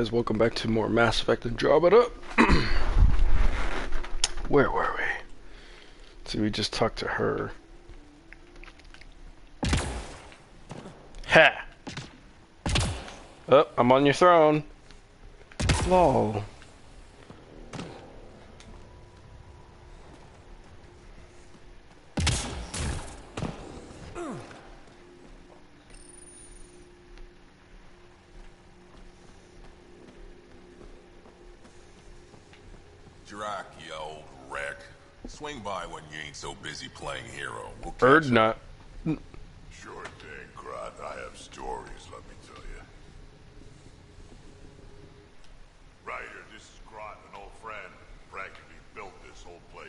guys? Welcome back to more Mass Effect Andromeda. Where were we? So we just talked to her. Ha! Oh, I'm on your throne. Lol. Drac, you old wreck. Swing by when you ain't so busy playing hero. We'll catch Erdnut. Sure thing, Grodd. I have stories, let me tell you. Ryder, this is Grodd, an old friend. Practically built this whole place.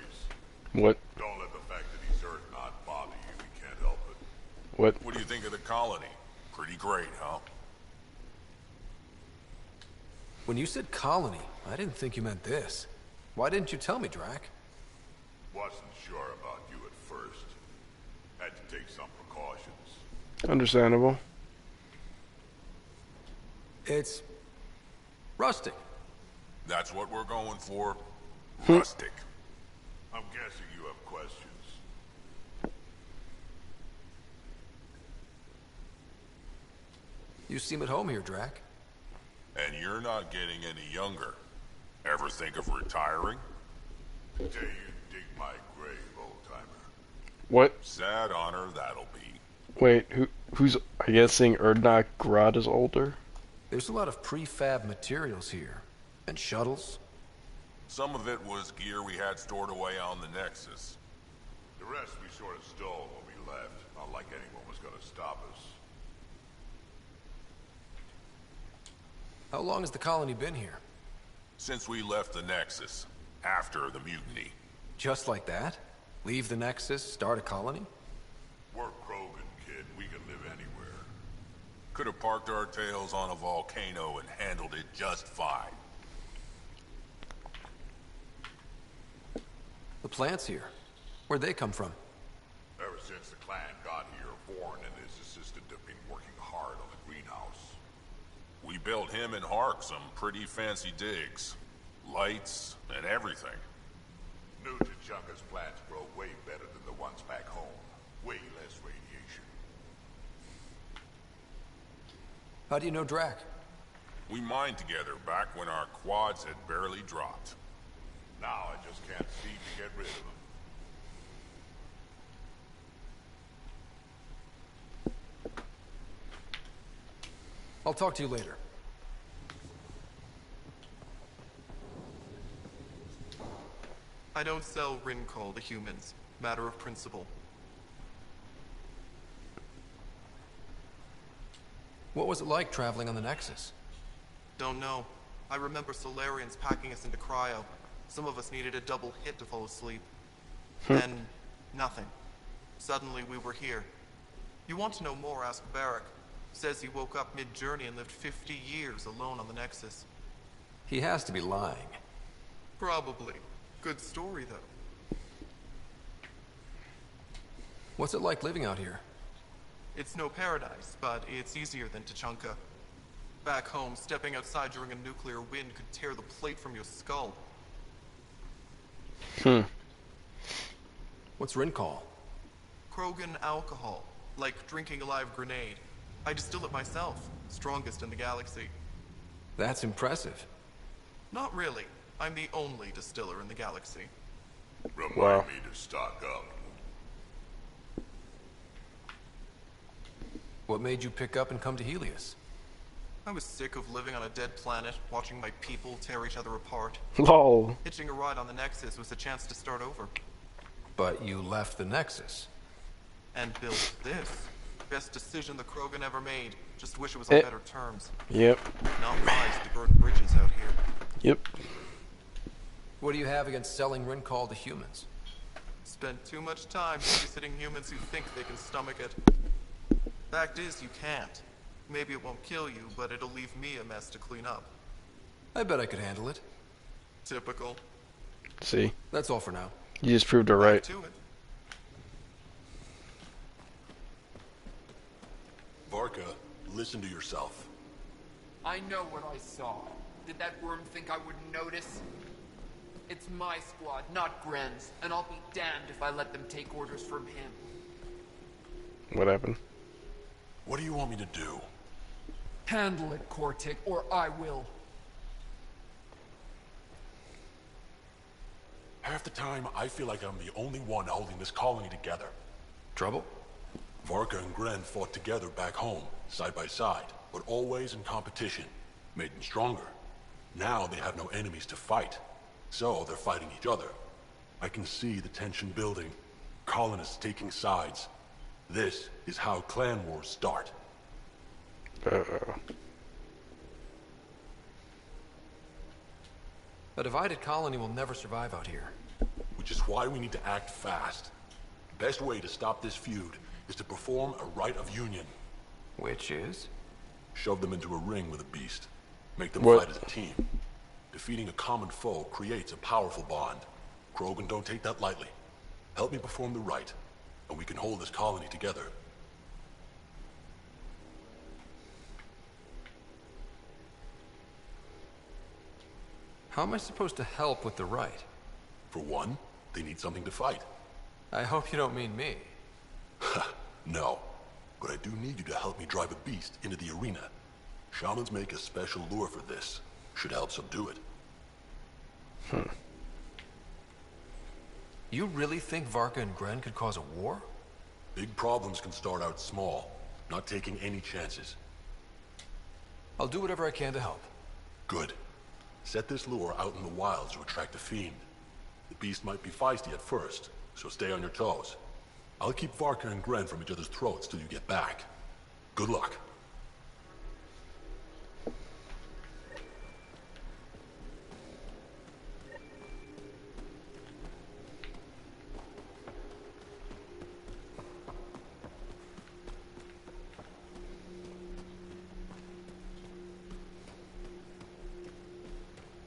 What? Don't let the fact that he's Erdnut bother you. We can't help it. What? What do you think of the colony? Pretty great, huh? When you said colony, I didn't think you meant this. Why didn't you tell me, Drac? Wasn't sure about you at first. Had to take some precautions. Understandable. It's rustic. That's what we're going for. Rustic. I'm guessing you have questions. You seem at home here, Drac. And you're not getting any younger. Ever think of retiring? The day you dig my grave, old-timer. What? Sad honor that'll be. Wait, who's... I guess saying Erdnot Grodd is older? There's a lot of prefab materials here. And shuttles. Some of it was gear we had stored away on the Nexus. The rest we sort of stole when we left. Not like anyone was gonna stop us. How long has the colony been here? Since we left the Nexus. After the mutiny. Just like that? Leave the Nexus, start a colony? We're Krogan, kid. We can live anywhere. Could have parked our tails on a volcano and handled it just fine. The plants here. Where'd they come from? Ever since the clan got here, Vorn and his assistant have been working hard on the greenhouse. We built him and Hark some pretty fancy digs. Lights and everything. New Tuchanka's plants grow way better than the ones back home. Way less radiation. How do you know Drac? We mined together back when our quads had barely dropped. Now I just can't seem to get rid of them. I'll talk to you later. I don't sell Rincol to humans. Matter of principle. What was it like traveling on the Nexus? Don't know. I remember Solarians packing us into cryo. Some of us needed a double hit to fall asleep. Then, nothing. Suddenly we were here. You want to know more, ask Barrack. Says he woke up mid-journey and lived 50 years alone on the Nexus. He has to be lying. Probably. Good story, though. What's it like living out here? It's no paradise, but it's easier than Tuchanka. Back home, stepping outside during a nuclear wind could tear the plate from your skull. What's Rincol? Krogan alcohol, like drinking a live grenade. I distill it myself, strongest in the galaxy. That's impressive. Not really. I'm the only distiller in the galaxy. Remind Wow. me to stock up. What made you pick up and come to Helios? I was sick of living on a dead planet, watching my people tear each other apart. Lol. Hitching a ride on the Nexus was a chance to start over. But you left the Nexus. And built this. Best decision the Krogan ever made. Just wish it was on better terms. Yep. Not wise to burn bridges out here. Yep. What do you have against selling Rincol to humans? Spent too much time babysitting humans who think they can stomach it. Fact is, you can't. Maybe it won't kill you, but it'll leave me a mess to clean up. I bet I could handle it. Typical. See? That's all for now. You just proved her right. Back to it. Varka, listen to yourself. I know what I saw. Did that worm think I wouldn't notice? It's my squad, not Gren's, and I'll be damned if I let them take orders from him. What happened? What do you want me to do? Handle it, Cortic, or I will. Half the time, I feel like I'm the only one holding this colony together. Trouble? Varka and Gren fought together back home, side by side, but always in competition. Made them stronger. Now they have no enemies to fight, so they're fighting each other. I can see the tension building, colonists taking sides. This is how clan wars start. Uh-oh. A divided colony will never survive out here. Which is why we need to act fast. The best way to stop this feud is to perform a rite of union. Which is? Shove them into a ring with a beast. Make them What? fight as a team. Defeating a common foe creates a powerful bond. Krogan don't take that lightly. Help me perform the rite, and we can hold this colony together. How am I supposed to help with the rite? For one, they need something to fight. I hope you don't mean me. No, but I do need you to help me drive a beast into the arena. Shamans make a special lure for this. Should help subdue it. You really think Varka and Gren could cause a war? Big problems can start out small, not taking any chances. I'll do whatever I can to help. Good. Set this lure out in the wilds to attract a fiend. The beast might be feisty at first, so stay on your toes. I'll keep Varka and Gren from each other's throats till you get back. Good luck.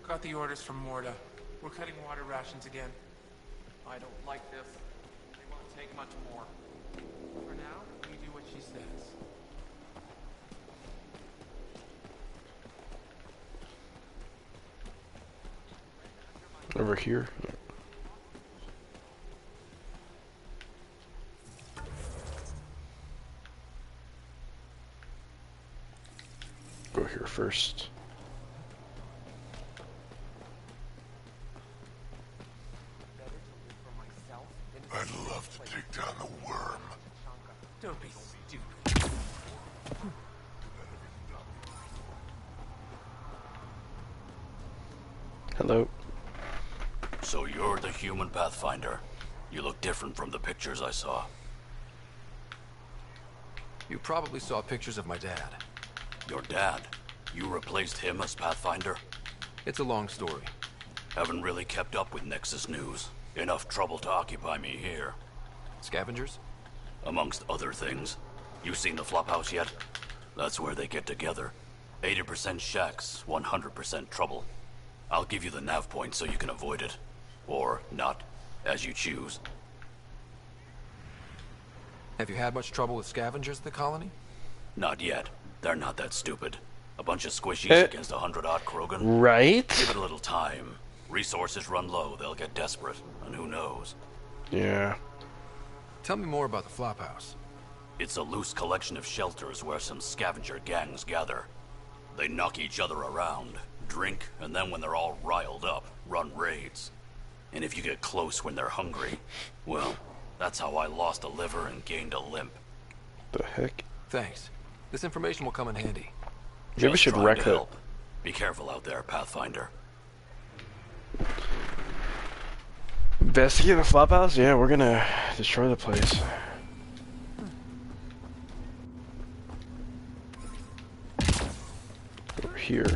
Got the orders from Morda. We're cutting water rations again. I don't like this. They won't take much more. For now, we do what she says. Over here? Go here first. I'd love to take down the worm. Don't be stupid. Hello. So you're the human Pathfinder. You look different from the pictures I saw. You probably saw pictures of my dad. Your dad? You replaced him as Pathfinder? It's a long story. Haven't really kept up with Nexus news. Enough trouble to occupy me here. Scavengers? Amongst other things. You seen the flophouse yet? That's where they get together. 80% shacks, 100% trouble. I'll give you the nav point so you can avoid it. Or not, as you choose. Have you had much trouble with scavengers in the colony? Not yet. They're not that stupid. A bunch of squishies against 100-odd Krogan. Right? Give it a little time. Resources run low, they'll get desperate. And who knows? Yeah. Tell me more about the flophouse. It's a loose collection of shelters where some scavenger gangs gather. They knock each other around, drink, and then when they're all riled up, run raids. And if you get close when they're hungry, well, that's how I lost a liver and gained a limp. The heck? Thanks. This information will come in handy. Maybe we Just should trying wreck to it. help. Be careful out there, Pathfinder. Investigate the flophouse? Yeah, we're gonna destroy the place. Over here.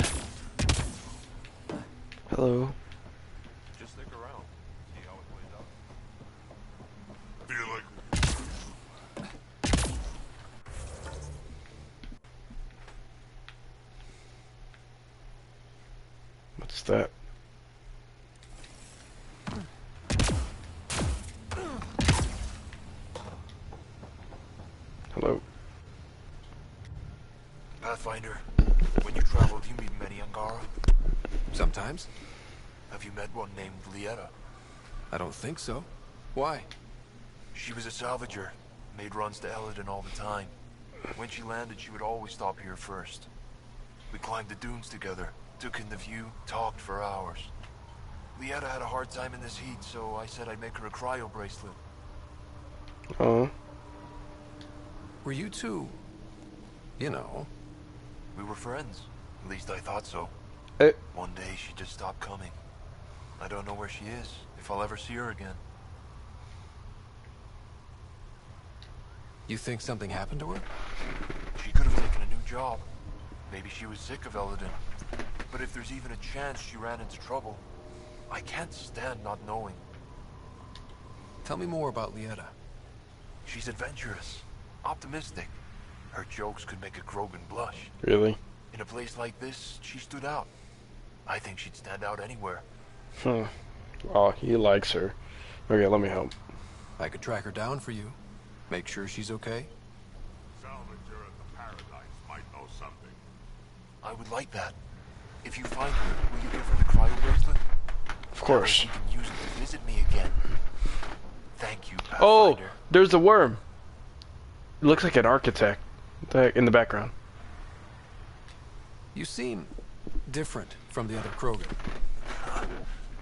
Hello. Just stick around. See how it plays out. Feel like What's that? Hello. Pathfinder, when you traveled, you meet many Angara? Sometimes. Have you met one named Lieta? I don't think so. Why? She was a salvager. Made runs to Eldon all the time. When she landed, she would always stop here first. We climbed the dunes together, took in the view, talked for hours. Lieta had a hard time in this heat, so I said I'd make her a cryo bracelet. Oh. Were you two... you know... We were friends. At least I thought so. Eh. One day she just stopped coming. I don't know where she is, if I'll ever see her again. You think something happened to her? She could have taken a new job. Maybe she was sick of Eldon. But if there's even a chance she ran into trouble, I can't stand not knowing. Tell me more about Lieta. She's adventurous, optimistic. Her jokes could make a Krogan blush. Really? In a place like this, she stood out. I think she'd stand out anywhere. Oh, he likes her. Okay, let me help. I could track her down for you. Make sure she's okay. Salvager at the Paradise might know something. I would like that. If you find her, will you give her the cryo bracelet? Of course. She can use it to visit me again. Thank you, Pathfinder. Oh, there's a worm. It looks like an architect in the background. You seem different from the other Krogan.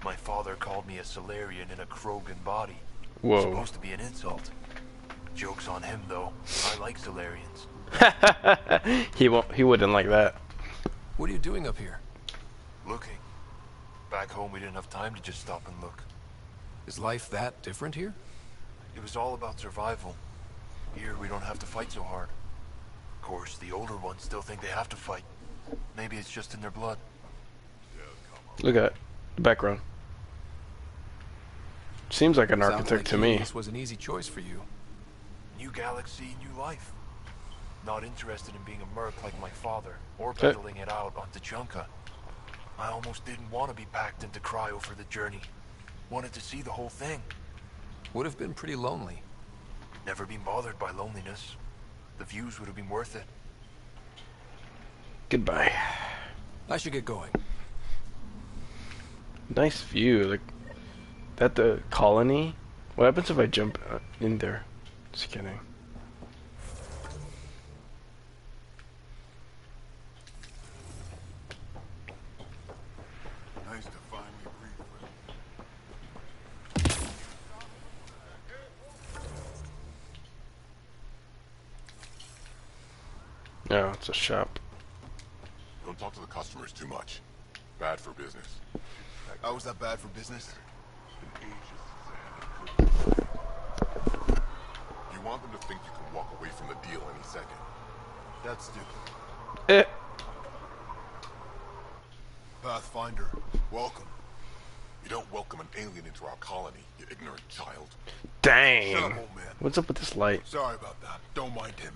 My father called me a Solarian in a Krogan body. Whoa. Supposed to be an insult. Joke's on him, though. I like Solarians. He wouldn't like that. What are you doing up here? Looking. Back home, we didn't have time to just stop and look. Is life that different here? It was all about survival. Here, we don't have to fight so hard. Of course, the older ones still think they have to fight. Maybe it's just in their blood. Look at the background. Seems like an Sounds architect like to me. This was an easy choice for you. New galaxy, new life. Not interested in being a merc like my father, or peddling it out on Tachanka. I almost didn't want to be packed into cryo for the journey. Wanted to see the whole thing. Would have been pretty lonely. Never been bothered by loneliness. The views would have been worth it. Goodbye. I should get going. Nice view. Like that the colony. What happens if I jump in there? Just kidding. Nice to finally breathe. No, it's a shop. Don't talk to the customers too much. Bad for business. How was that bad for business? You want them to think you can walk away from the deal any second. That's stupid. Eh. Pathfinder, welcome. You don't welcome an alien into our colony, you ignorant child. Dang. Shut up, old man. What's up with this light? Sorry about that. Don't mind him.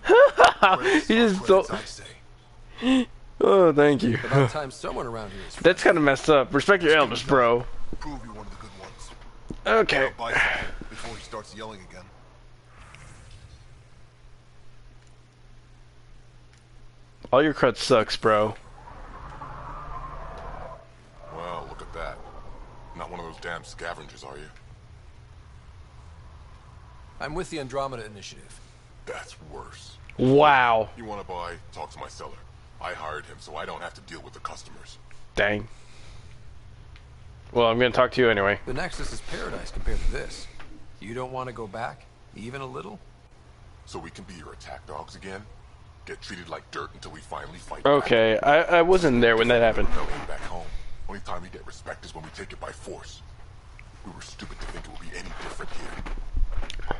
He just Credits, don't. I say. Oh, thank you. About time someone around here is... That's kind of messed up. Respect your elders, bro. Prove you're one of the good ones. Okay. Now buy something before he starts yelling again. All your crud sucks, bro. Well, look at that. Not one of those damn scavengers, are you? I'm with the Andromeda Initiative. That's worse. Wow. You want to buy? Talk to my seller. I hired him, so I don't have to deal with the customers. Dang. Well, I'm gonna talk to you anyway. The Nexus is paradise compared to this. You don't want to go back? Even a little? So we can be your attack dogs again? Get treated like dirt until we finally fight Okay, I wasn't there when that happened. back. Back home. Only time we get respect is when we take it by force. We were stupid to think it would be any different here.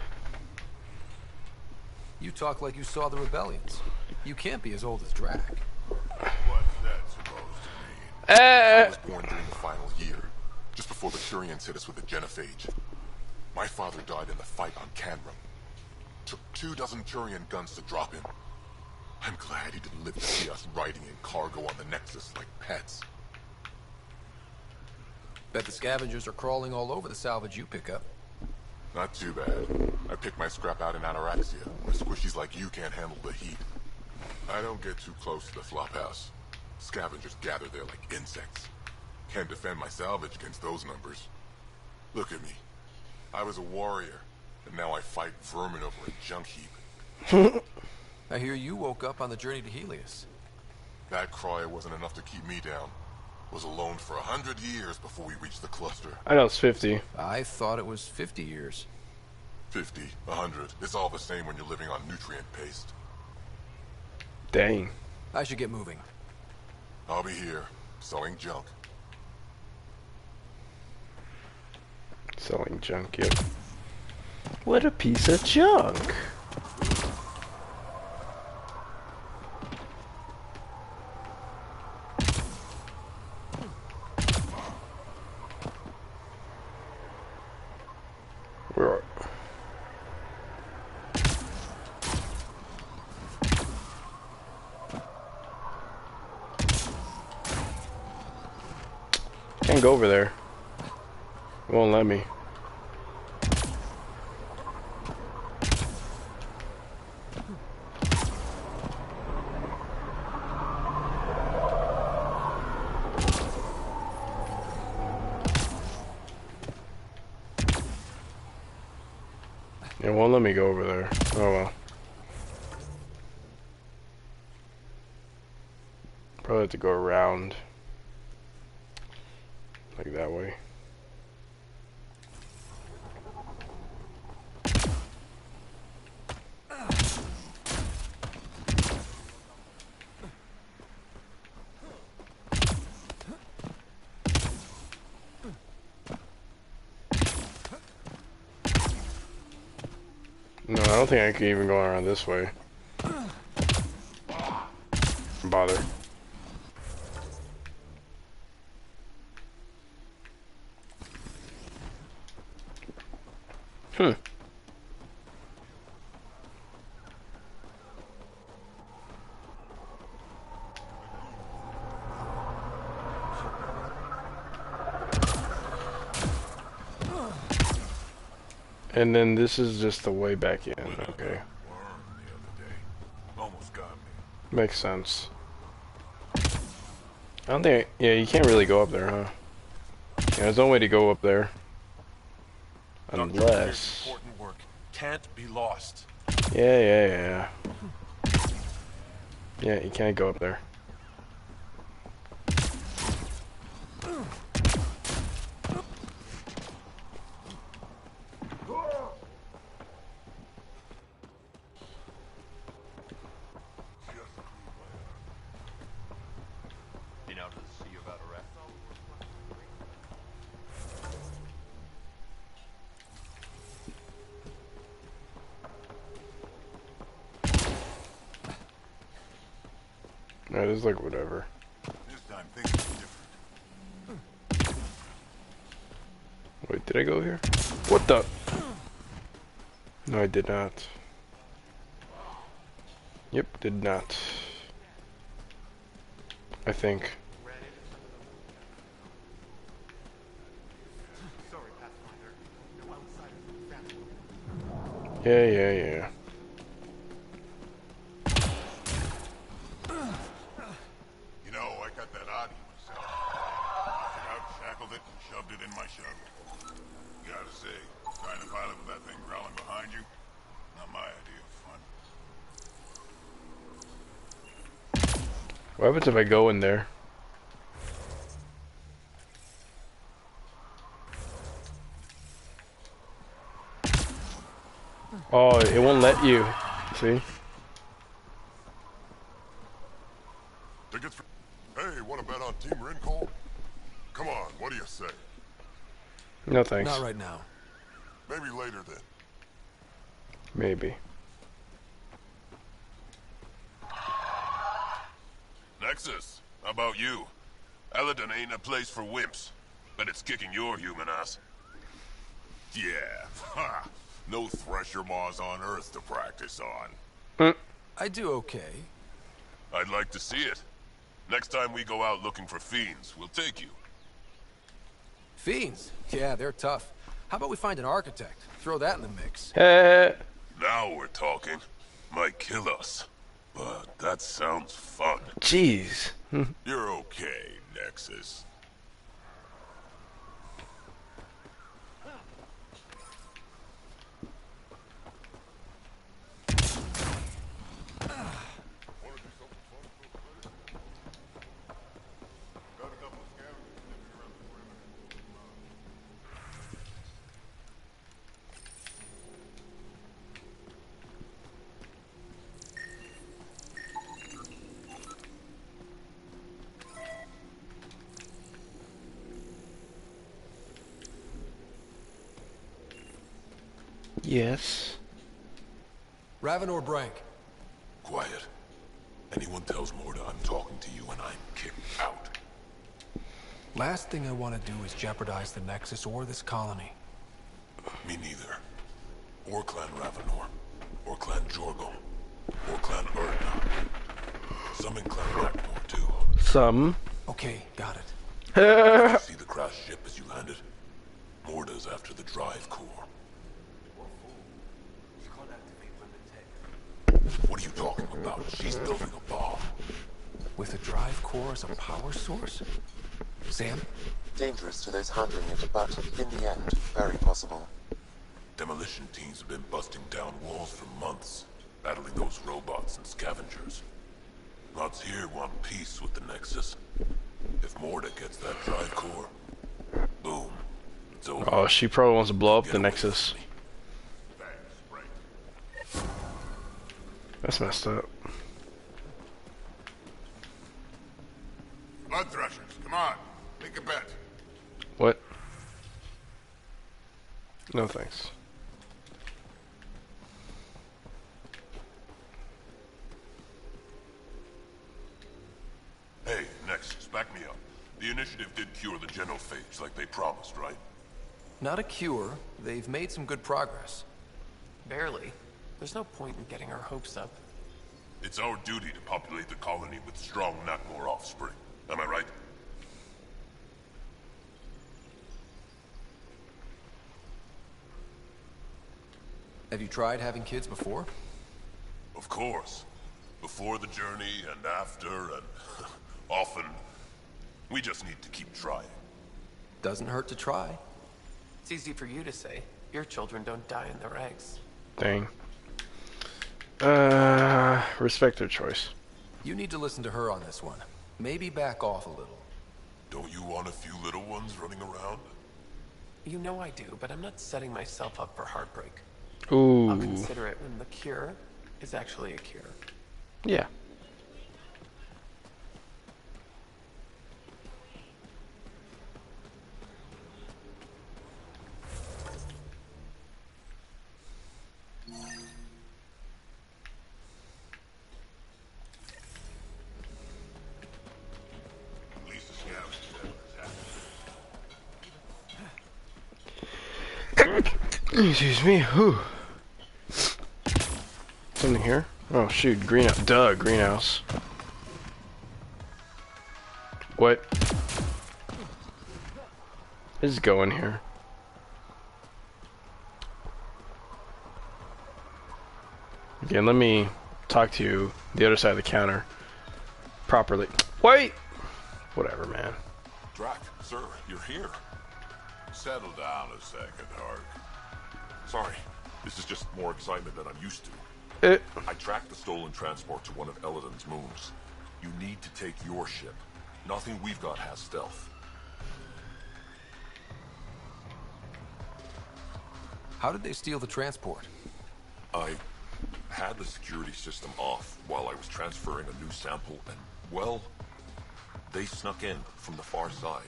You talk like you saw the rebellions. You can't be as old as Drac. What's that supposed to mean? I was born during the final year, just before the Turians hit us with the genophage. My father died in the fight on Canrum. Took 24 Turian guns to drop him. I'm glad he didn't live to see us riding in cargo on the Nexus like pets. Bet the scavengers are crawling all over the salvage you pick up. Not too bad. I picked my scrap out in Ataraxia, where squishies like you can't handle the heat. I don't get too close to the flophouse. Scavengers gather there like insects. Can't defend my salvage against those numbers. Look at me. I was a warrior, and now I fight vermin over a junk heap. I hear you woke up on the journey to Helios. That cry wasn't enough to keep me down. Was alone for 100 years before we reached the cluster. I know it's 50. I thought it was 50 years. 50, 100. It's all the same when you're living on nutrient paste. Dang. I should get moving. I'll be here, selling junk. Selling junk, yep. What a piece of junk. Where? Can't go over there. It won't let me. It won't let me go over there. Oh well. Probably have to go around. Like that way. No, I don't think I can even go around this way. Bother. Hmm. And then this is just the way back in, okay. Almost got me. Makes sense. I don't think, yeah, you can't really go up there, huh? Yeah, there's no way to go up there. Unless... Important work can't be lost. Yeah. Yeah, you can't go up there. That is like whatever. This time things are different. Wait, did I go here? What the? No, I did not. Yep, did not. I think. Yeah. You know, I got that oddie myself. Out, shackled it, and shoved it in my shovel. Gotta say, trying to pilot with that thing growling behind you, not my idea of fun. What happens if I go in there? Oh, it won't let you. See? Tickets for... Hey, wanna bet on Team Rincon? Come on, what do you say? No thanks. Not right now. Maybe later then. Maybe. Nexus, how about you? Eladon ain't a place for wimps, but it's kicking your human ass. Yeah, ha! No thresher maws on Earth to practice on. I do okay. I'd like to see it. Next time we go out looking for fiends, we'll take you. Fiends? Yeah, they're tough. How about we find an architect? Throw that in the mix. Now we're talking. Might kill us. But that sounds fun. Jeez. You're okay, Nexus. Yes. Raven or Brank? Quiet. Anyone tells Morda I'm talking to you and I'm kicked out. Last thing I want to do is jeopardize the Nexus or this colony. Me neither. Or Clan Ravenor. Or Clan Jorgum. Or Clan Erdna. Some in Clan Ragnor too. Some. Okay, got it. Did you see the crashed ship as you landed? Morda's after the drive core. What are you talking about? She's building a bomb. With a drive core as a power source? Sam? Dangerous to those handling it, but in the end, very possible. Demolition teams have been busting down walls for months, battling those robots and scavengers. Lots here want peace with the Nexus. If Morda gets that drive core, boom, it's over. Oh, she probably wants to blow up the Nexus. That's messed up. Blood threshers, come on. Make a bet. What? No thanks. Hey, Nexus, back me up. The initiative did cure the genophage like they promised, right? Not a cure. They've made some good progress. Barely. There's no point in getting our hopes up. It's our duty to populate the colony with strong Nakmor offspring. Am I right? Have you tried having kids before? Of course. Before the journey and after and often. We just need to keep trying. Doesn't hurt to try. It's easy for you to say. Your children don't die in their eggs. Dang. Respect their choice. You need to listen to her on this one. Maybe back off a little. Don't you want a few little ones running around? You know I do, but I'm not setting myself up for heartbreak. Ooh. I'll consider it when the cure is actually a cure. Yeah. Excuse me. Whew. Something here? Oh shoot, greenhouse. Duh, greenhouse. What? Let's go in here. Again, let me talk to you the other side of the counter properly. Wait! Whatever, man. Drac, sir, you're here. Settle down a second, Hark. Sorry, this is just more excitement than I'm used to. I tracked the stolen transport to one of Eladon's moons. You need to take your ship. Nothing we've got has stealth. How did they steal the transport? I had the security system off while I was transferring a new sample and, well, they snuck in from the far side.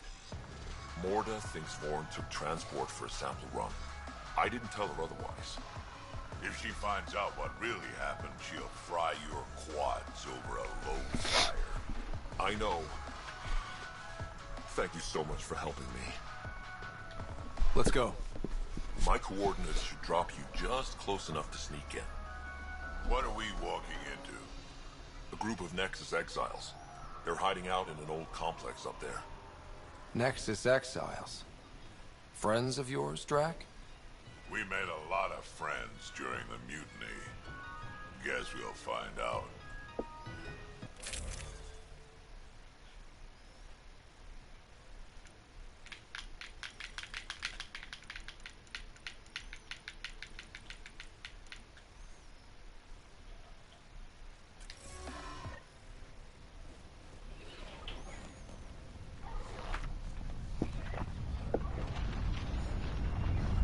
Morda thinks Vorn took transport for a sample run. I didn't tell her otherwise. If she finds out what really happened, she'll fry your quads over a low fire. I know. Thank you so much for helping me. Let's go. My coordinates should drop you just close enough to sneak in. What are we walking into? A group of Nexus exiles. They're hiding out in an old complex up there. Nexus exiles. Friends of yours, Drac? We made a lot of friends during the mutiny. Guess we'll find out.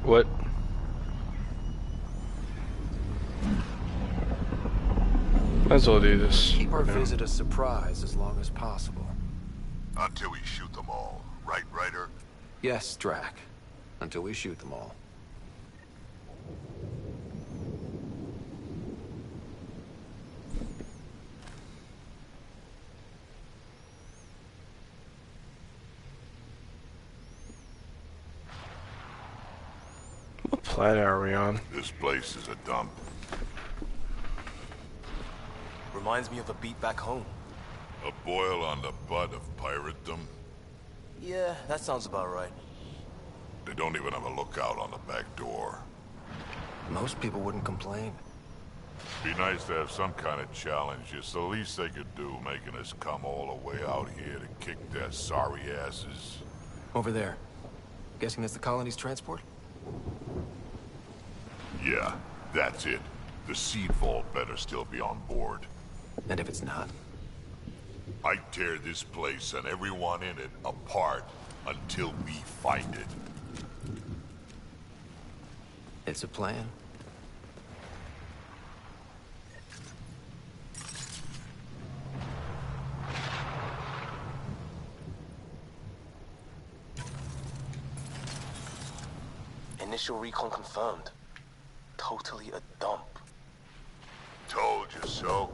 What? Might as well do this. Keep our visit a surprise as long as possible. Until we shoot them all. Right, Ryder? Yes, Drac. Until we shoot them all. planet are we on? This place is a dump. Reminds me of a beat back home. A boil on the butt of piratedom. Yeah, that sounds about right. They don't even have a lookout on the back door. Most people wouldn't complain. Be nice to have some kind of challenge. It's the least they could do, making us come all the way out here to kick their sorry asses. Over there. Guessing that's the colony's transport? Yeah, that's it. The seed vault better still be on board. And if it's not? I tear this place and everyone in it apart until we find it. It's a plan. Initial recon confirmed. Totally a dump. Told you so.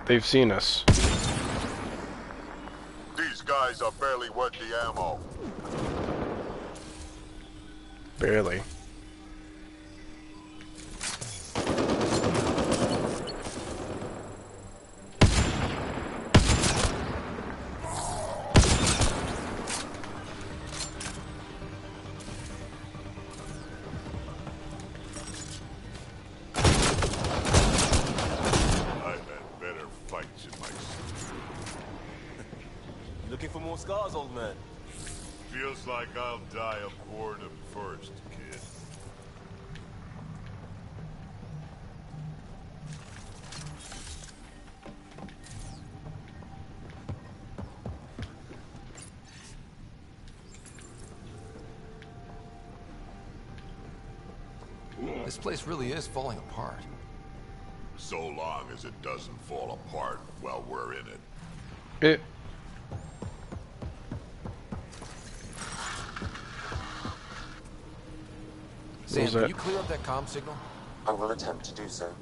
They've seen us. These guys are barely worth the ammo. Barely. Looking for more scars, old man? Feels like I'll die of boredom first, kid. This place really is falling apart. So long as it doesn't fall apart while we're in it. Sam, can you clear up that comm signal? I will attempt to do so.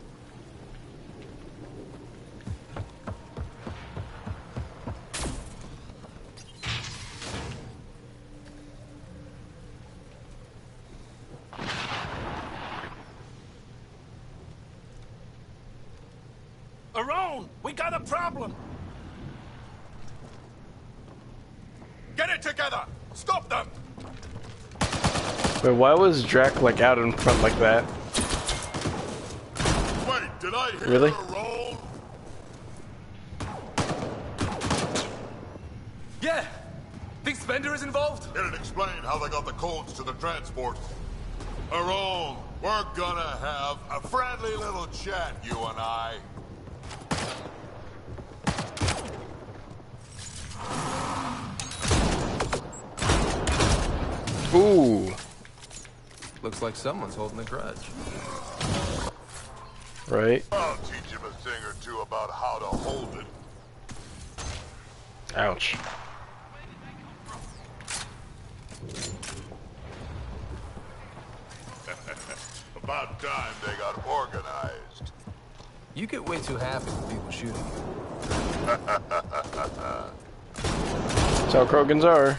Around! We got a problem! Get it together! Stop them! Wait, why was Drac like out in front like that? Wait, did I hear Really? a roll? Yeah! Think Spender is involved? It'd explain how they got the codes to the transport. Aron, we're gonna have a friendly little chat, you and I. Ooh. Looks like someone's holding a grudge. Right? I'll teach him a thing or two about how to hold it. Ouch. About time they got organized. You get way too happy with people shooting you. That's how Krogans are.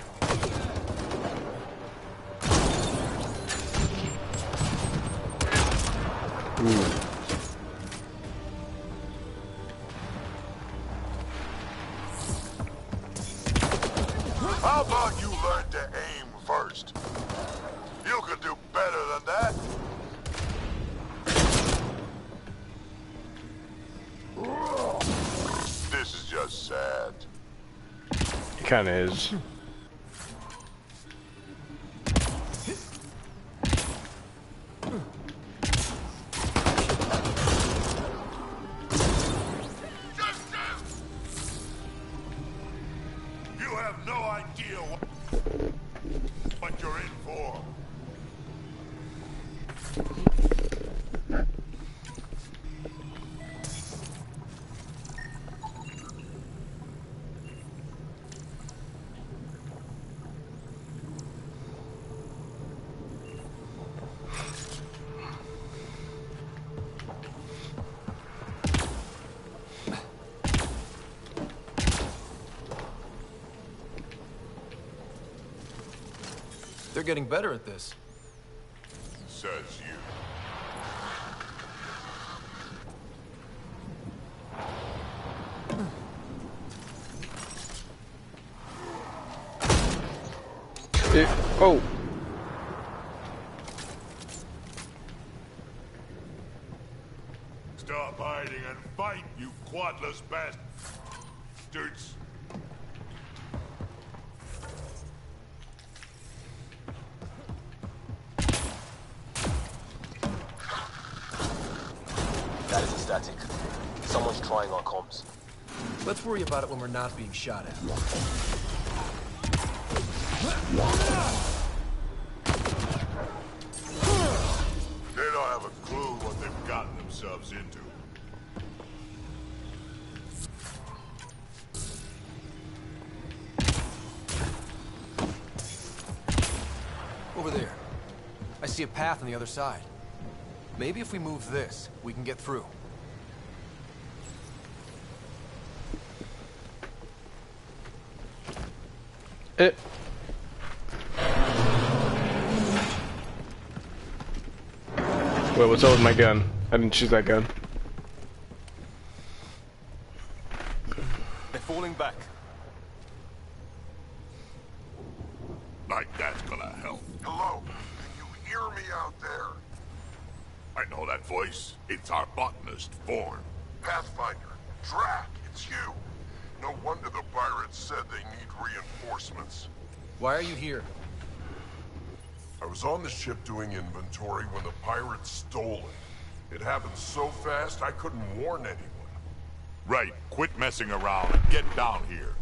Ooh. How about you learn to aim first? You could do better than that. This is just sad. It kinda is. You have no idea what you're in for. They're getting better at this. says you. Oh. Stop hiding and fight, you quadless bastards! That is static. Someone's trying our comms. Let's worry about it when we're not being shot at. They don't have a clue what they've gotten themselves into. Over there. I see a path on the other side. Maybe if we move this, we can get through. Wait, what's up with my gun? I didn't choose that gun. They're falling back. Like that's gonna help. Hello? Can you hear me out there? I know that voice. It's our botanist, Vorn. Pathfinder, Drac, it's you. No wonder the pirates said they need reinforcements. Why are you here? I was on the ship doing inventory when the pirates stole it. It happened so fast I couldn't warn anyone. Right, quit messing around and get down here.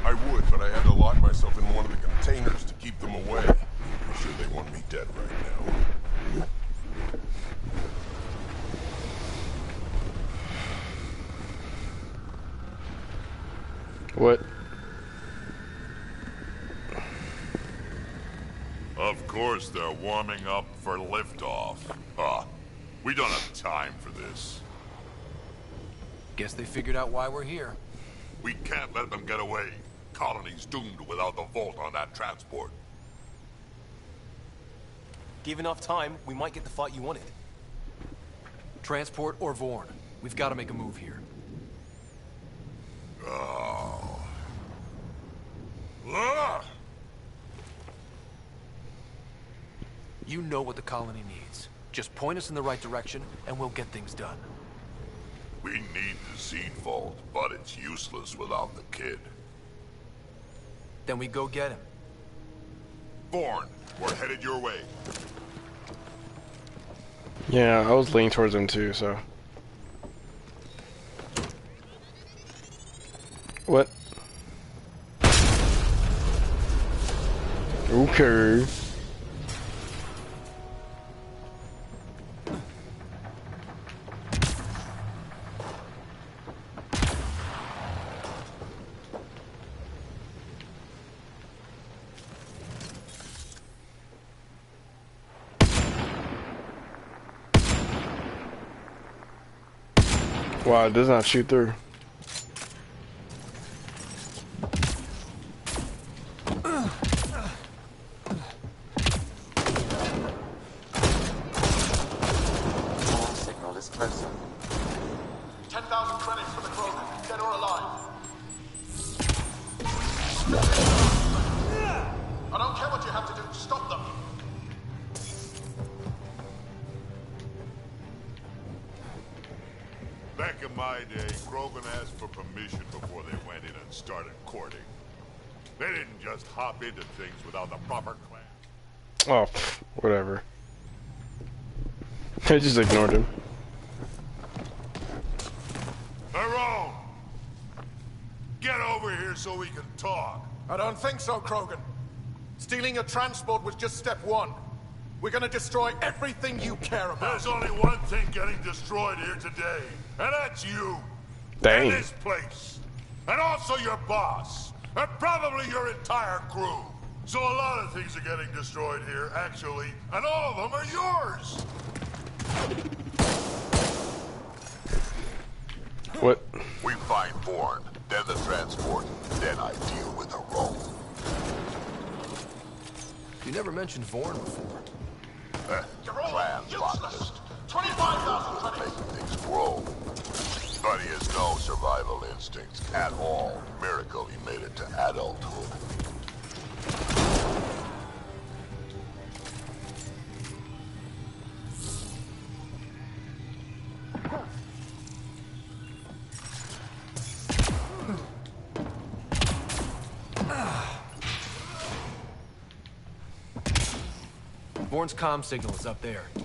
I would, but I had to lock myself in one of the containers to keep them away. I'm sure they want me dead right now. What? Of course they're warming up for liftoff. Huh. We don't have time for this. Guess they figured out why we're here. We can't let them get away. Colony's doomed without the vault on that transport. Give enough time, we might get the fight you wanted. Transport or Vorn. We've got to make a move here. Oh. Ah! You know what the colony needs. Just point us in the right direction, and we'll get things done. We need the seed vault, but it's useless without the kid. Then we go get him. Vorn, we're headed your way. Yeah, I was leaning towards him too, so. What? Okay. Wow, it does not shoot through. Signal is closer. 10,000 credits for the Krogan, dead or alive. I don't care what you have to do, stop them. Back in my day, Krogan asked for permission before they went in and started courting. They didn't just hop into things without the proper clan. Oh, whatever. I just ignored him. Tyrone! Get over here so we can talk. I don't think so, Krogan. Stealing a transport was just step one. We're gonna destroy everything you care about. There's only one thing getting destroyed here today, and that's you. Dang. And this place. And also your boss. And probably your entire crew. So a lot of things are getting destroyed here, actually, and all of them are yours. What? We find Vorn, then the transport, then I deal with the Rome. You never mentioned Vorn before. Crap. botanist. 25,000 credits. Making things grow. But he has no survival instincts at all. Miracle he made it to adulthood. Bourne's comm signal is up there. I'm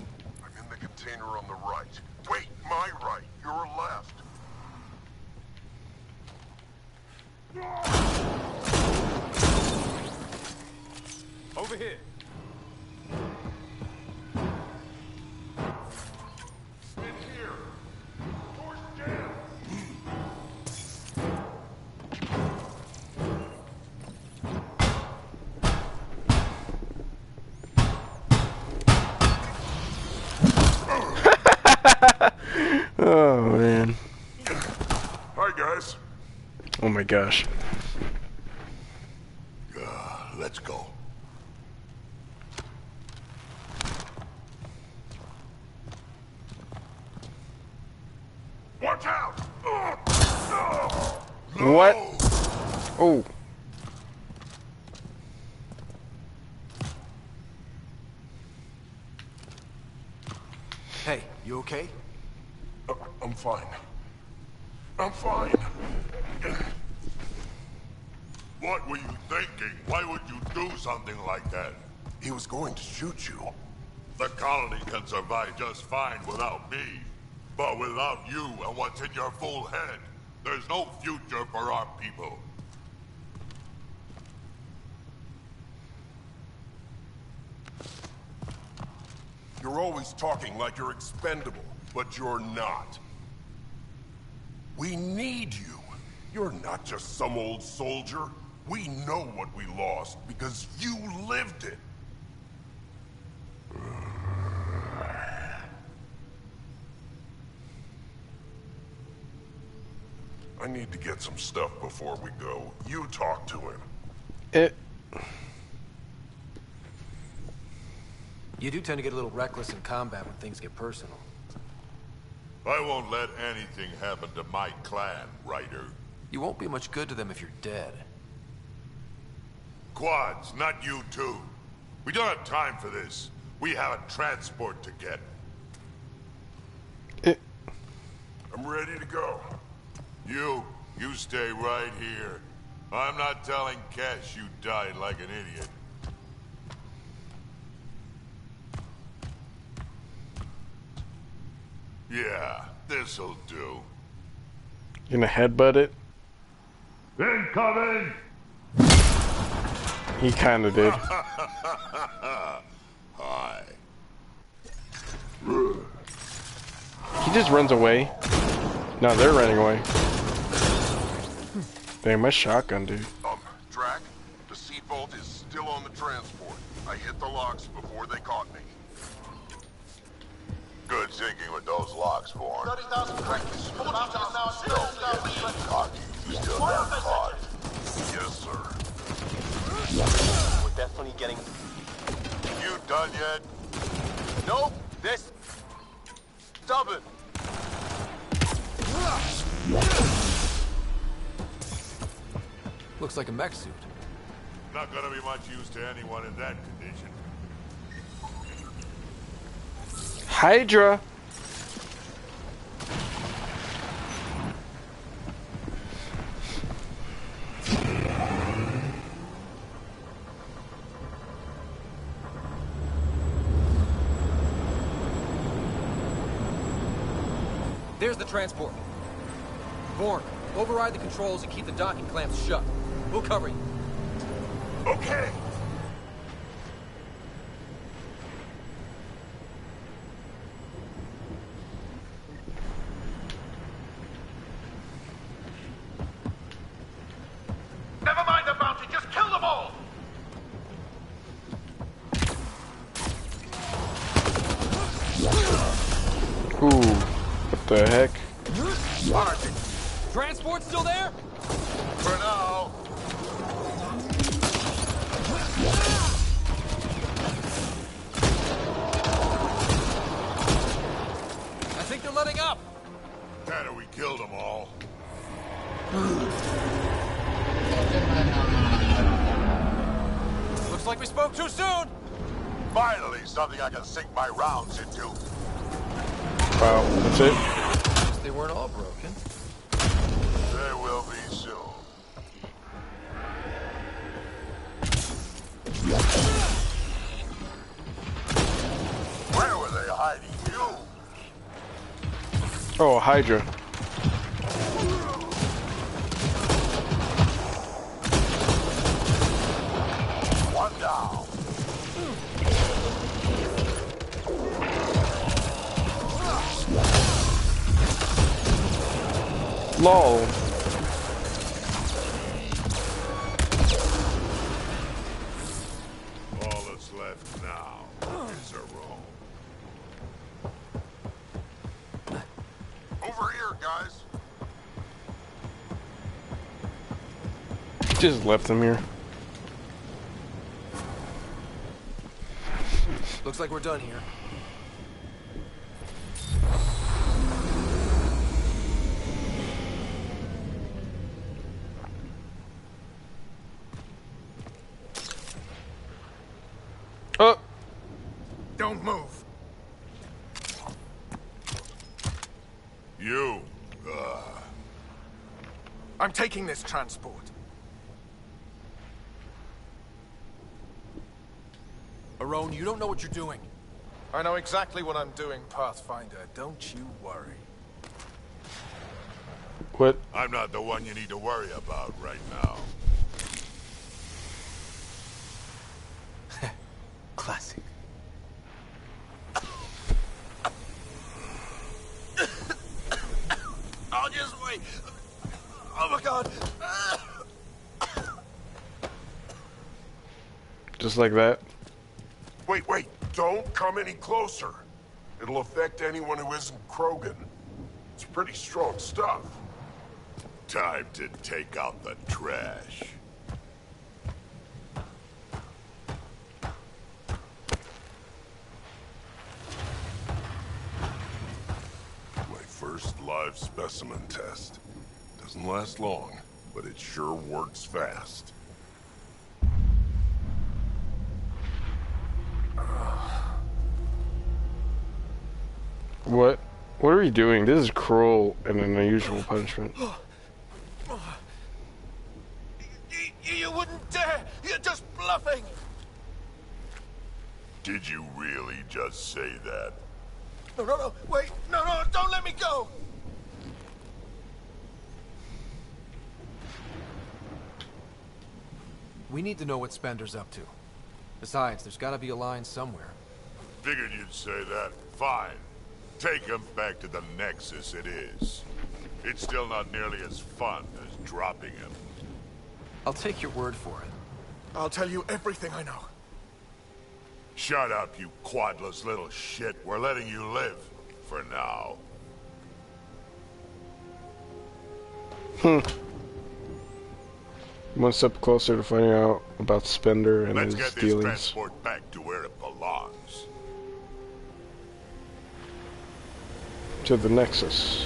in the container on the right. Wait, my right. Your left. Over here. In here. Door's jammed. Oh man. Hi guys. Oh my gosh. Let's go. Watch out! What? Oh. Hey, you okay? I'm fine. I'm fine. What were you thinking? Why would you do something like that? He was going to shoot you. The colony can survive just fine without me. But without you and what's in your full head, there's no future for our people. You're always talking like you're expendable, but you're not. We need you. You're not just some old soldier. We know what we lost because you lived it. I need to get some stuff before we go. You talk to him. You do tend to get a little reckless in combat when things get personal. I won't let anything happen to my clan, Ryder. You won't be much good to them if you're dead. Quads, not you too. We don't have time for this. We have a transport to get. I'm ready to go. You stay right here. I'm not telling Cash you died like an idiot. Yeah, this'll do. You gonna headbutt it? Incoming! He kinda did. Hi. He just runs away. No, they're running away. Dang, my shotgun, dude. Drac, the seat vault is still on the transport. I hit the locks before they caught me. Good thinking with those locks, Vaughn. 30,000 credits. 40,000 now. 0,000 Cocky, you still got caught. Yes, sir. We're definitely getting... You done yet? Nope, this... stubborn. Looks like a mech suit. Not gonna be much use to anyone in that condition. Hydra. There's the transport. Bourne, override the controls and keep the docking clamps shut. We'll cover you. Okay. Never mind the bounty, just kill them all! Ooh, what the heck? Transport still there? For now. like we spoke too soon! Finally, something I can sink my rounds into. Wow, that's it? They weren't all broken. They will be soon. Where were they hiding you? Oh, Hydra. One down. LOL. All that's left now is a roam. Over here, guys. Just left them here. Looks like we're done here. Oh! Don't move. You, I'm taking this transport. Arone, you don't know what you're doing. I know exactly what I'm doing, Pathfinder. Don't you worry. What? I'm not the one you need to worry about right now. Classic. I'll just wait. Oh my god. Just like that? Wait. Don't come any closer. It'll affect anyone who isn't Krogan. It's pretty strong stuff. Time to take out the trash. My first live specimen test. Doesn't last long, but it sure works fast. What? What are you doing? This is cruel and an unusual punishment. You wouldn't dare! You're just bluffing! Did you really just say that? No, wait! No, don't let me go! We need to know what Spender's up to. Besides, there's gotta be a line somewhere. Figured you'd say that. Fine. Take him back to the Nexus it is. It's still not nearly as fun as dropping him. I'll take your word for it. I'll tell you everything I know. Shut up, you quadless little shit. We're letting you live. For now. One step closer to finding out about Spender and Let's his get this dealings. transport back to where it belongs. To the Nexus.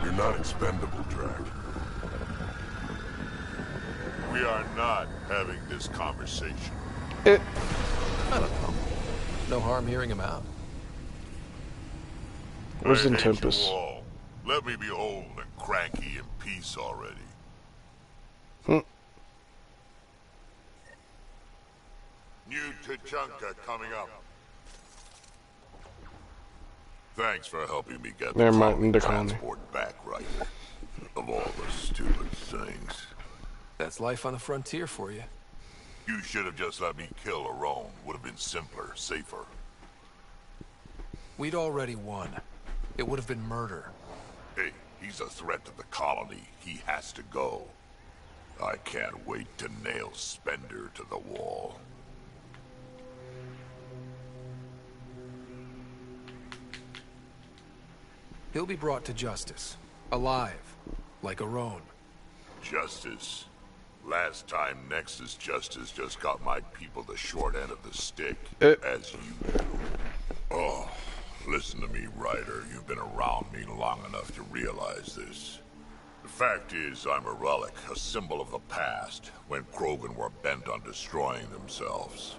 You're not expendable, Drac. We are not having this conversation. I don't know. No harm hearing him out. Where's I hate Tempest? you all. Let me be old and cranky in peace already. New Tuchanka coming up. Thanks for helping me get Never the mind, the colony. transport back right. Of all the stupid things. That's life on the frontier for you. You should have just let me kill Arone. Would have been simpler, safer. We'd already won. It would have been murder. Hey, he's a threat to the colony. He has to go. I can't wait to nail Spender to the wall. He'll be brought to justice. Alive. Like Arone. Justice. Last time Nexus Justice just got my people the short end of the stick. As you do. Oh, Listen to me, Ryder. You've been around me long enough to realize this. The fact is, I'm a relic, a symbol of the past, when Krogan were bent on destroying themselves.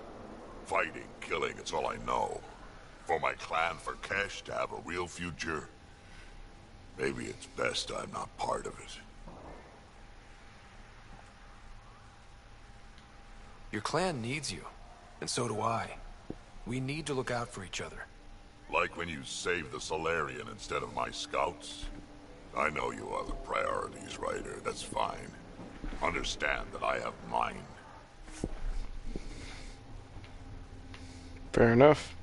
Fighting, killing, it's all I know. For my clan, for Kesh to have a real future, maybe it's best I'm not part of it. Your clan needs you, and so do I. We need to look out for each other. Like when you saved the Solarian instead of my scouts? I know you are the priorities, Ryder. That's fine. Understand that I have mine. Fair enough.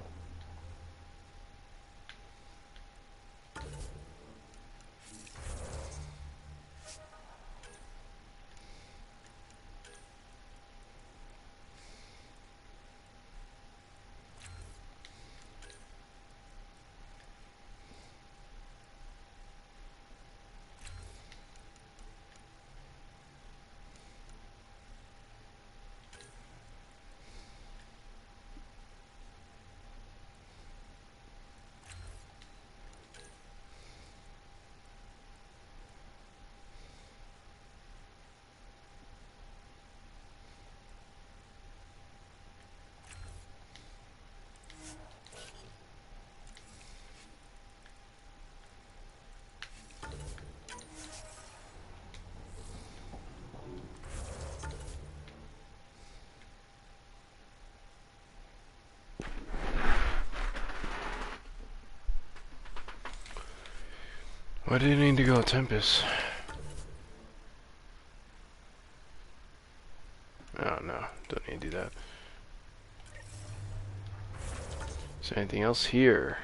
Why do you need to go Tempest? Oh no, don't need to do that. Is there anything else here?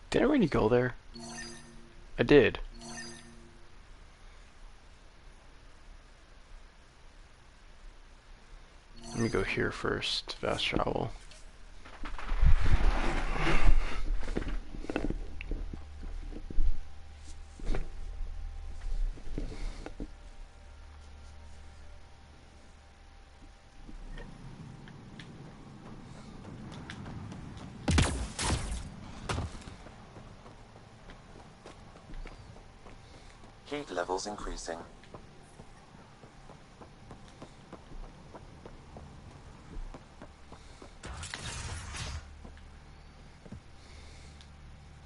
Did I already go there? I did. Let me go here first. Fast travel. Heat levels increasing.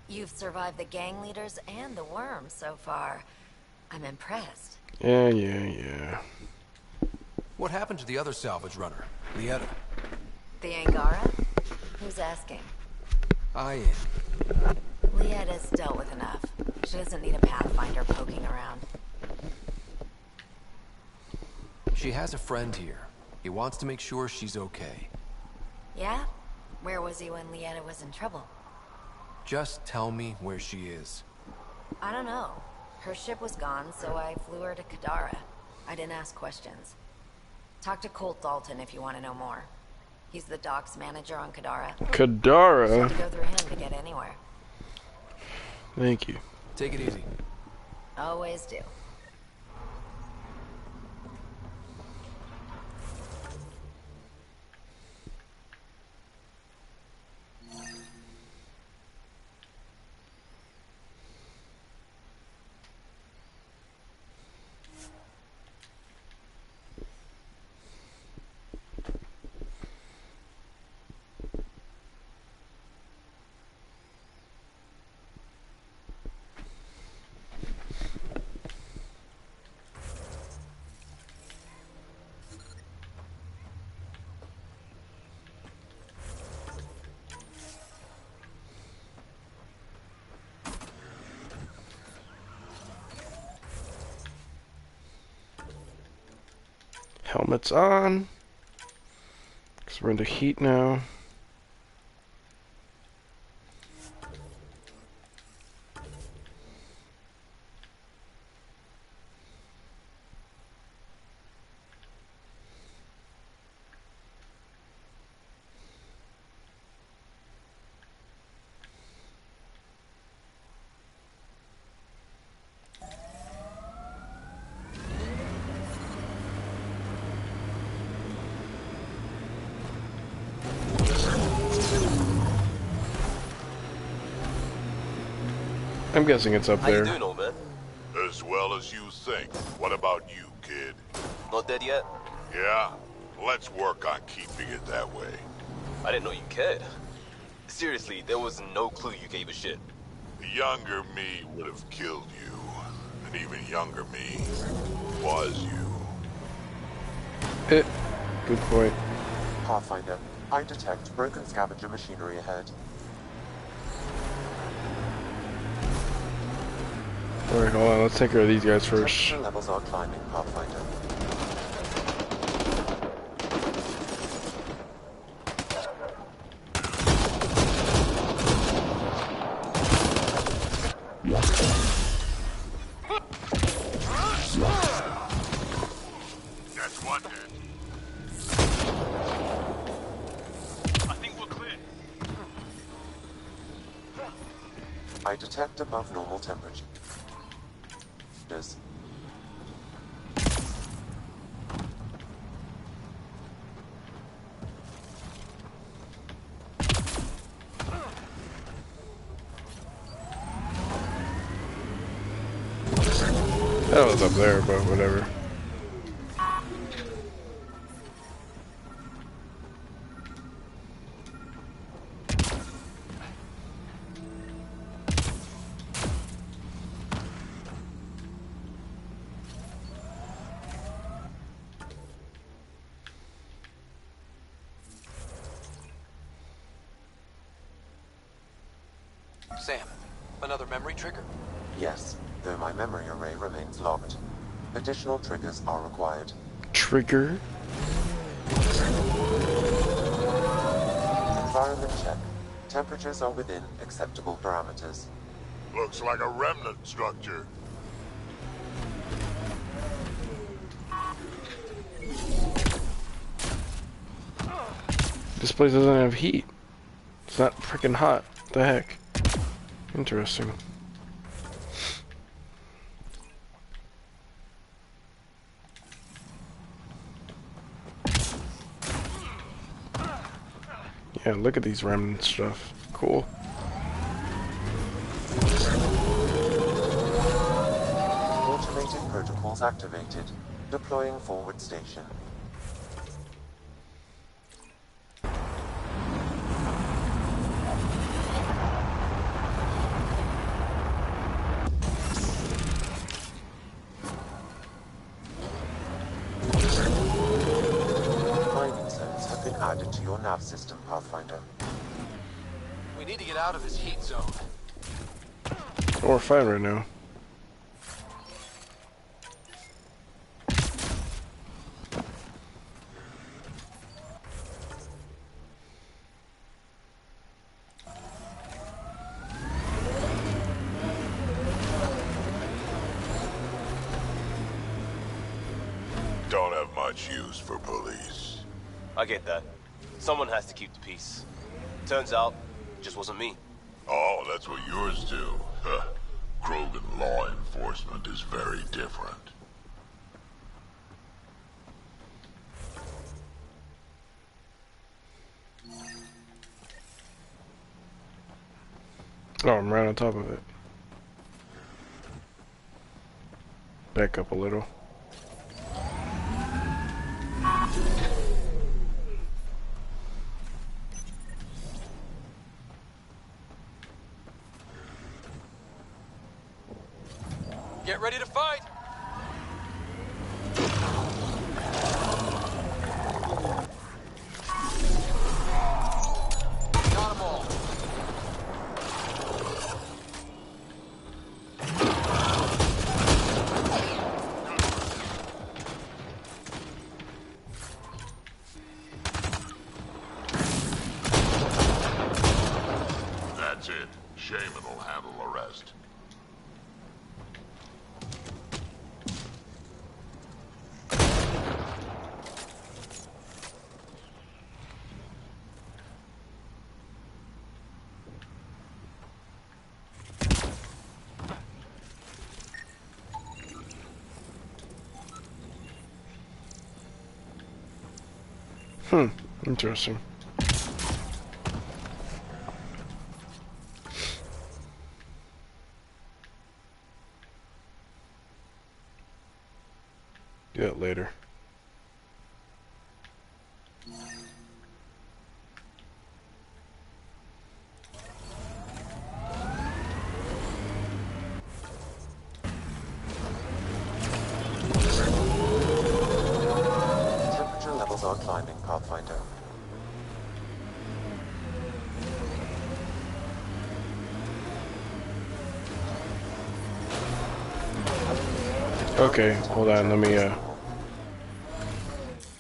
You've survived the gang leaders and the worms so far. I'm impressed. Yeah. What happened to the other salvage runner, Lieta? The Angara? Who's asking? I am. Lieta's dealt with enough. She doesn't need a pathfinder poking around. She has a friend here. He wants to make sure she's okay. Yeah? Where was he when Lieta was in trouble? Just tell me where she is. I don't know. Her ship was gone, so I flew her to Kadara. I didn't ask questions. Talk to Colt Dalton if you want to know more. He's the docks manager on Kadara. Kadara? You have to go through him to get anywhere. Thank you. Take it easy. Always do. Helmets on. Because we're in the heat now. I'm guessing it's up How you there. doing, old man? As well as you think. What about you, kid? Not dead yet? Yeah? Let's work on keeping it that way. I didn't know you cared. Seriously, there was no clue you gave a shit. Younger me would have killed you. And even younger me was you. Good point. Pathfinder, I detect broken scavenger machinery ahead. Alright, hold on. Let's take care of these guys first. Temperature levels are climbing, Pathfinder. That's one dead. I think we're clear. I detect above normal temperature. That was up there, but whatever. Sam, another memory trigger? Yes, though my memory array remains locked. Additional triggers are required. Trigger? Environment check. Temperatures are within acceptable parameters. Looks like a remnant structure. This place doesn't have heat. It's not freaking hot. What the heck? Interesting. Yeah, look at these remnant stuff. Cool. Automated protocols activated. Deploying forward station. Mining zones have been added to your nav system, Pathfinder. We need to get out of this heat zone. Oh, we're fine right now. Don't have much use for police. I get that. Someone has to keep the peace. Turns out, it just wasn't me. Oh, that's what yours do. Huh. Krogan law enforcement is very different. Oh, I'm right on top of it. Back up a little. Get ready to fight! Got 'em all. That's it. Shaman will handle the rest. Interesting. Do that later. Temperature levels are climbing, Pathfinder. Okay, hold on, let me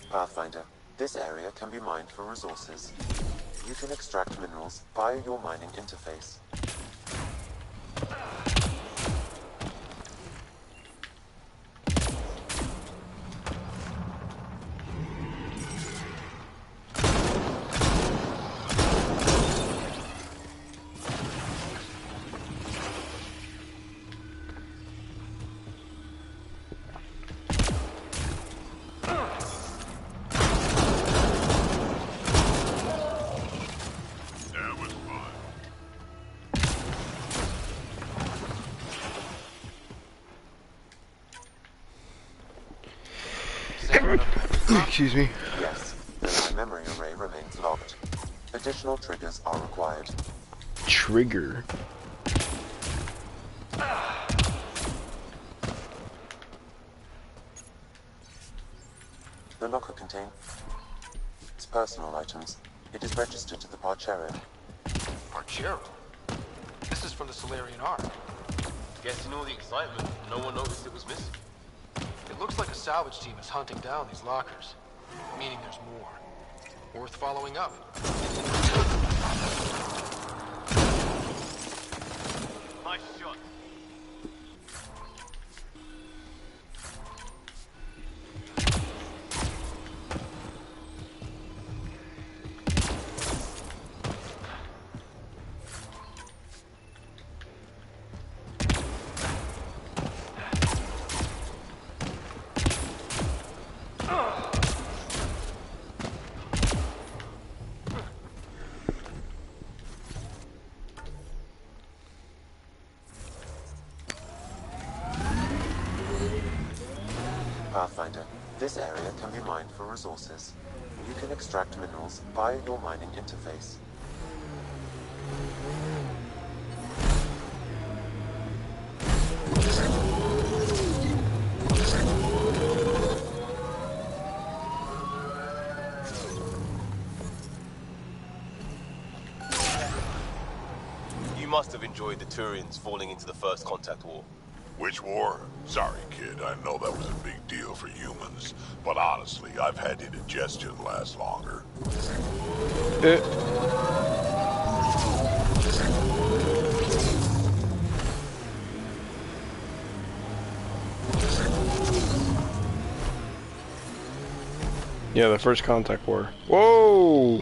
Pathfinder, this area can be mined for resources. You can extract minerals via your mining interface. excuse me. Yes, the memory array remains locked. Additional triggers are required. Trigger. The locker contains personal items. It is registered to the Parchero. Parchero? This is from the Solarian Ark. Guess in all the excitement, no one noticed it was missing. It looks like a salvage team is hunting down these lockers, meaning there's more. Worth following up. Nice shot. Pathfinder, this area can be mined for resources. You can extract minerals via your mining interface. You must have enjoyed the Turians falling into the First Contact War. Which war? Sorry, kid, I know that was a big deal for humans, but honestly, I've had indigestion last longer. Yeah, the First Contact War. Whoa!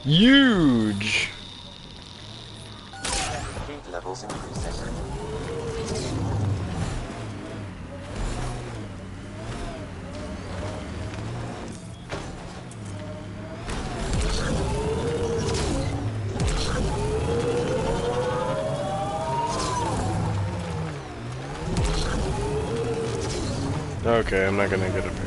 Huge! Heat levels increasing. Okay, I'm not gonna get up here.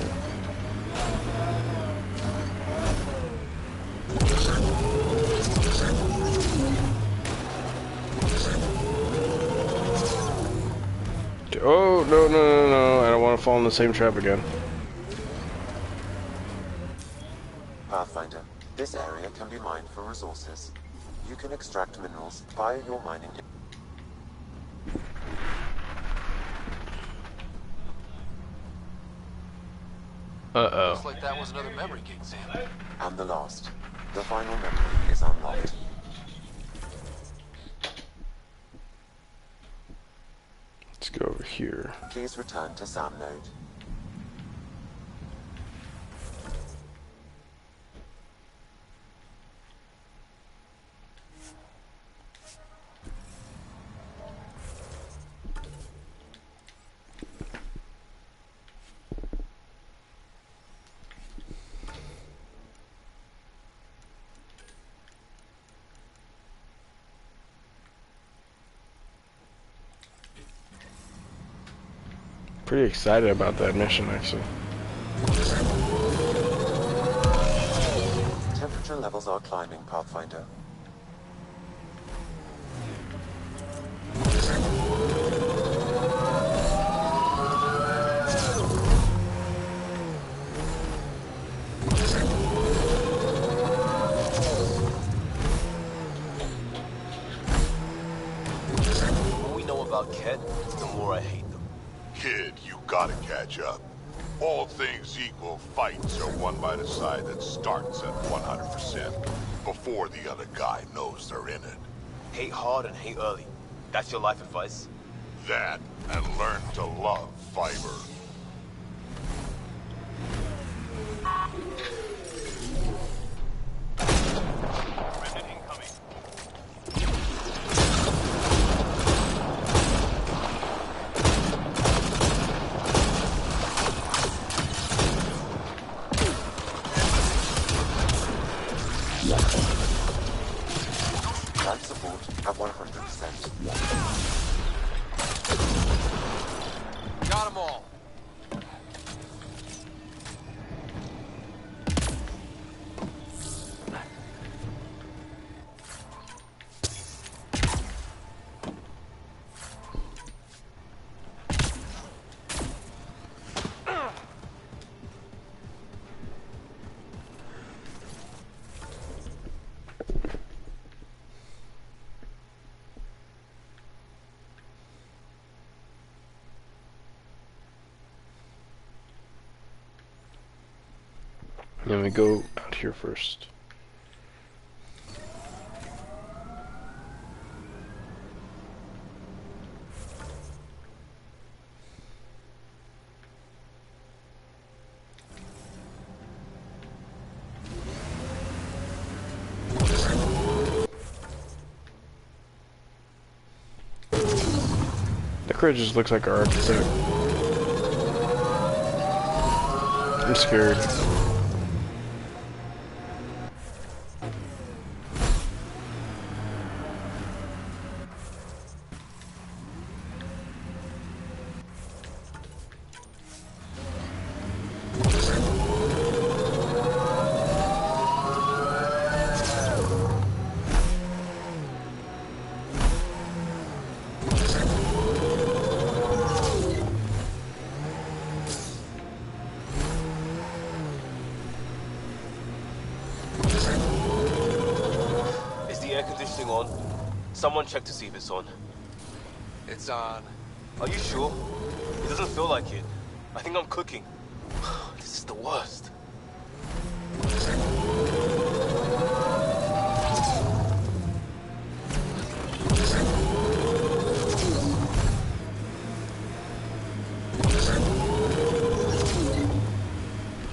Oh, no, no, no, no. I don't want to fall in the same trap again. Pathfinder, this area can be mined for resources. You can extract minerals via your mining. Uh-oh. Looks like that was another memory gate, Sam. And the last. The final memory is unlocked. Let's go over here. Please return to Sam node. Pretty excited about that mission, actually. Temperature levels are climbing, Pathfinder. The more we know about Ket, the more I hate them. Kid, you gotta catch up. All things equal, fights are won by the side that starts at 100% before the other guy knows they're in it. Hate hard and hate early. That's your life advice? That, and learn to love fiber. Life support at 100%. Got them all. Let me go out here first. The crib just looks like our architect. I'm scared. On. Someone check to see if it's on. It's on. Are you sure? It doesn't feel like it. I think I'm cooking. This is the worst.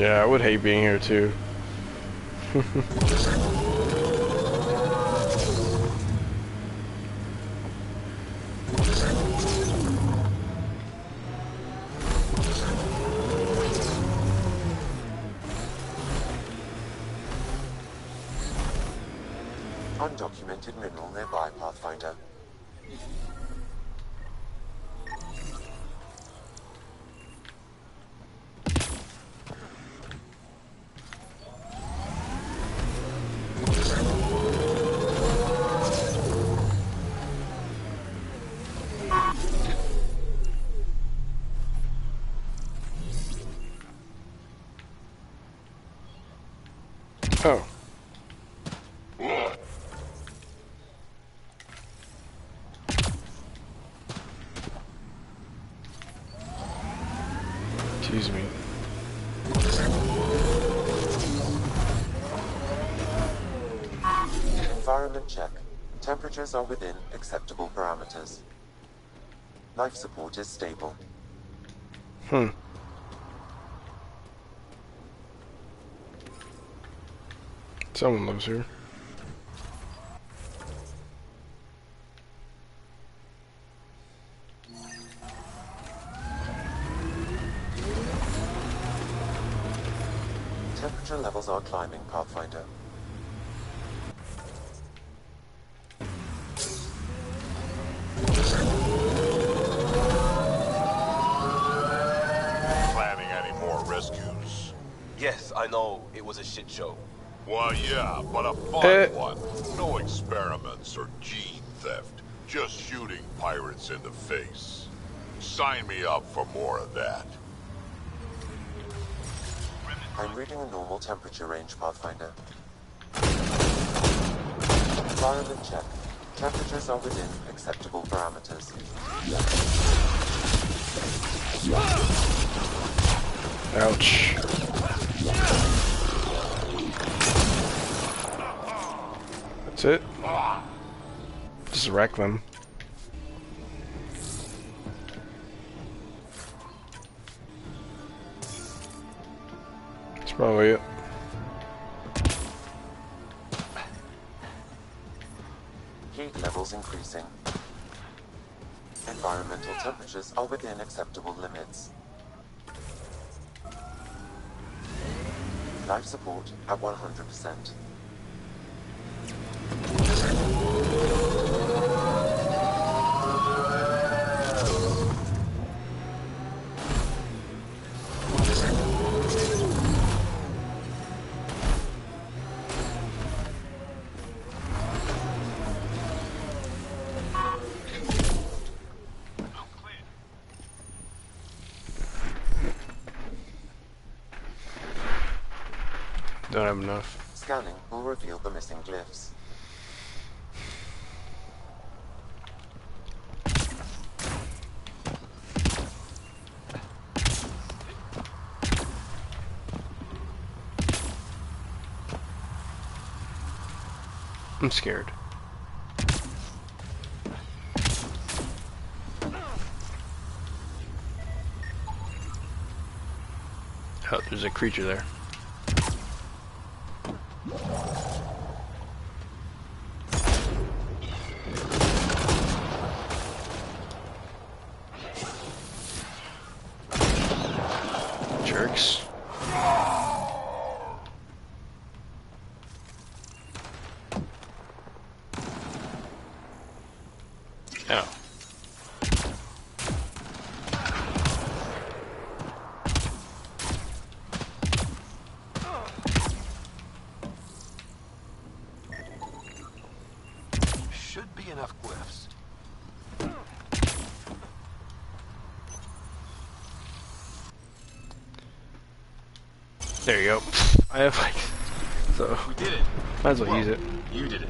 Yeah, I would hate being here too. Undocumented mineral nearby, Pathfinder. Oh. Excuse me. Environment check. Temperatures are within acceptable parameters. Life support is stable. Someone lives here. Temperature levels are climbing, Pathfinder. Planning any more rescues? Yes, I know it was a shit show. Why, yeah, but a fun one. No experiments or gene theft. Just shooting pirates in the face. Sign me up for more of that. I'm reading a normal temperature range, Pathfinder. Environment check. Temperatures are within acceptable parameters. Ouch. That's it. Just wreck them. That's probably it. Heat levels increasing. Environmental temperatures are within acceptable limits. Life support at 100%. Don't have enough. Scanning will reveal the missing glyphs. I'm scared. Oh, there's a creature there. Jerks. Oh. Should be enough glyphs. There you go. I have like, so We did it. might as well use it. You did it.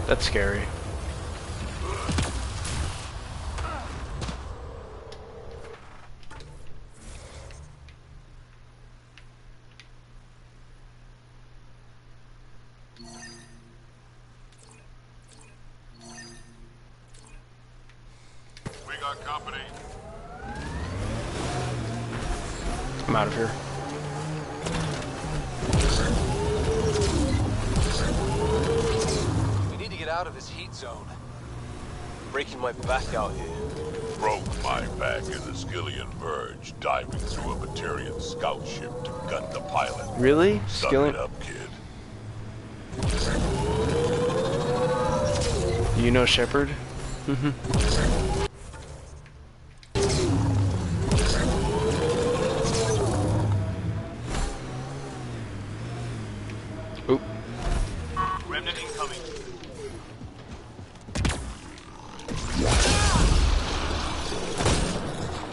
That's scary. We got company. I'm out of here. We need to get out of this heat zone. Breaking my back out here. Broke my back in the Skillian Verge, diving through a Batarian scout ship to gut the pilot. Really? Suck Skilling? it up, kid. You know Shepard? Oop. Remnant incoming.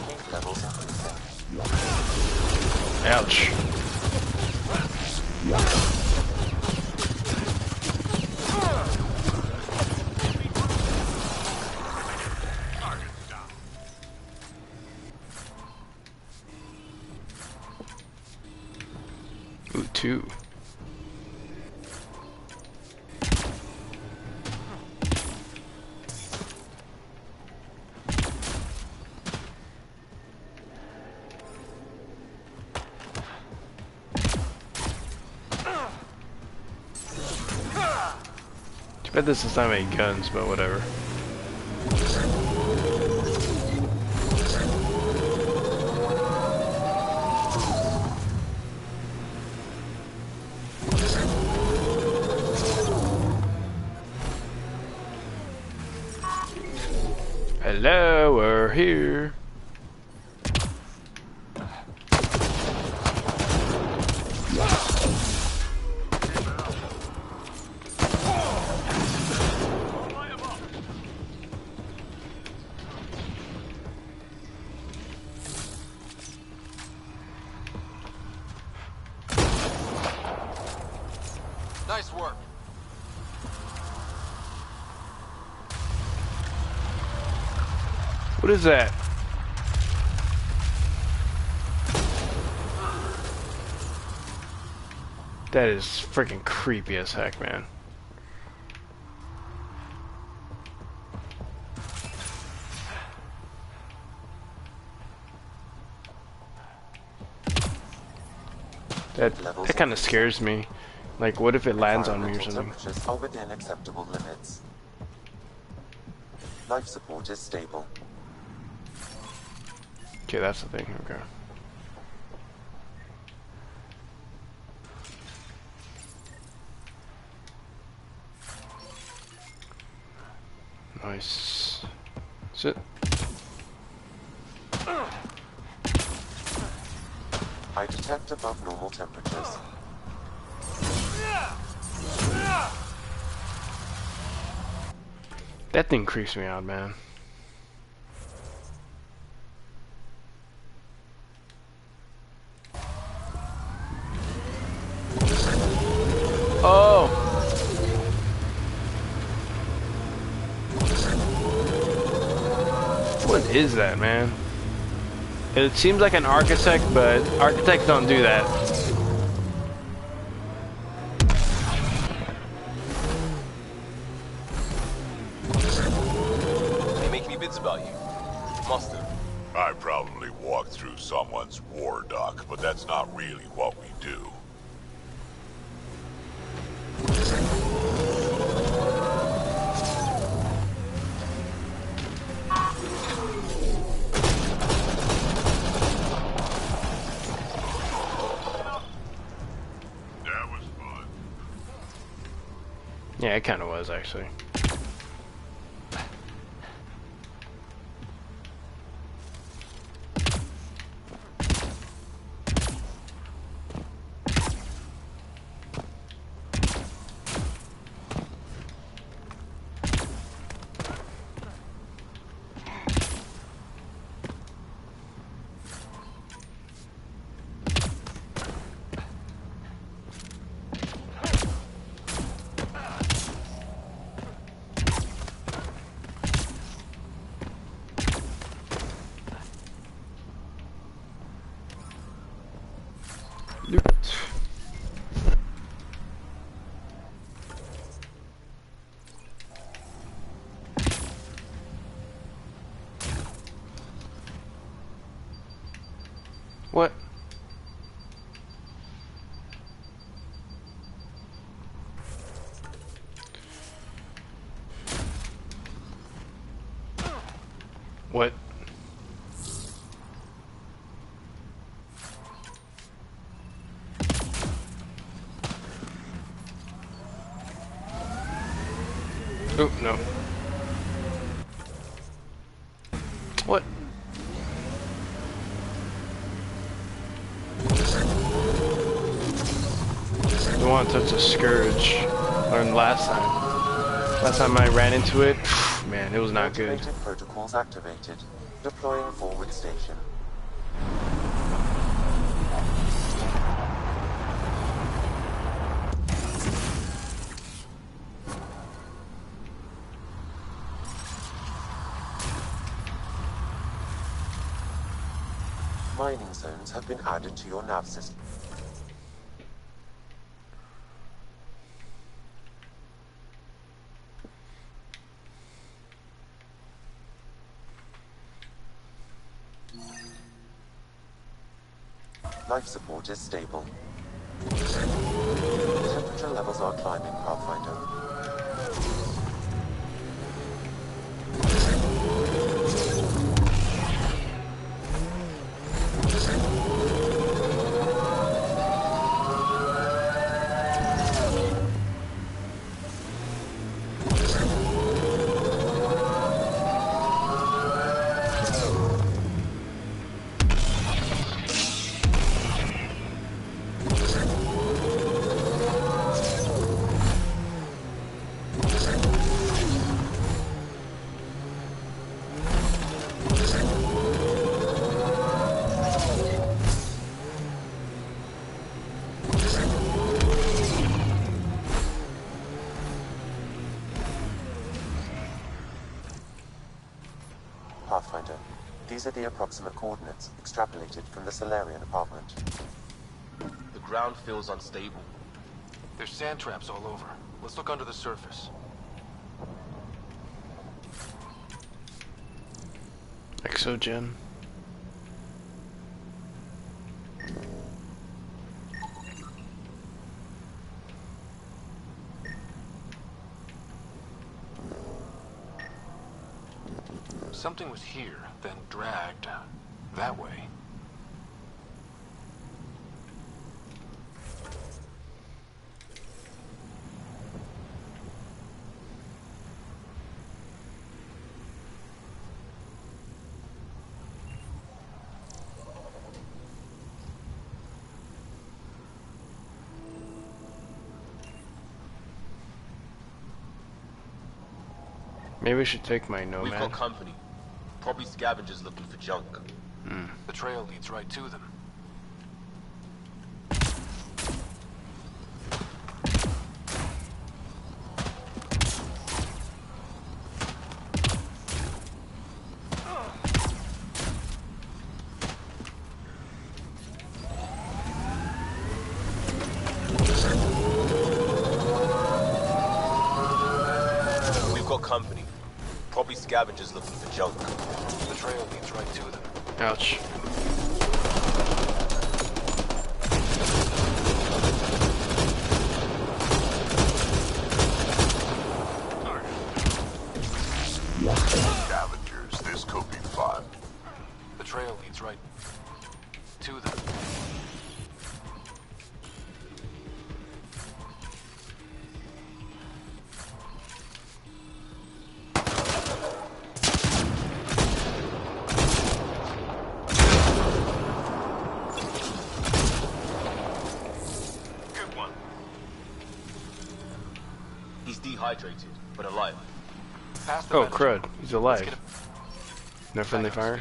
Heat levels increasing. Ouch. Ooh, two. Too bad this is not any guns, but whatever. Hello, we're here. What is that? That is freaking creepy as heck, man. That kind of scares me. Like, what if it lands on me or something? Temperatures are within acceptable limits. Life support is stable. Okay, that's the thing. Okay. Nice. Sit. I detect above normal temperatures. That thing creeps me out, man. Oh! What is that, man? It seems like an architect, but architects don't do that. They make any bids about you? Must have. I probably walked through someone's war dock, but that's not really what we do. Yeah, it kind of was, actually. What? What? Oh, no. What? Don't want to touch the scourge. Learned last time. Last time I ran into it, man, it was not good. Automated protocols activated. Deploying forward station. Mining zones have been added to your nav system. Life support is stable. Temperature levels are climbing, Pathfinder. Pathfinder. These are the approximate coordinates extrapolated from the Solarian apartment. The ground feels unstable. There's sand traps all over. Let's look under the surface. Exogen. Something was here, then dragged that way. Maybe we should take my We've Nomad. got company. Probably scavengers looking for junk. The trail leads right to them. We've got company. Probably scavengers looking for junk. The trail leads right to them. Ouch. Scavengers, this could be fun. The trail leads right to them. Good one. He's dehydrated, but alive. Past the Oh, manager. crud. He's alive. Let's get No friendly fire?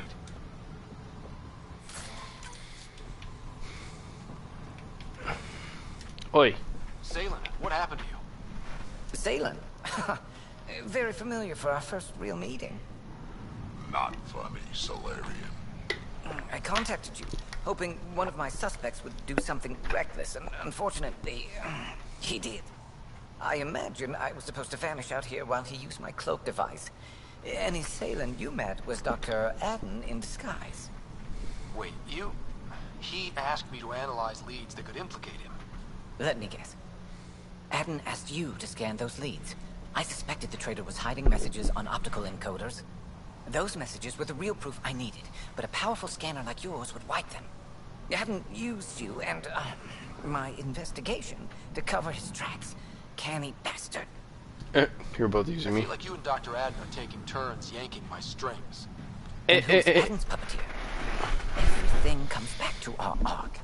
Oi. Salen, what happened to you? Salen? Very familiar for our first real meeting. Not funny, Solarian. I contacted you, hoping one of my suspects would do something reckless, and unfortunately, he did. I imagine I was supposed to vanish out here while he used my cloak device. Any Salen you met was Dr. Adden in disguise. Wait, you... He asked me to analyze leads that could implicate him. Let me guess. Adden asked you to scan those leads. I suspected the traitor was hiding messages on optical encoders. Those messages were the real proof I needed, but a powerful scanner like yours would wipe them. Adden used you and, my investigation to cover his tracks. Canny bastard. You're both using I me. feel like you and Dr. Adden are taking turns yanking my strings. And who's Adden's puppeteer? Everything comes back to our arc.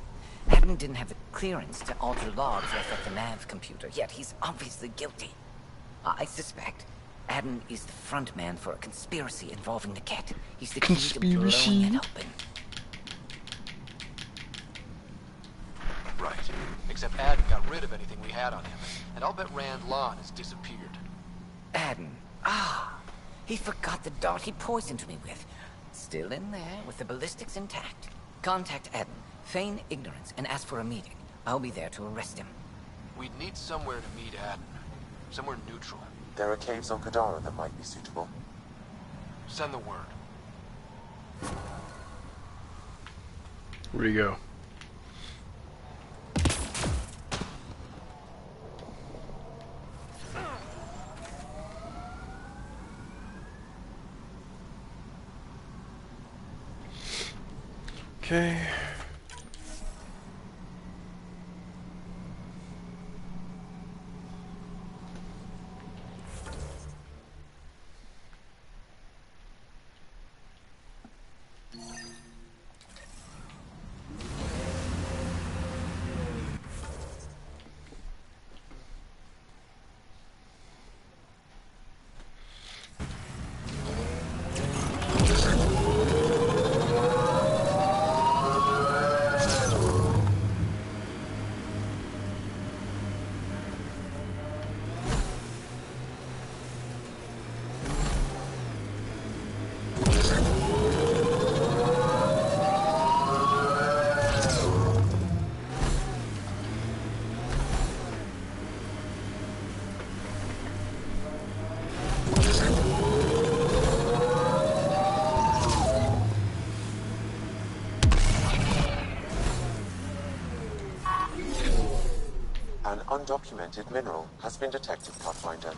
Adden didn't have the clearance to alter logs left at the nav computer, yet he's obviously guilty. I suspect Adden is the front man for a conspiracy involving the cat. He's the key to blowing it open. Right. Except Adden got rid of anything we had on him, and I'll bet Rand Lon has disappeared. Adden. Ah, he forgot the dart he poisoned me with. Still in there, with the ballistics intact. Contact Adden, feign ignorance, and ask for a meeting. I'll be there to arrest him. We'd need somewhere to meet Adden. Somewhere neutral. There are caves on Kadara that might be suitable. Send the word. Where'd he go? Okay. undocumented mineral has been detected, Pathfinder.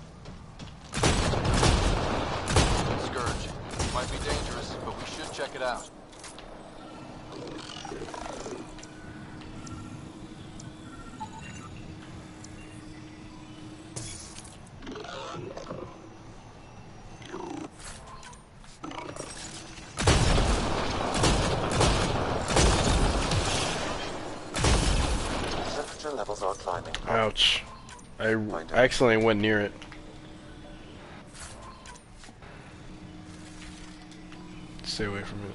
Scourge. Might be dangerous, but we should check it out. Temperature levels are climbing. Ouch. I accidentally went near it. Stay away from it.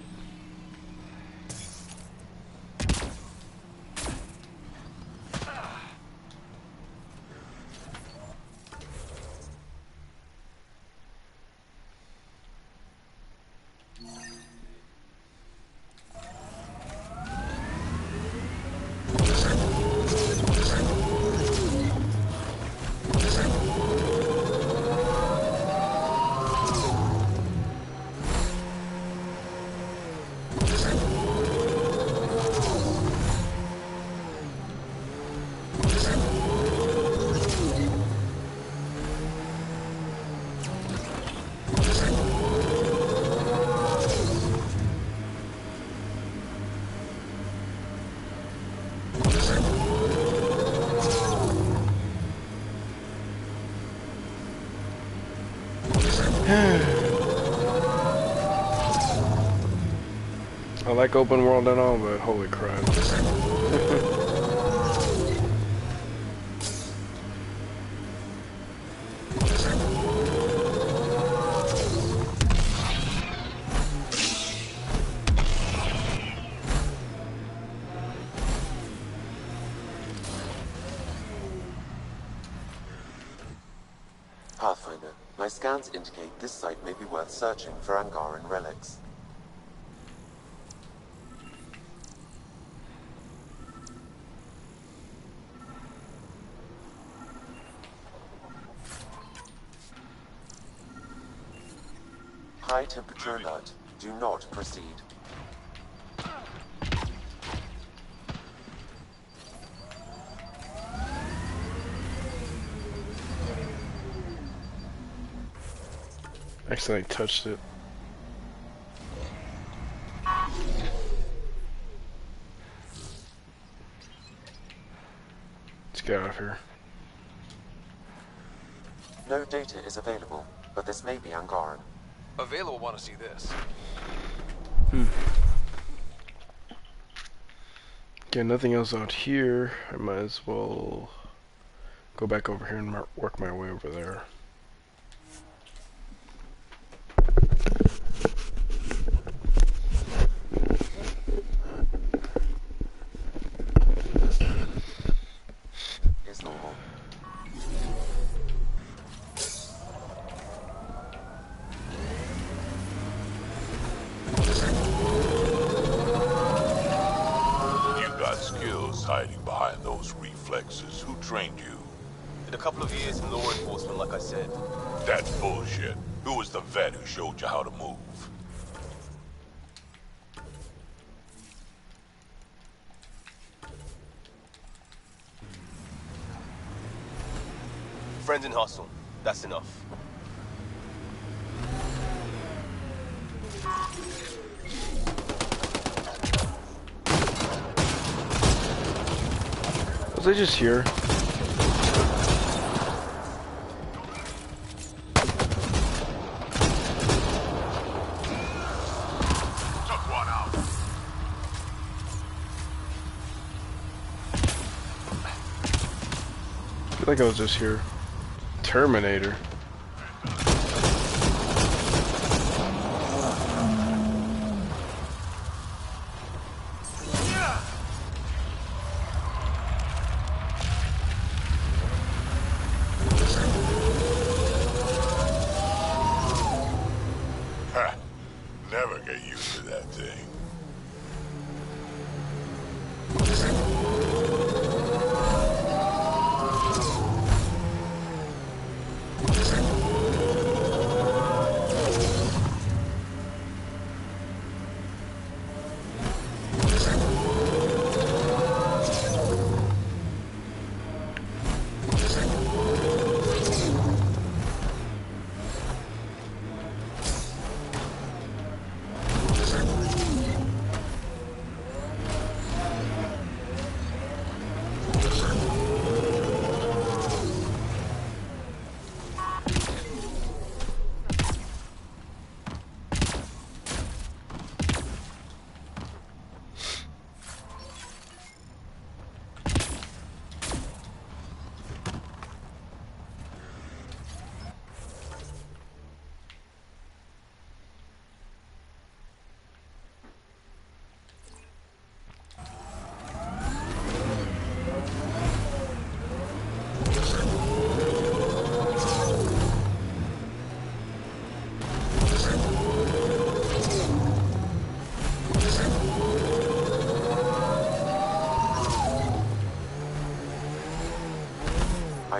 I like open world and all, but holy crap. Pathfinder, my scans indicate this site may be worth searching for Angaran relics. High temperature alert. Do not proceed. Accidentally touched it. Let's get out of here. No data is available, but this may be Angaran. Avela will want to see this. Okay, nothing else out here. I might as well go back over here and work my way over there. Is normal. You've got skills hiding behind those reflexes. Who trained you? Did a couple of years in law enforcement, like I said. That's bullshit. Who was the vet who showed you how to move? Friends in hustle. That's enough. Was I just here? Took one out. I feel like I was just here. Terminator. Ha! Never get used to that thing.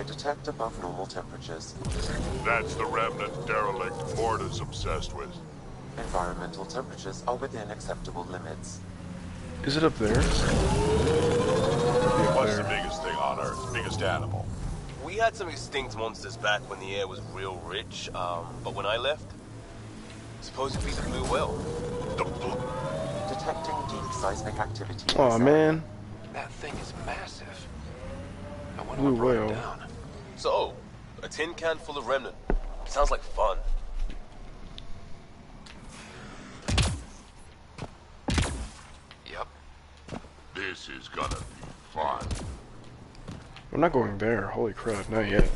I detect above normal temperatures. That's the remnant derelict Morta's obsessed with. Environmental temperatures are within acceptable limits. Is it up there? What's the biggest thing on Earth? Biggest animal? We had some extinct monsters back when the air was real rich, but when I left, supposedly the blue whale. The blue... Detecting deep seismic activity. Oh man. That thing is massive. I wonder Blue what brought whale. it down. So, a tin can full of remnant. Sounds like fun. Yep. This is gonna be fun. I'm not going there. Holy crap, not yet.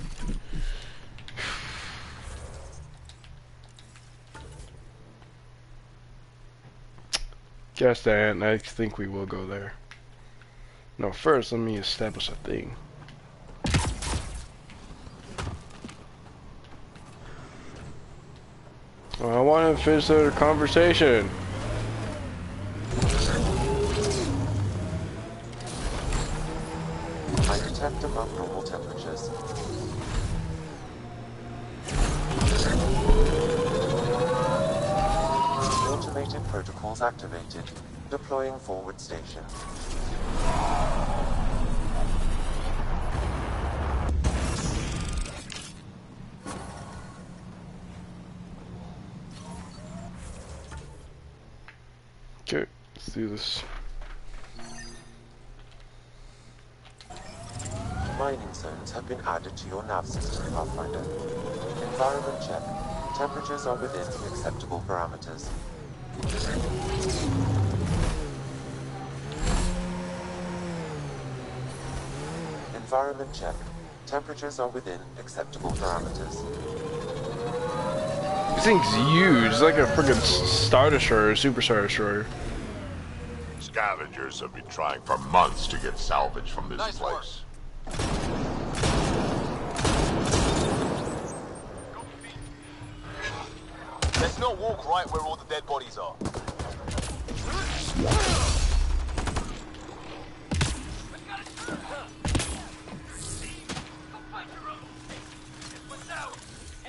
Guess that, I think we will go there. No, first let me establish a thing. Oh, I want to finish the conversation. I detect above normal temperatures. Automated protocols activated. Deploying forward station. Okay, let's do this. Mining zones have been added to your nav system, Pathfinder. Environment check. Temperatures are within acceptable parameters. Environment check. Temperatures are within acceptable parameters. This thing's huge. It's like a freaking Star Destroyer, Super Star Destroyer. Scavengers have been trying for months to get salvage from this place. Let's not walk right where all the dead bodies are.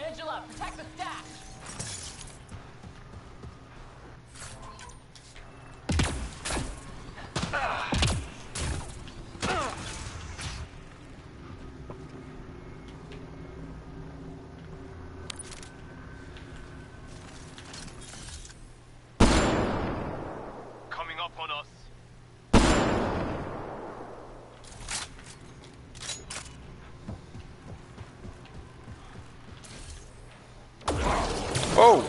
Angela, protect the stash! Coming up on us. Oh!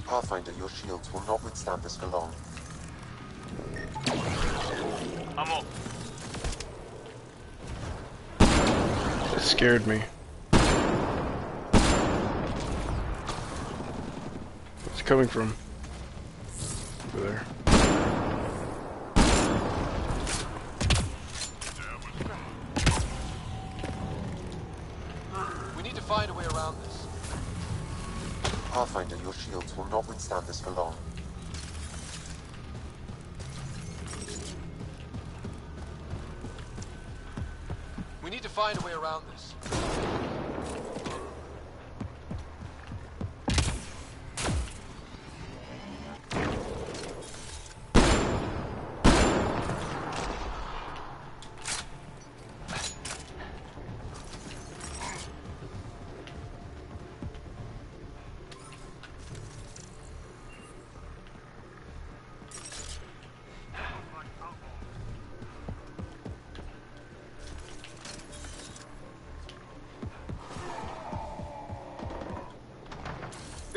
Pathfinder, your shields will not withstand this for long. I'm up. It scared me. Where's it coming from? Over there. We need to find a way around this. Pathfinder, your shields will not withstand this for long. We need to find a way around this.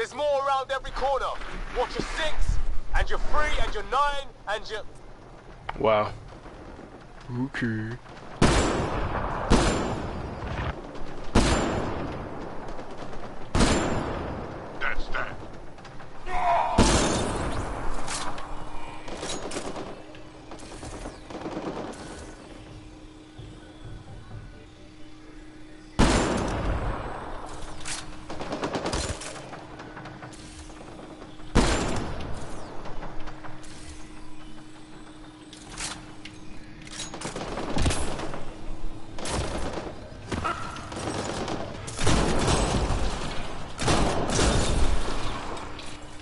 There's more around every corner. Watch your 6, and your 3, and your 9, and your... Wow. Okay. That's that.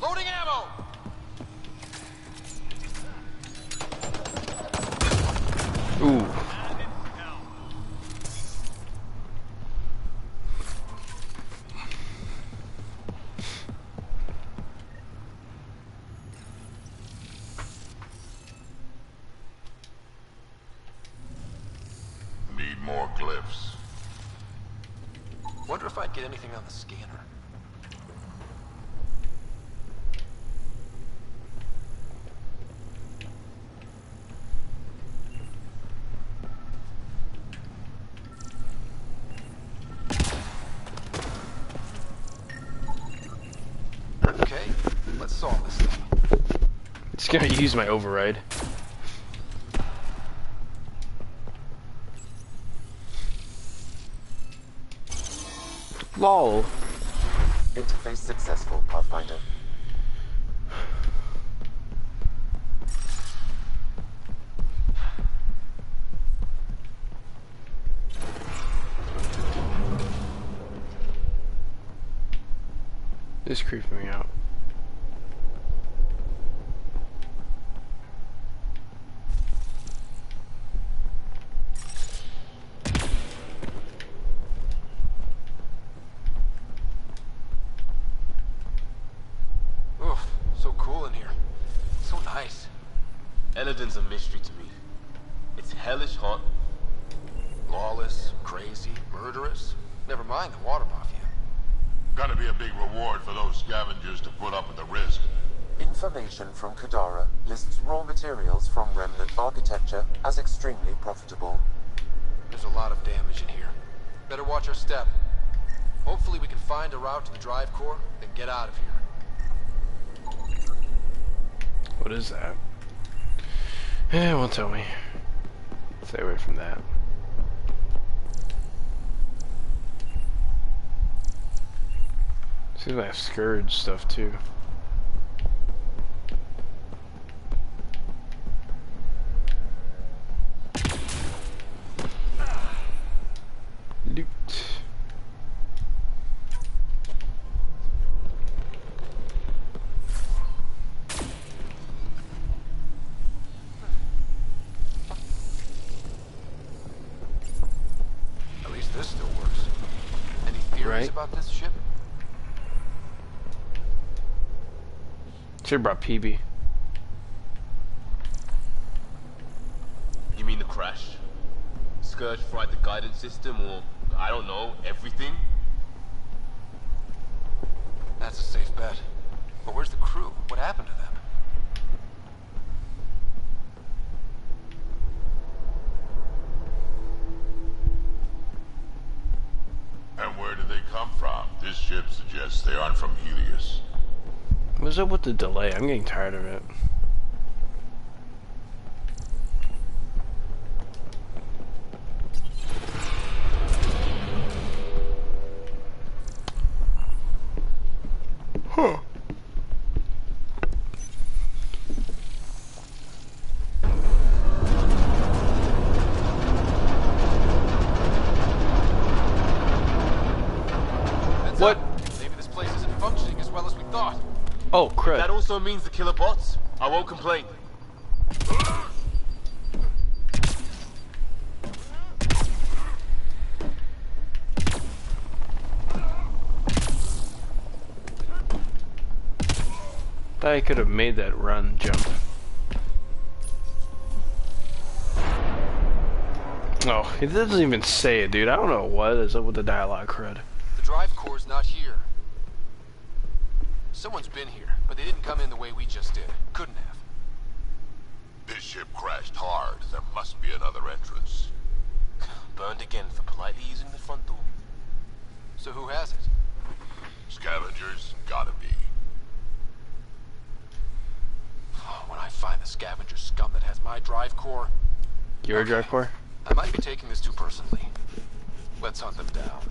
Loading ammo! Ooh. Need more glyphs. Wonder if I'd get anything on the scanner. Okay, let's solve this thing. Just gonna use my override. LOL. Interface successful, Pathfinder. This creeps me out. Oof, so cool in here. So nice. Eladin's a mystery to me. It's hellish hot. Lawless, crazy, murderous. Never mind the water mafia. Gotta be a big reward for those scavengers to put up with the risk. Information from Kadara lists raw materials from remnant architecture as extremely profitable. There's a lot of damage in here. Better watch our step. Hopefully we can find a route to the drive core, then get out of here. What is that? Eh, won't tell me. Stay away from that. Seems like I have Scourge stuff too. Loot. At least this still works. Any theories Right. about this ship? Should've brought PB. You mean the crash? Scourge fried the guidance system, or, I don't know, everything? That's a safe bet. But where's the crew? What happened to them? And where did they come from? This ship suggests they aren't from Helios. What's up with the delay? I'm getting tired of it. Huh. What? Maybe this place isn't functioning as well as we thought. Oh, crud. That also means the killer bots. I won't complain. Thought I could have made that run jump. Oh, it doesn't even say it, dude. I don't know what is up with the dialogue crud. The drive core's not here. Someone's been here, but they didn't come in the way we just did. Couldn't have. This ship crashed hard. There must be another entrance. Burned again for politely using the front door. So who has it? Scavengers? Gotta be. When I find the scavenger scum that has my drive core... Your drive core? I might be taking this too personally. Let's hunt them down.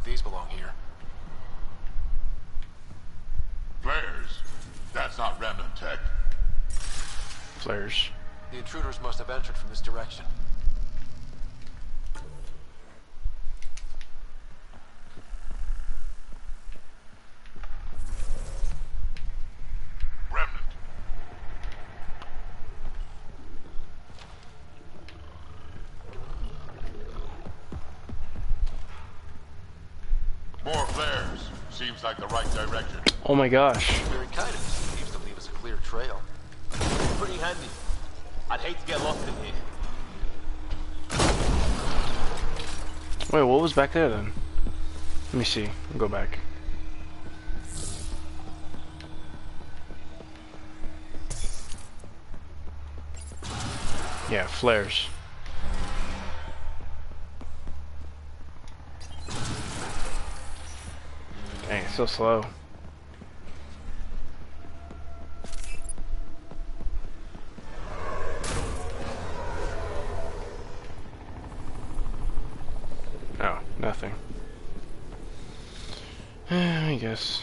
These belong here. Flares? That's not remnant tech. Flares. The intruders must have entered from this direction. Remnant. More flares. Seems like the right direction. Oh my gosh. Very kind of this seems to leave us a clear trail. Pretty handy. I'd hate to get lost in here. Wait, what was back there then? Let me see. I'll go back. Yeah, flares. Dang, it's so slow. Oh, nothing. I guess.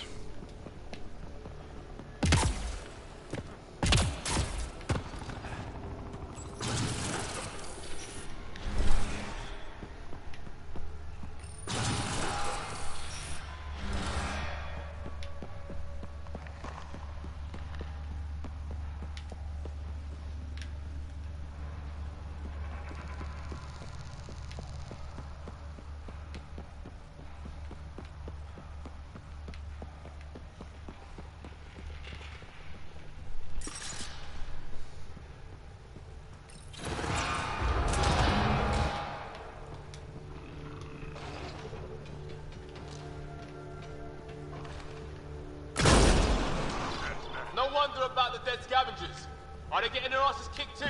No wonder about the dead scavengers. Are they getting their asses kicked too?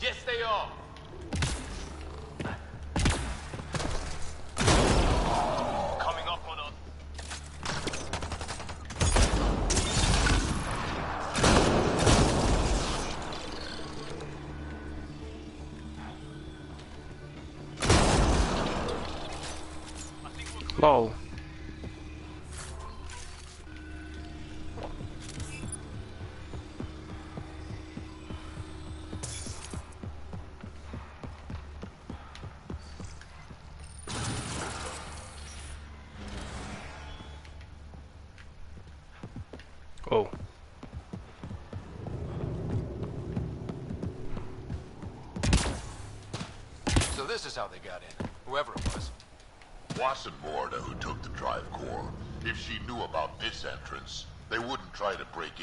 Yes, they are. Coming up on us. Lol. Oh. So this is how they got in, whoever it was. Wasn't Morda who took the drive core. If she knew about this entrance, they wouldn't try to break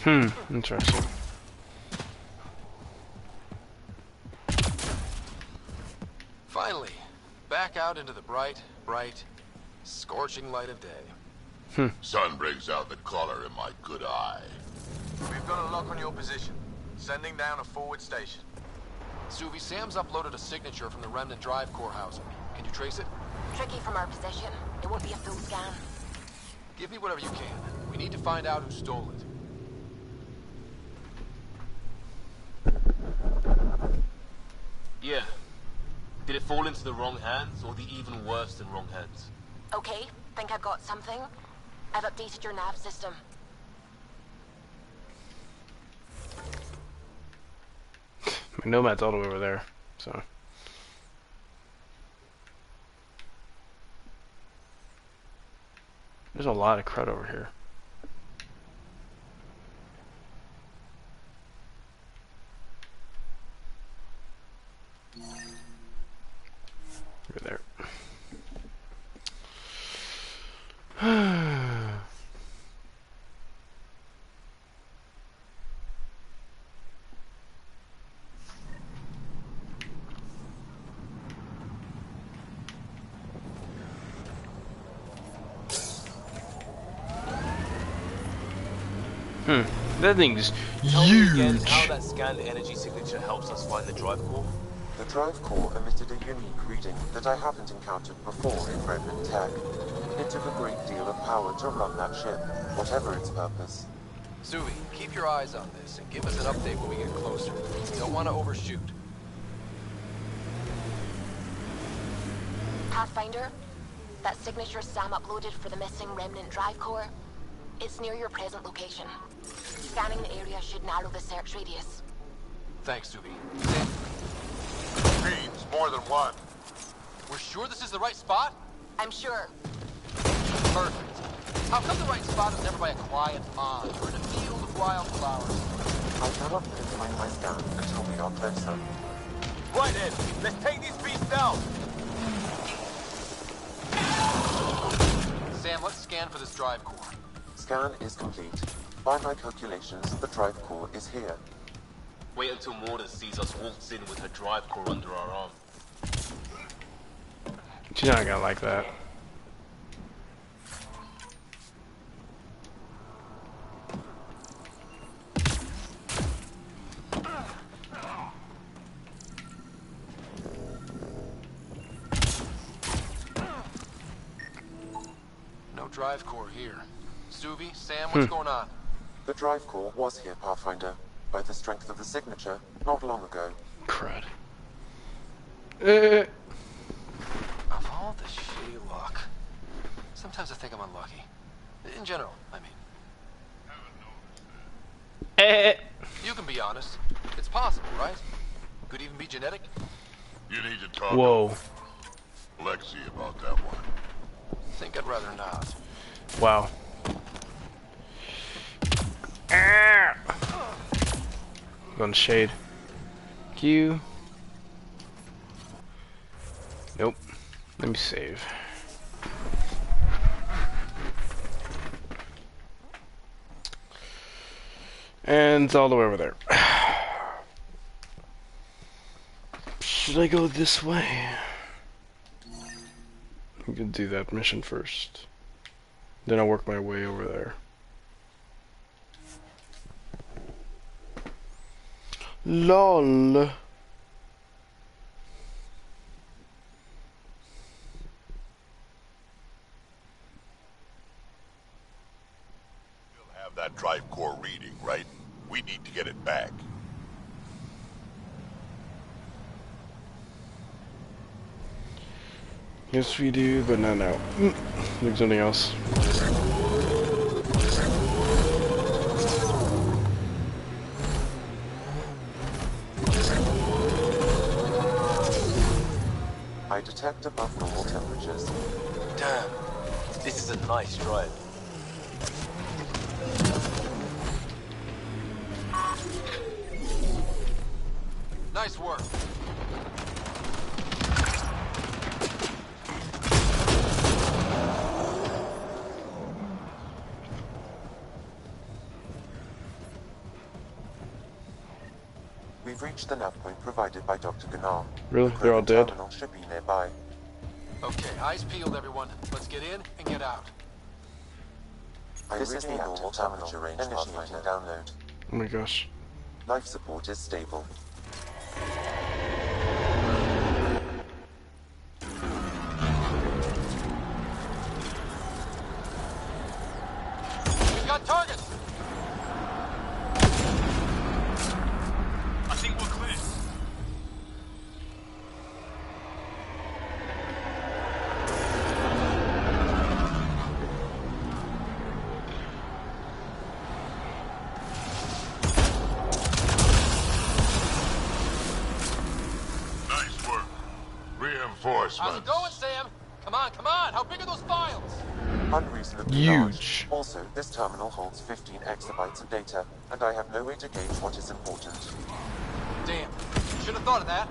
in. Interesting. Finally, back out into the bright, scorching light of day. Sun brings out the color in my good eye. We've got a lock on your position. Sending down a forward station. Suvi, Sam's uploaded a signature from the remnant drive core housing. Can you trace it? Tricky from our position. It won't be a full scan. Give me whatever you can. We need to find out who stole it. Yeah. Did it fall into the wrong hands, or the even worse than wrong hands? Okay, think I've got something. I've updated your nav system. My nomad's all the way over there, so. There's a lot of crud over here. Over there. That thing's Tell me again huge. how that scanned energy signature helps us find the drive core. The drive core emitted a unique reading that I haven't encountered before in Remnant tech. It took a great deal of power to run that ship, whatever its purpose. Suvi, keep your eyes on this and give us an update when we get closer. Don't want to overshoot. Pathfinder, that signature Sam uploaded for the missing Remnant drive core, it's near your present location. Scanning the area should narrow the search radius. Thanks, Suvi. Means more than one. We're sure this is the right spot? I'm sure. Perfect. How come the right spot is never by a quiet pond or in a field of wildflowers? I cannot confine my scan until we are closer. Right in. Let's take these beasts down. Sam, let's scan for this drive core. Scan is complete. By my calculations, the drive core is here. Wait until Morda sees us waltz in with her drive core under our arm. She's not gonna like that. No drive core here. Suvi, Sam, what's going on? The drive core was here, Pathfinder, by the strength of the signature, not long ago. Crud. Of all the shitty luck. Sometimes I think I'm unlucky. In general, I mean. You can be honest. It's possible, right? Could even be genetic. You need to talk Whoa. to Lexi about that one. Think I'd rather not. Wow. On shade. Q. Nope. Let me save. And it's all the way over there. Should I go this way? I'm gonna do that mission first. Then I'll work my way over there. LOL. You'll have that drive core reading, right? We need to get it back. Yes, we do, but not now. There's something else. I detect above normal temperatures. Damn. This is a nice drive. Nice work. We've reached the nav point provided by Dr. Gunnar. Really? They're all dead? Terminal should be nearby. Okay, eyes peeled, everyone. Let's get in and get out. This is the normal temperature range Pathfinder download. Oh my gosh. Life support is stable. We've got targets! I think we're clear. Reinforcements. How's it going, Sam? Come on, come on! How big are those files? Unreasonably Huge. large. Also, this terminal holds 15 exabytes of data, and I have no way to gauge what is important. Damn. Should have thought of that.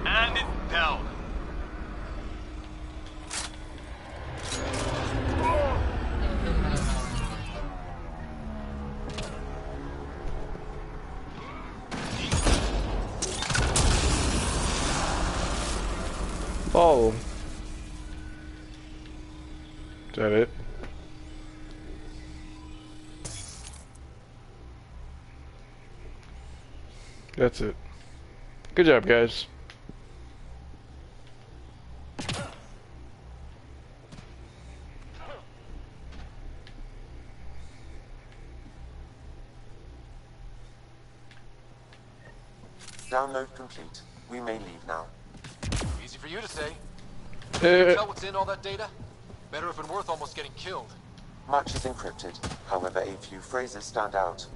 And it's down. Oh. Is that it? That's it. Good job, guys. Download complete. We may leave now. Easy for you to say. Can you Uh, tell what's in all that data? Better have been worth almost getting killed. Much is encrypted. However, a few phrases stand out.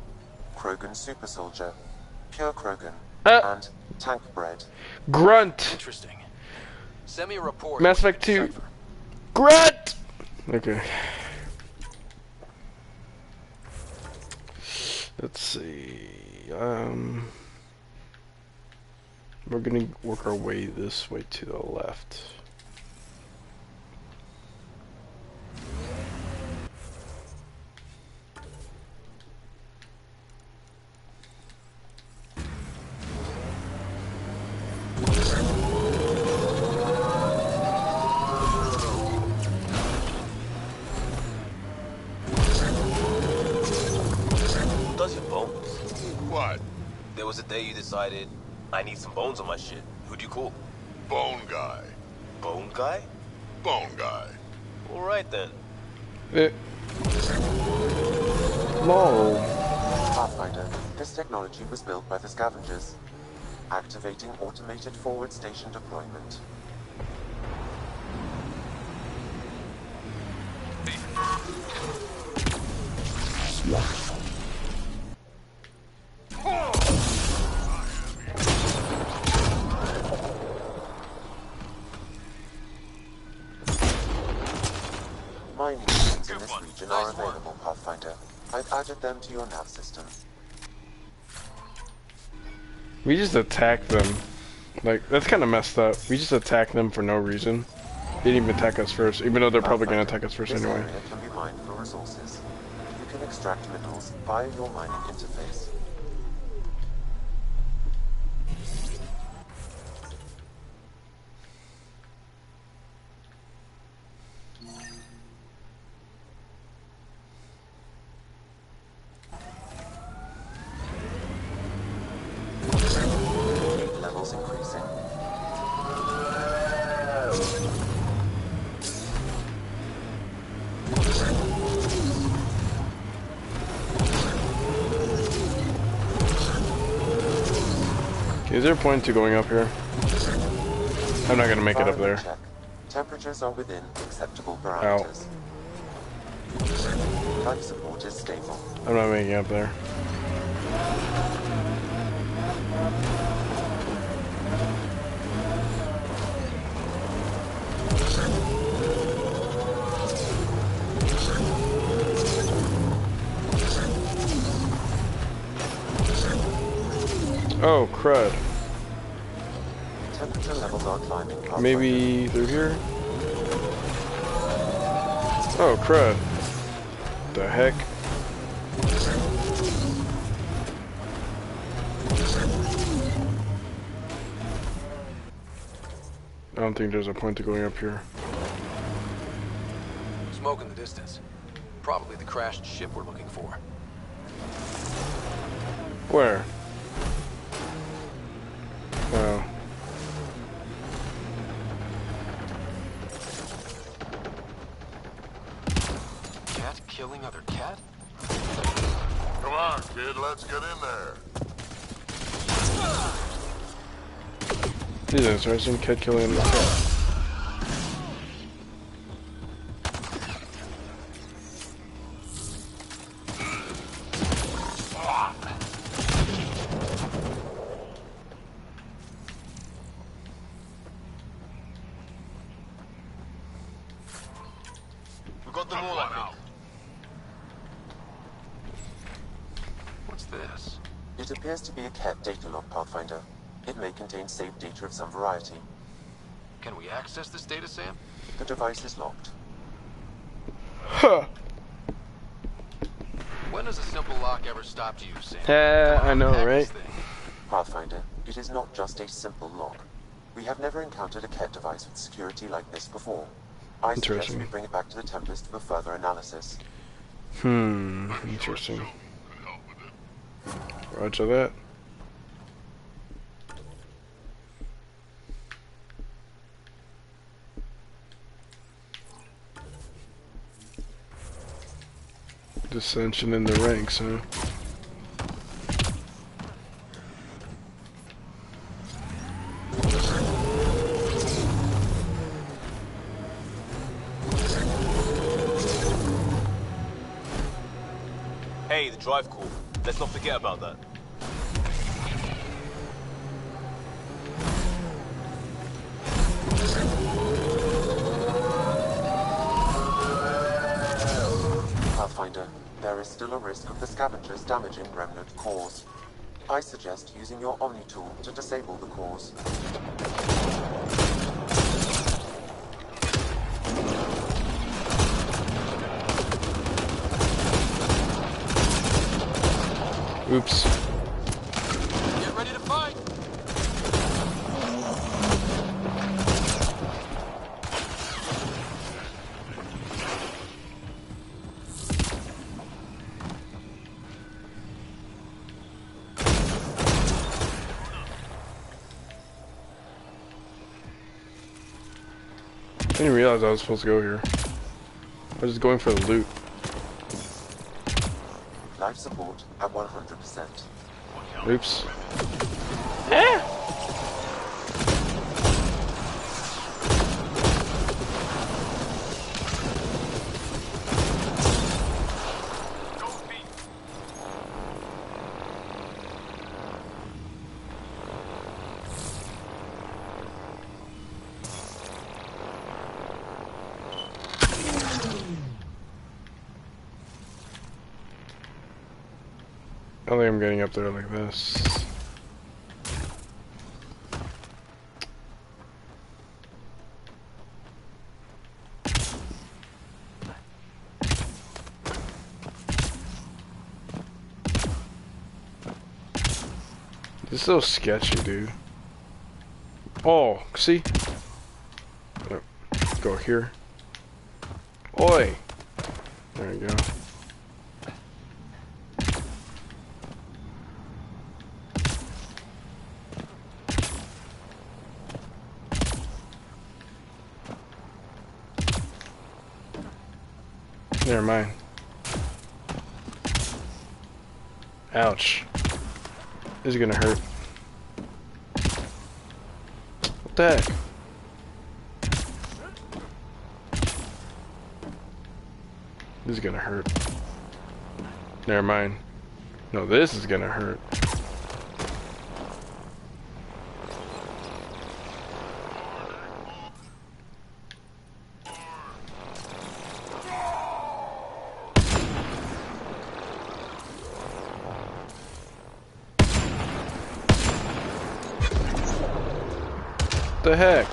Krogan super soldier, pure Krogan, and tank bread. Grunt. Interesting. Send me a report. Mass Effect 2. Grunt. Okay. Let's see. We're gonna work our way this way to the left. Who does your bones? What? There was a day you decided, I need some bones on my shit. Who'd you call? Bone guy. Bone guy? Bone guy. Alright then. Lol. Pathfinder, this technology was built by the scavengers. Activating automated forward station deployment. Mining units in this region are available, Pathfinder. I've added them to your nav system. We just attacked them. Like, that's kind of messed up. We just attacked them for no reason. They didn't even attack us first, even though they're probably going to attack us first This anyway. area can be mined for resources. You can extract minerals via your mining interface. Levels increasing. Is there a point to going up here? I'm not gonna make it up there. Check. Temperatures are within acceptable parameters. Life support is stable. I'm not making it up there. Oh, crud. Temperature levels are climbing. Maybe through here? Oh, crud. The heck? I don't think there's a point to going up here. Smoke in the distance. Probably the crashed ship we're looking for. Where? Oh. Cat killing other cat? Come on, kid, let's get in there. This is interesting. Cat killing the cat. We got them all up It appears to be a cat data log, Pathfinder. It may contain saved data of some variety. Can we access this data, Sam? The device is locked. Huh. When has a simple lock ever stopped you, Sam? Yeah, I know, hack right? this thing. Pathfinder, it is not just a simple lock. We have never encountered a cat device with security like this before. I suggest we bring it back to the Tempest for further analysis. Interesting. Roger that. Dissension in the ranks, huh? Hey, the drive core. Let's not forget about that. Pathfinder, there is still a risk of the scavengers damaging remnant cores. I suggest using your Omni tool to disable the cores. Oops. Get ready to fight! I didn't realize I was supposed to go here. I was just going for the loot. Life support at 100%. Oops. I think I'm getting up there like this. This is so sketchy, dude. Oh, see? Let's go here. Oi! There you go. Never mind. Ouch. This is gonna hurt. What the heck? This is gonna hurt. Never mind. No, this is gonna hurt. The heck?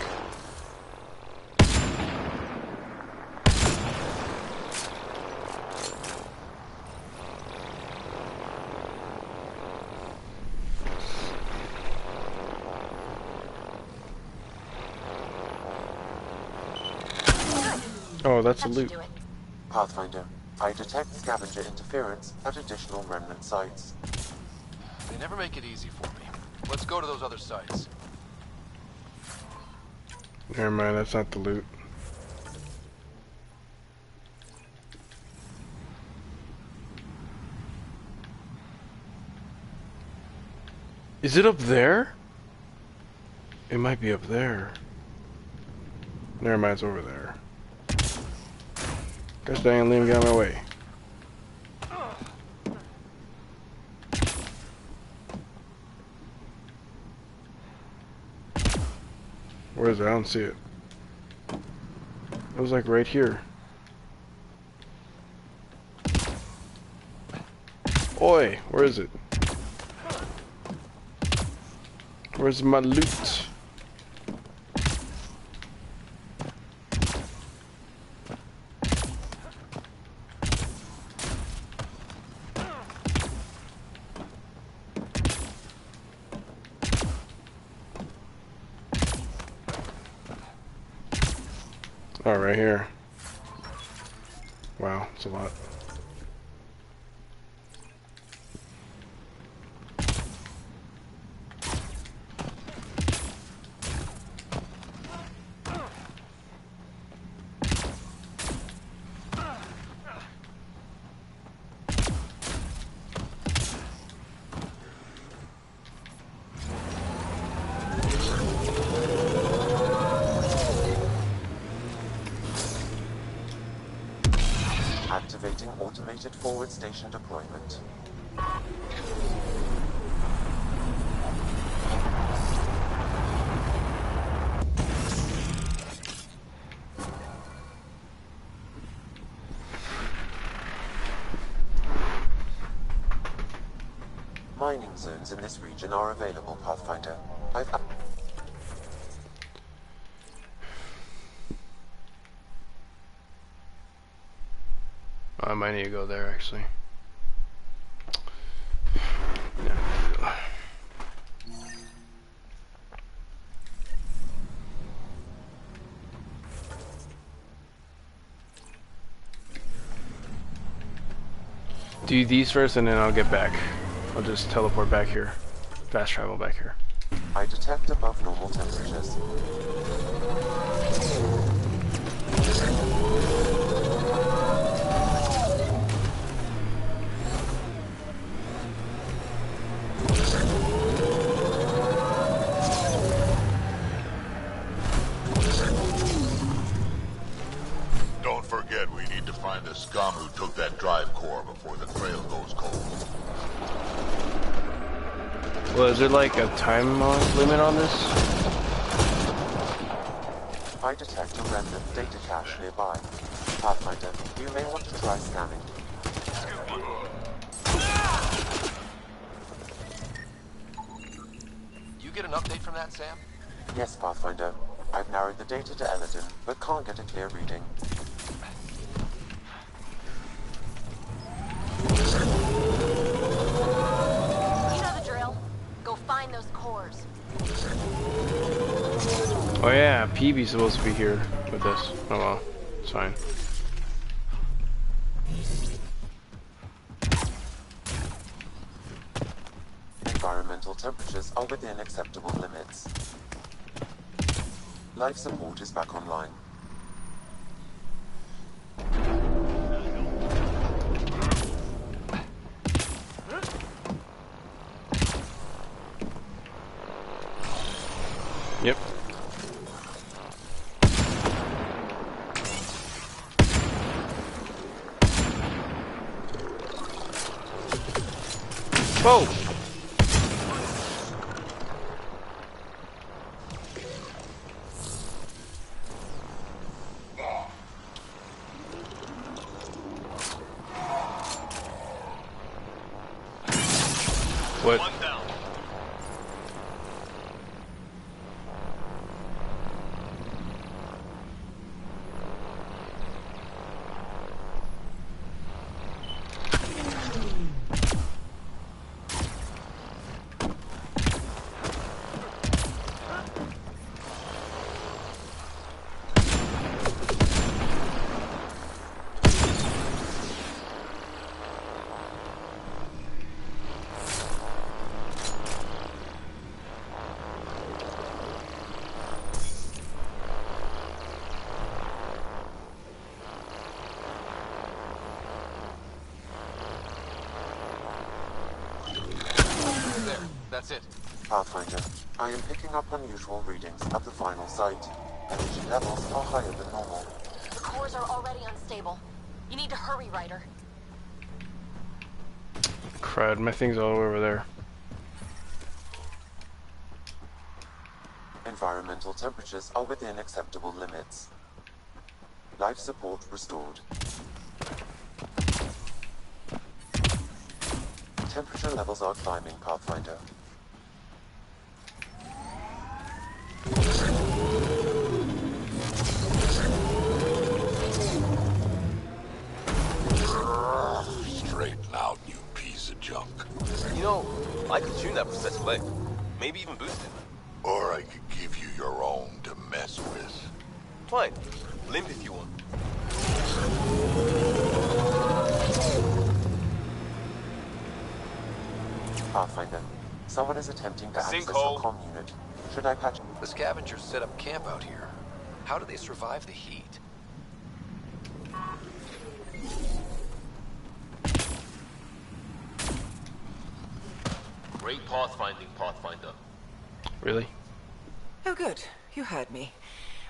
Oh, that's a loot. Pathfinder, I detect scavenger interference at additional remnant sites. They never make it easy for me. Let's go to those other sites. Never mind, that's not the loot. Is it up there? It might be up there. Never mind, it's over there. Gosh dang, leave me out of my way. Where is it? I don't see it. It was like right here. Oi, where is it? Where's my loot? Oh, right here. Wow, it's a lot. Activating automated forward station deployment. Mining zones in this region are available, Pathfinder. I might need to go there actually. Do these first and then I'll get back. I'll just teleport back here. Fast travel back here. I detect above normal temperatures. Don't forget, we need to find the scum who took that drive core before the trail goes cold. Well, is there like a time limit on this? I detect a remnant data cache nearby. Pathfinder, you may want to try scanning. You get an update from that, Sam? Yes, Pathfinder. I've narrowed the data to Eladin, but can't get a clear reading. You know the drill. Go find those cores. Oh yeah, PB's supposed to be here with us. Oh well, it's fine. Environmental temperatures are within acceptable limits. Life support is back online. Yep. Whoa! What? One down. That's it. Pathfinder, I am picking up unusual readings at the final site. Energy levels are higher than normal. The cores are already unstable. You need to hurry, Ryder. Crud, my thing's all over there. Environmental temperatures are within acceptable limits. Life support restored. Temperature levels are climbing, Pathfinder. I could tune that prosthetic leg. Maybe even boost it. Or I could give you your own to mess with. Fine. Limp if you want. Pathfinder, someone is attempting to access Sinkhole. your comm unit. Should I patch? The scavengers set up camp out here. How do they survive the heat? Great pathfinding, Pathfinder. Really? Oh, good. You heard me.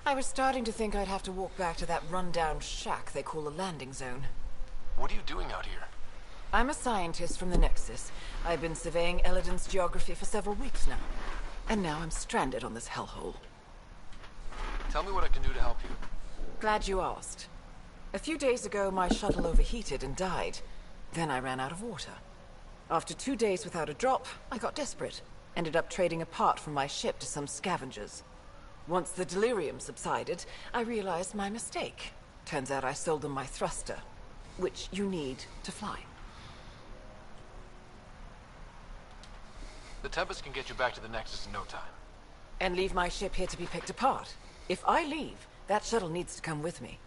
I was starting to think I'd have to walk back to that rundown shack they call a landing zone. What are you doing out here? I'm a scientist from the Nexus. I've been surveying Eladin's geography for several weeks now. And now I'm stranded on this hellhole. Tell me what I can do to help you. Glad you asked. A few days ago, my shuttle overheated and died. Then I ran out of water. After 2 days without a drop, I got desperate. Ended up trading a part from my ship to some scavengers. Once the delirium subsided, I realized my mistake. Turns out I sold them my thruster, which you need to fly. The Tempest can get you back to the Nexus in no time. And leave my ship here to be picked apart. If I leave, that shuttle needs to come with me.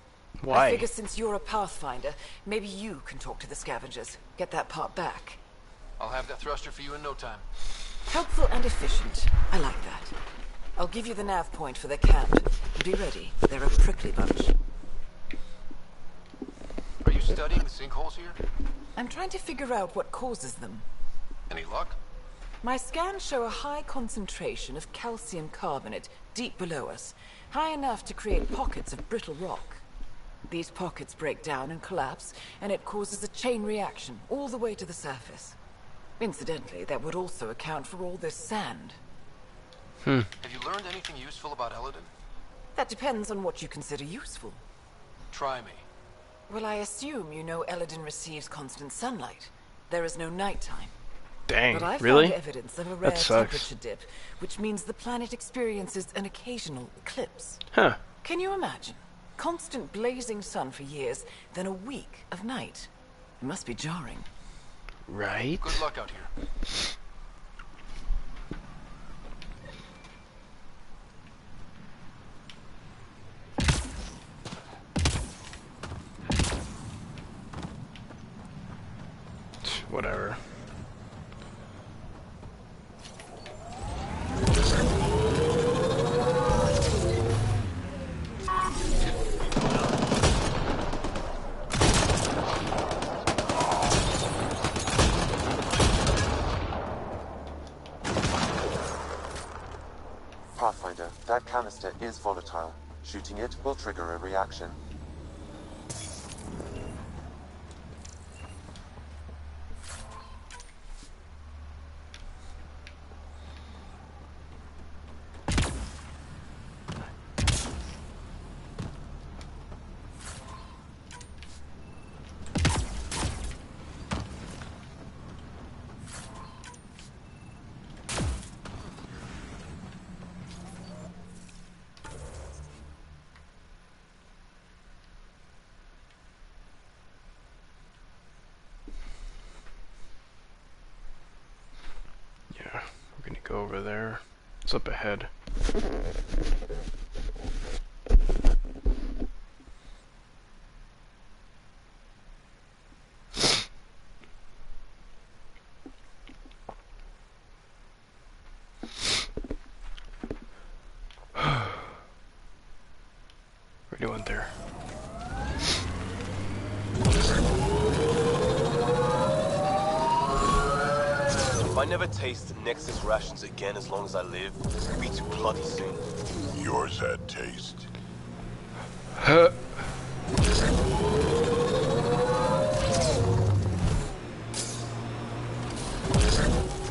Why? I figure since you're a Pathfinder, maybe you can talk to the scavengers. Get that part back. I'll have that thruster for you in no time. Helpful and efficient. I like that. I'll give you the nav point for their camp. Be ready. They're a prickly bunch. Are you studying the sinkholes here? I'm trying to figure out what causes them. Any luck? My scans show a high concentration of calcium carbonate deep below us, high enough to create pockets of brittle rock. These pockets break down and collapse, and it causes a chain reaction all the way to the surface. Incidentally, that would also account for all this sand. Have you learned anything useful about Eladin? That depends on what you consider useful. Try me. Well, I assume you know Eladin receives constant sunlight. There is no nighttime. Dang, But I've really? found evidence of a rare That sucks. temperature dip, which means the planet experiences an occasional eclipse. Huh. Can you imagine? Constant blazing sun for years, then a week of night. It must be jarring. Right? Good luck out here. Whatever. Pathfinder, that canister is volatile. Shooting it will trigger a reaction. Yeah, we're gonna go over there. It's up ahead. Already went there. If I never taste Nexus rations again as long as I live, it'll be too bloody soon. Yours had taste. Huh.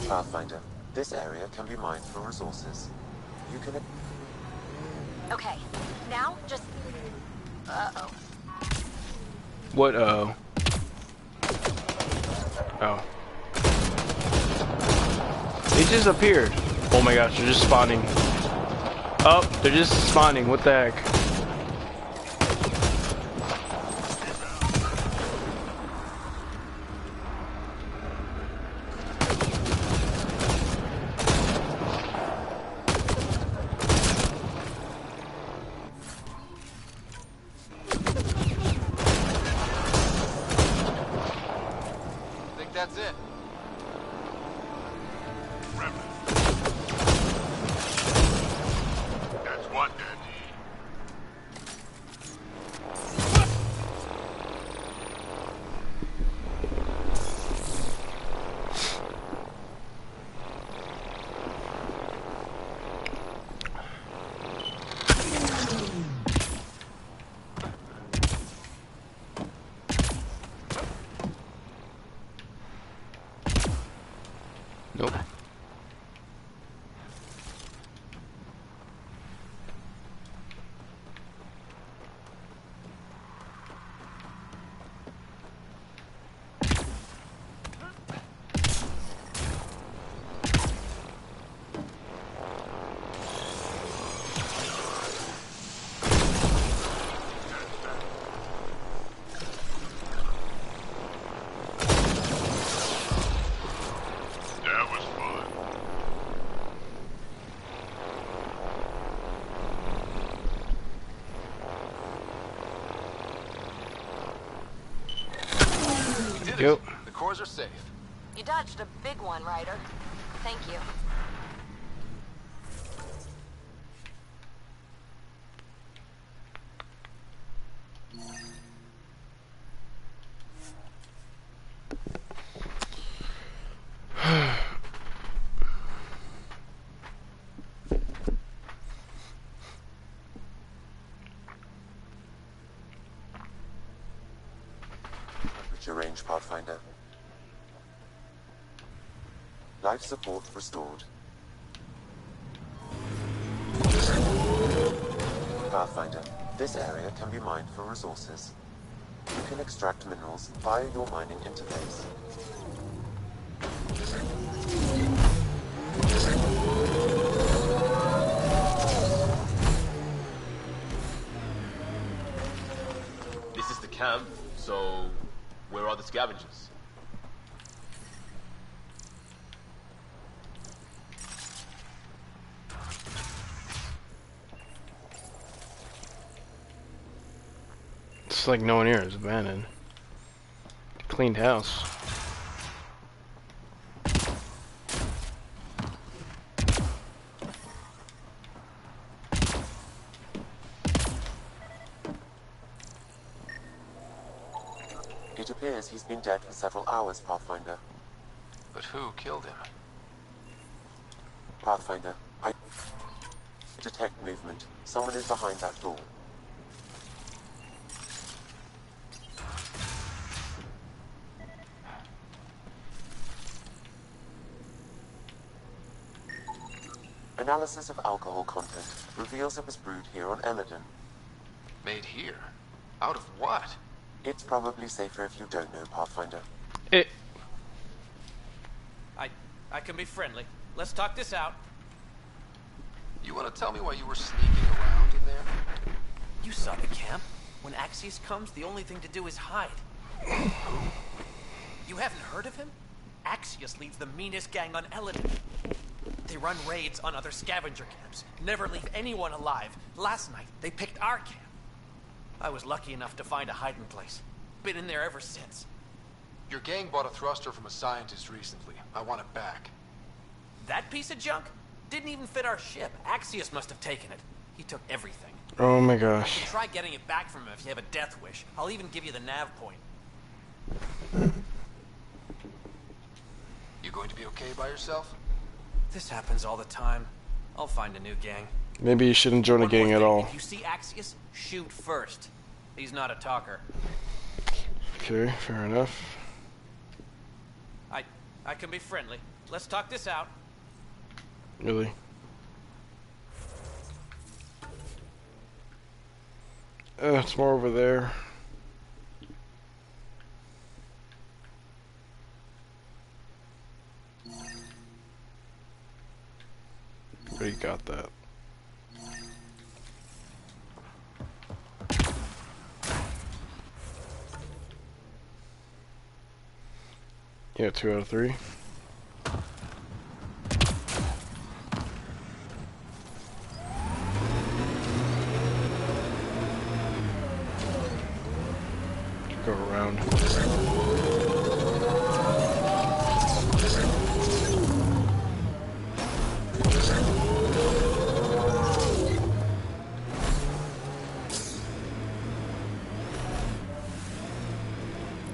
Pathfinder, this area can be mined for resources. You can... Okay, now just... Uh-oh. What, oh? Oh. They just appeared. Oh my gosh, they're just spawning. Oh, they're just spawning. What the heck? you. The cores are safe. You dodged a big one, Ryder. Thank you. Temperature range, Pathfinder. Life support restored. Pathfinder, this area can be mined for resources. You can extract minerals via your mining interface. This is the camp, so where are the scavengers? It's like no one here is abandoned. Cleaned house. It appears he's been dead for several hours, Pathfinder. But who killed him? Pathfinder, I detect movement. Someone is behind that door. Analysis of alcohol content reveals it was brewed here on Eladon. Made here? Out of what? It's probably safer if you don't know, Pathfinder. I can be friendly. Let's talk this out. You want to tell me why you were sneaking around in there? You saw the camp. When Axius comes, the only thing to do is hide. You haven't heard of him? Axius leads the meanest gang on Eladon. They run raids on other scavenger camps. Never leave anyone alive. Last night, they picked our camp. I was lucky enough to find a hiding place. Been in there ever since. Your gang bought a thruster from a scientist recently. I want it back. That piece of junk didn't even fit our ship. Axius must have taken it. He took everything. Oh my gosh. You can try getting it back from him if you have a death wish. I'll even give you the nav point. You going to be okay by yourself? This happens all the time. I'll find a new gang. Maybe you shouldn't join a gang at all. If you see Axius, shoot first. He's not a talker. Okay, fair enough. I can be friendly. Let's talk this out. Really? It's more over there. Already got that. Yeah, 2 out of 3. Go around.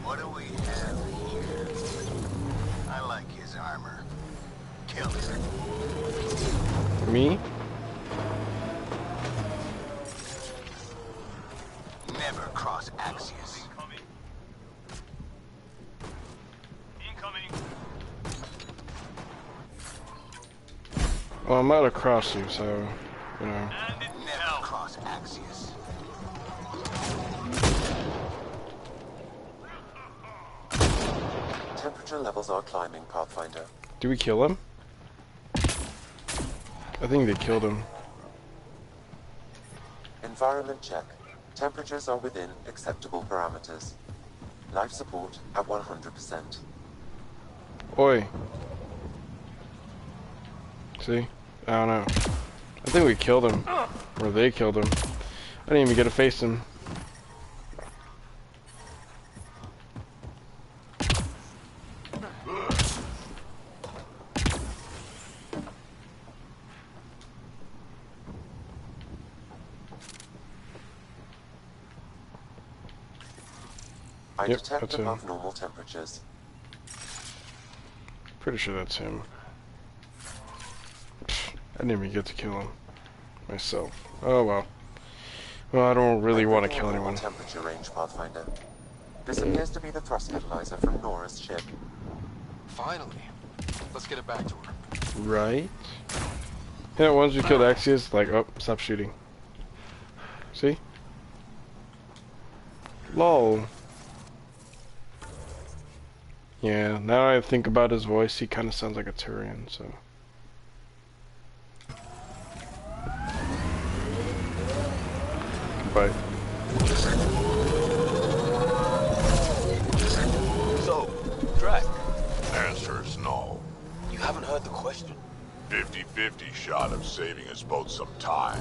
What do we have here? I like his armor. Kill him. Me? Never cross Axius. Well, I'm out of cross you, so, you know. Never cross Axius. Temperature levels are climbing, Pathfinder. Do we kill him? I think they killed him. Environment check. Temperatures are within acceptable parameters. Life support at 100%. Oi. See? I don't know. I think we killed him. Or they killed him. I didn't even get to face him. I Yep, detect that's him. above normal temperatures. Pretty sure that's him. I didn't even get to kill him myself. Oh well. Well, I don't really want to kill anyone. Temperature range, Pathfinder. This appears to be the thrust catalyzer from Nora's ship. Finally. Let's get it back to her. Right? Yeah, once you killed Axios, like, oh, stop shooting. See? Lol. Yeah, now I think about his voice, he kind of sounds like a Turian, so... Goodbye. So, Drac. Answer is no. You haven't heard the question. 50-50 shot of saving us both some time.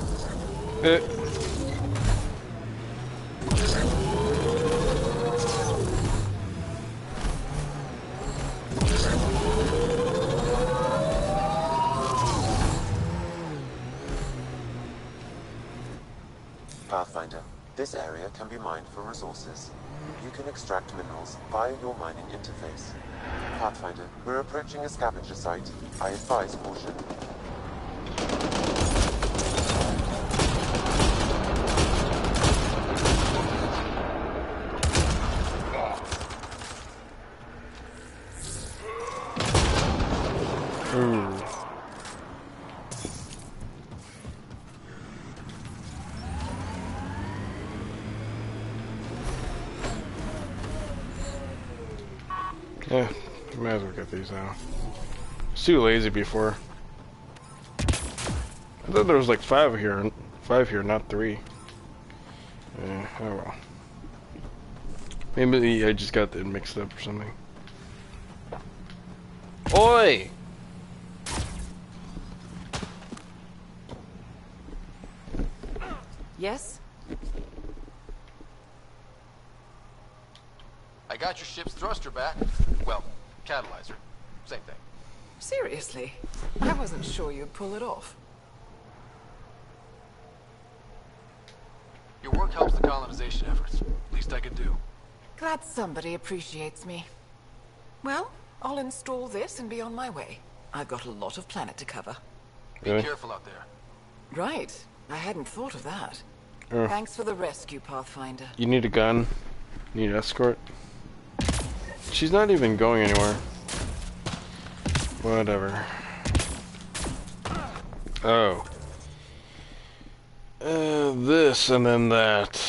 Pathfinder, this area can be mined for resources. You can extract minerals via your mining interface. Pathfinder, we're approaching a scavenger site. I advise caution. Ooh. Yeah, might as well get these now. It's too lazy before. I thought there was like five here, not 3. Yeah, oh well. Maybe I just got it mixed up or something. Oi! Yes? I got your ship's thruster back. Well, catalyzer. Same thing. Seriously? I wasn't sure you'd pull it off. Your work helps the colonization efforts. Least I could do. Glad somebody appreciates me. Well, I'll install this and be on my way. I've got a lot of planet to cover. Be careful out there. Right. I hadn't thought of that. Thanks for the rescue, Pathfinder. You need a gun? You need an escort? She's not even going anywhere. Whatever. Oh. This and then that.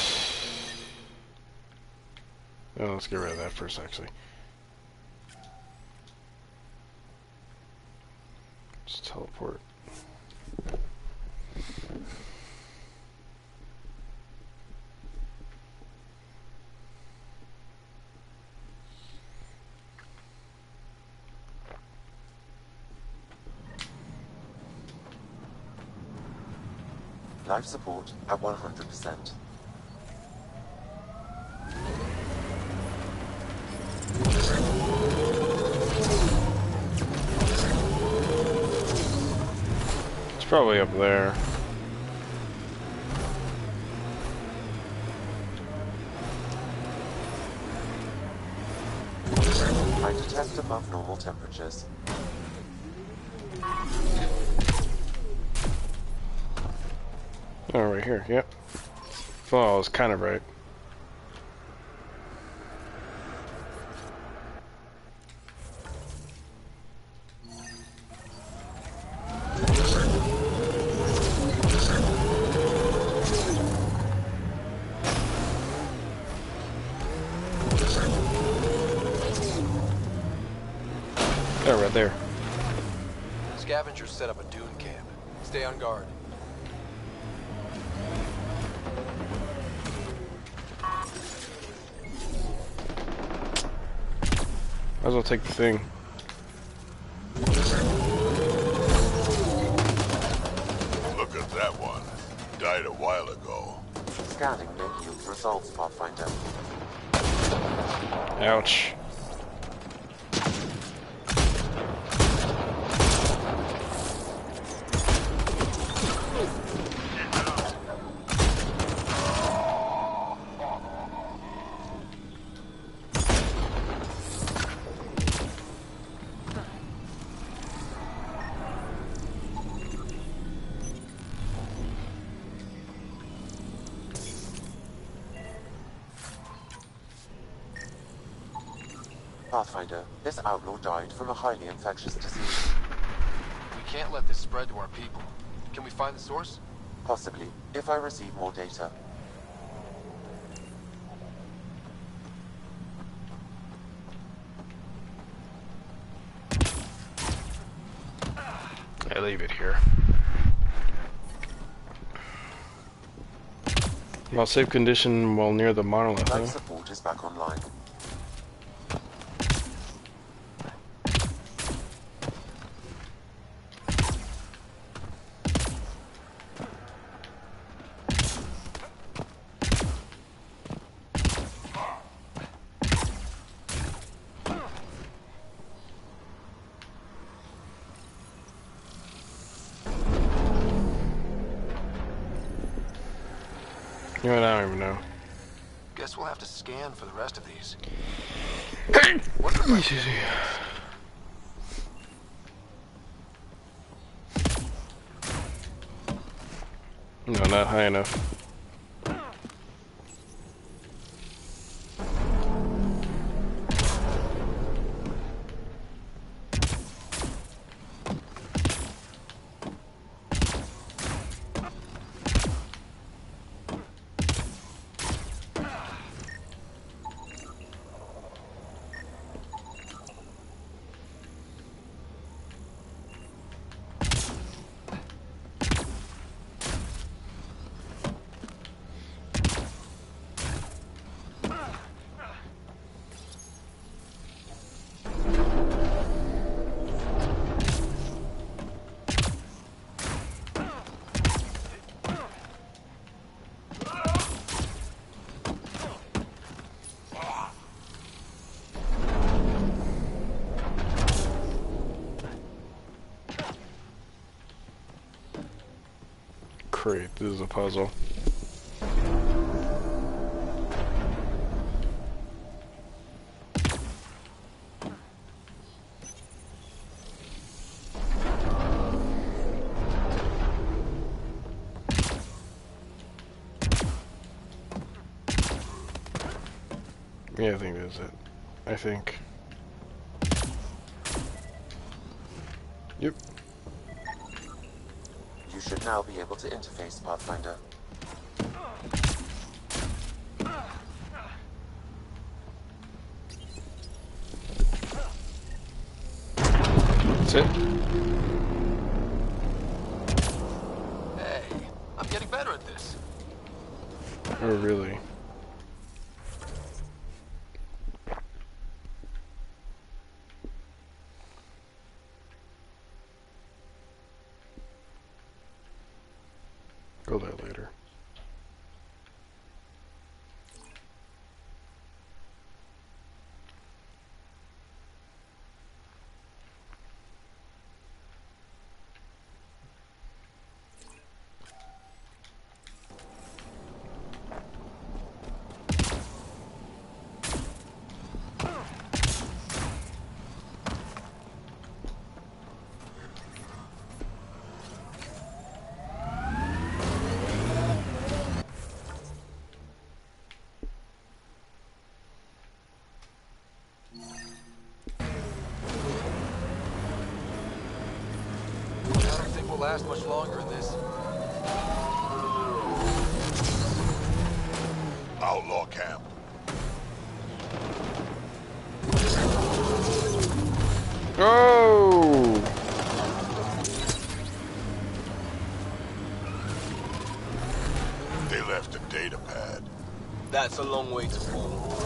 Oh, let's get rid of that first, actually. Just teleport. Life support at 100%. It's probably up there. I detect above normal temperatures. Oh, right here, yep. Well, I was kind of right. Oh, right there. Scavengers set up a dune camp. Stay on guard. Might as well take the thing. Look at that one. Died a while ago. Scanning may yield results, Pathfinder. Ouch. Pathfinder, this outlaw died from a highly infectious disease. We can't let this spread to our people. Can we find the source? Possibly, if I receive more data. I leave it here. While safe condition while near the monolith, Life huh? support is back online. You know what, I don't even know. Guess we'll have to scan for the rest of these. Hey! Easy. No, not high enough. Great, this is a puzzle. Yeah, I think that's it. I think. Yep. You should now be able to interface, Pathfinder. That's it? Hey, I'm getting better at this. Oh, really? Go there later. I don't think we'll last much longer in this. Outlaw camp. Oh! They left a data pad. That's a long way to fall.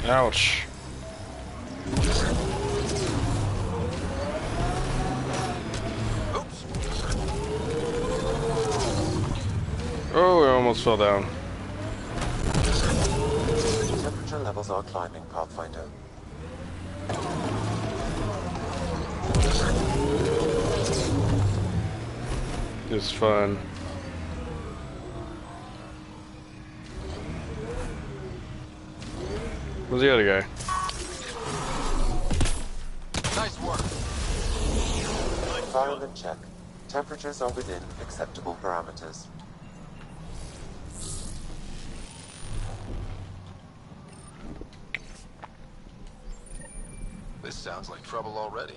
Ouch. Oh, I almost fell down. Temperature levels are climbing, Pathfinder. It's fun. Where's the other guy? Nice work. Environment check. Temperatures are within acceptable parameters. This sounds like trouble already.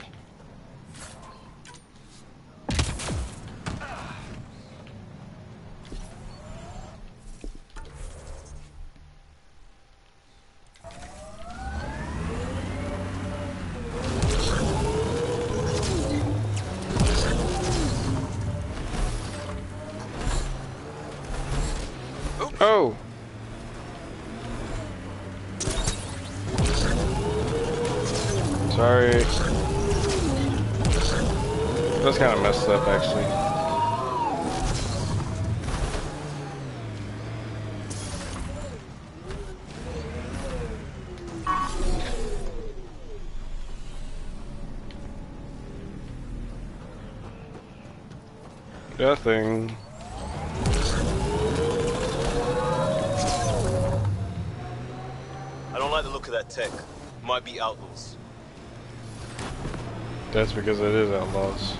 Oh! Sorry. That's kind of messed up, actually. Nothing. I don't like the look of that tech. Might be outlaws. That's because it is outlaws.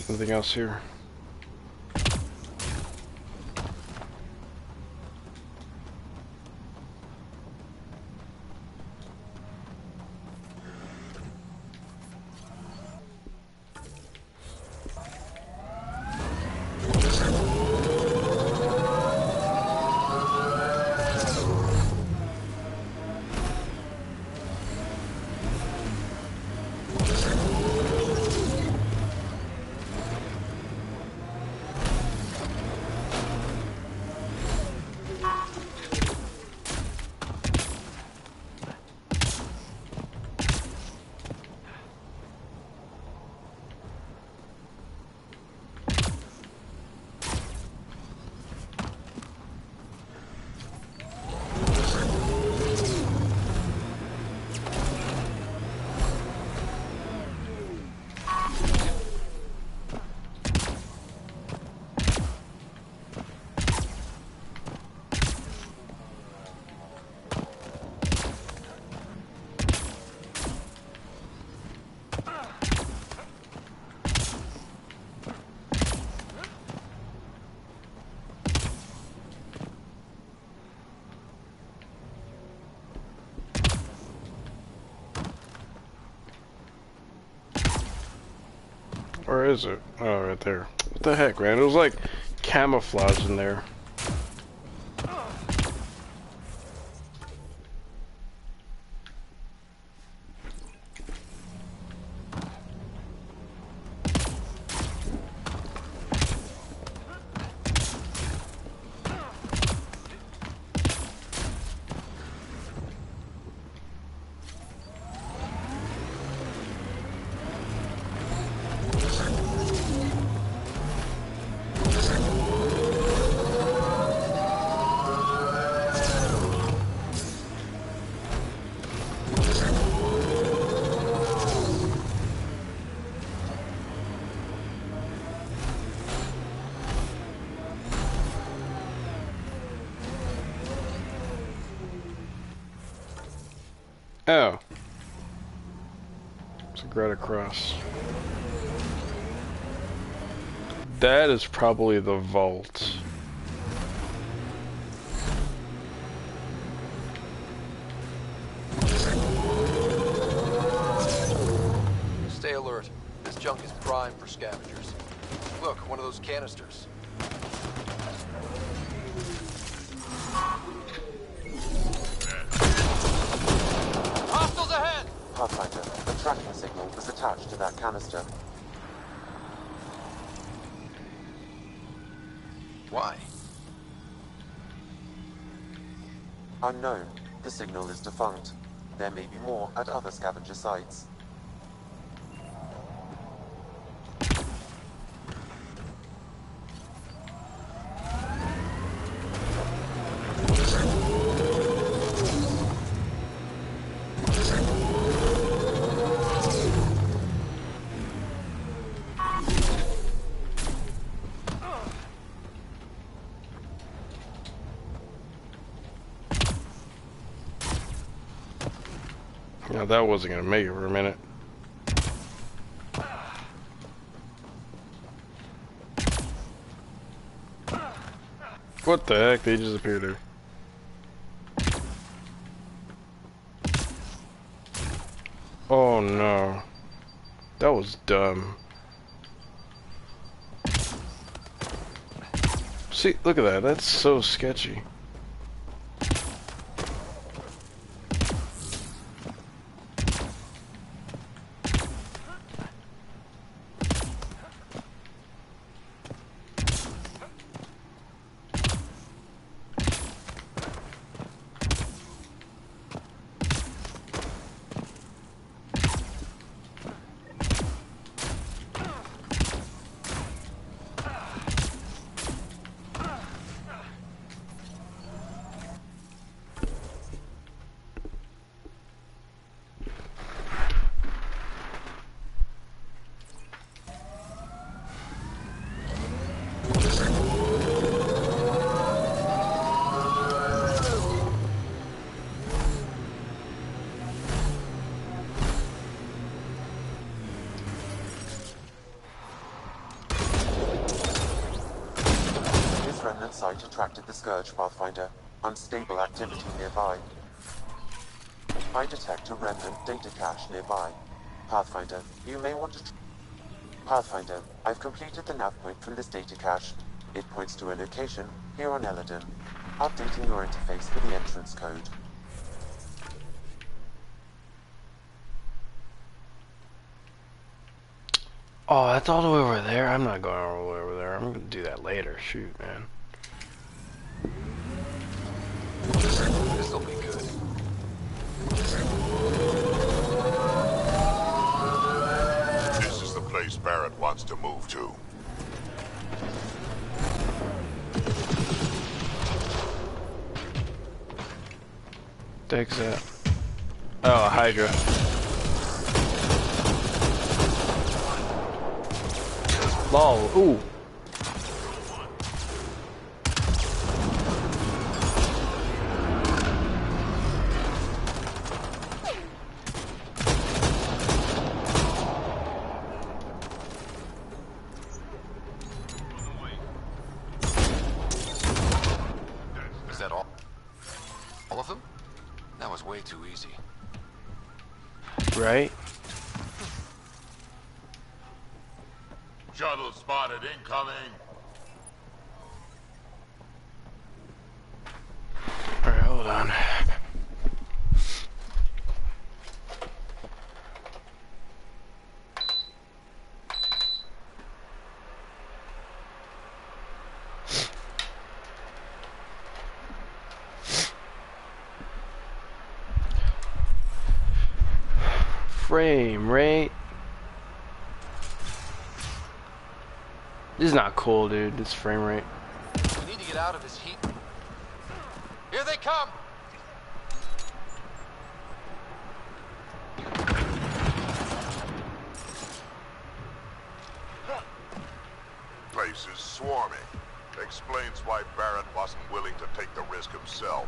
Anything else here? Where is it? Oh, right there. What the heck, man? It was like camouflage in there. Oh. It's a Greta Cross. That is probably the vault. Stay alert. This junk is prime for scavengers. Look, one of those canisters. Hostiles ahead! Pathfinder, the tracking signal was attached to that canister. Why? Unknown. The signal is defunct. There may be more at other scavenger sites. Yeah, that wasn't gonna make it for a minute. What the heck? They just appeared there. Oh no. That was dumb. See, look at that. That's so sketchy. Remnant site attracted the Scourge, Pathfinder. Unstable activity nearby. I detect a remnant data cache nearby. Pathfinder, you may want to... Pathfinder, I've completed the nav point from this data cache. It points to a location here on Eladon. Updating your interface for the entrance code. Oh, that's all the way over there? I'm not going all the way over there. I'm gonna do that later. Shoot, man. This'll be good. This is the place Barrett wants to move to. Takes that. Oh, a Hydra. Lol. Ooh. Is that all? All of them? That was way too easy. Right? Shuttle spotted incoming. Alright, hold on. Frame rate. This is not cool, dude. This frame rate. We need to get out of this heat. Here they come! Place is swarming. Explains why Barrett wasn't willing to take the risk himself.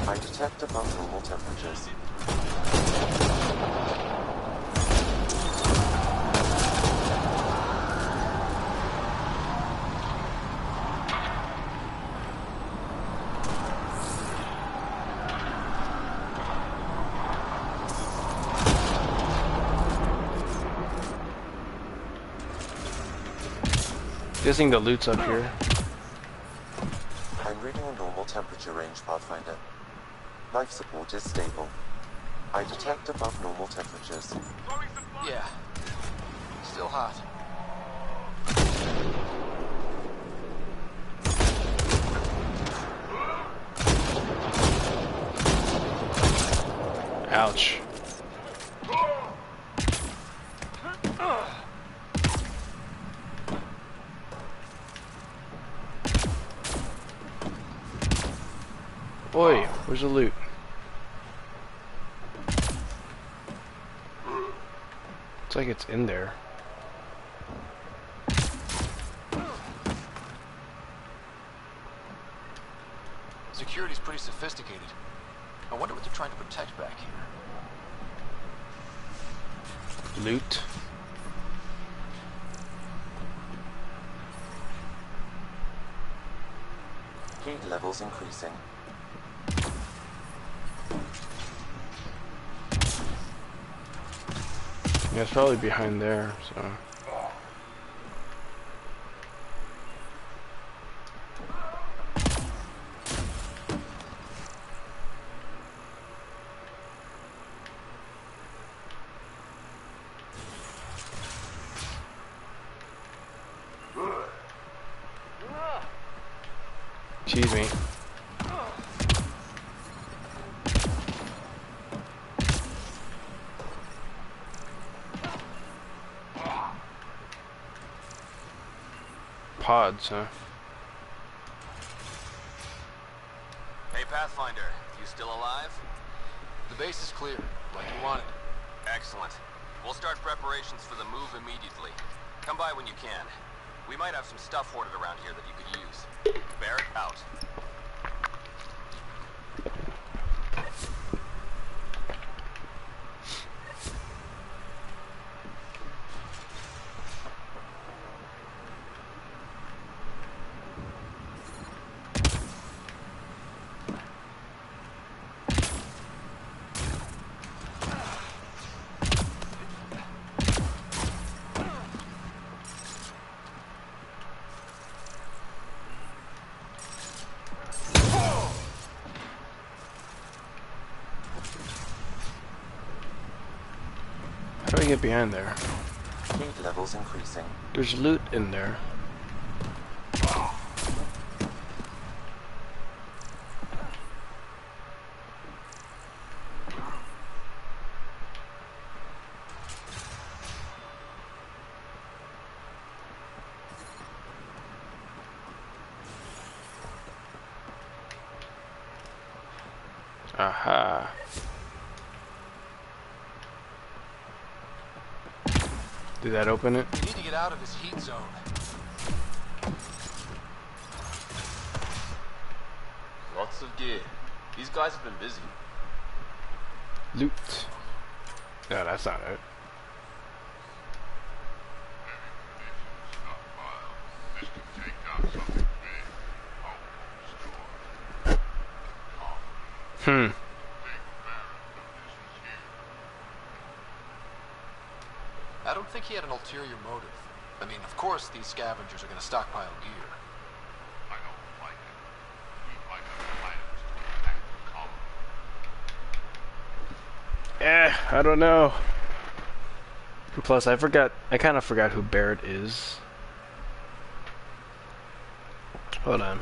I detect above normal temperatures. Guessing the loot's up here. I'm reading a normal temperature range, Pathfinder. Life support is stable. I detect above normal temperatures. Yeah. Still hot. Ouch. Boy, where's the loot? It's like it's in there. security's pretty sophisticated. I wonder what they're trying to protect back here. Loot. Heat levels increasing. Yeah, it's probably behind there, so. Excuse me. Pods, huh? Hey, Pathfinder, you still alive? The base is clear, like you wanted. Excellent. We'll start preparations for the move immediately. Come by when you can. We might have some stuff hoarded around here that you could use. Barrett out. How do I get behind there? Heat levels increasing. There's loot in there. Aha. Did that open it? We need to get out of this heat zone. Lots of gear. These guys have been busy. Loot. No, that's not it. Hmm. I don't think he had an ulterior motive. I mean, of course these scavengers are going to stockpile gear. I don't know. Plus, I kind of forgot who Barrett is. Hold on.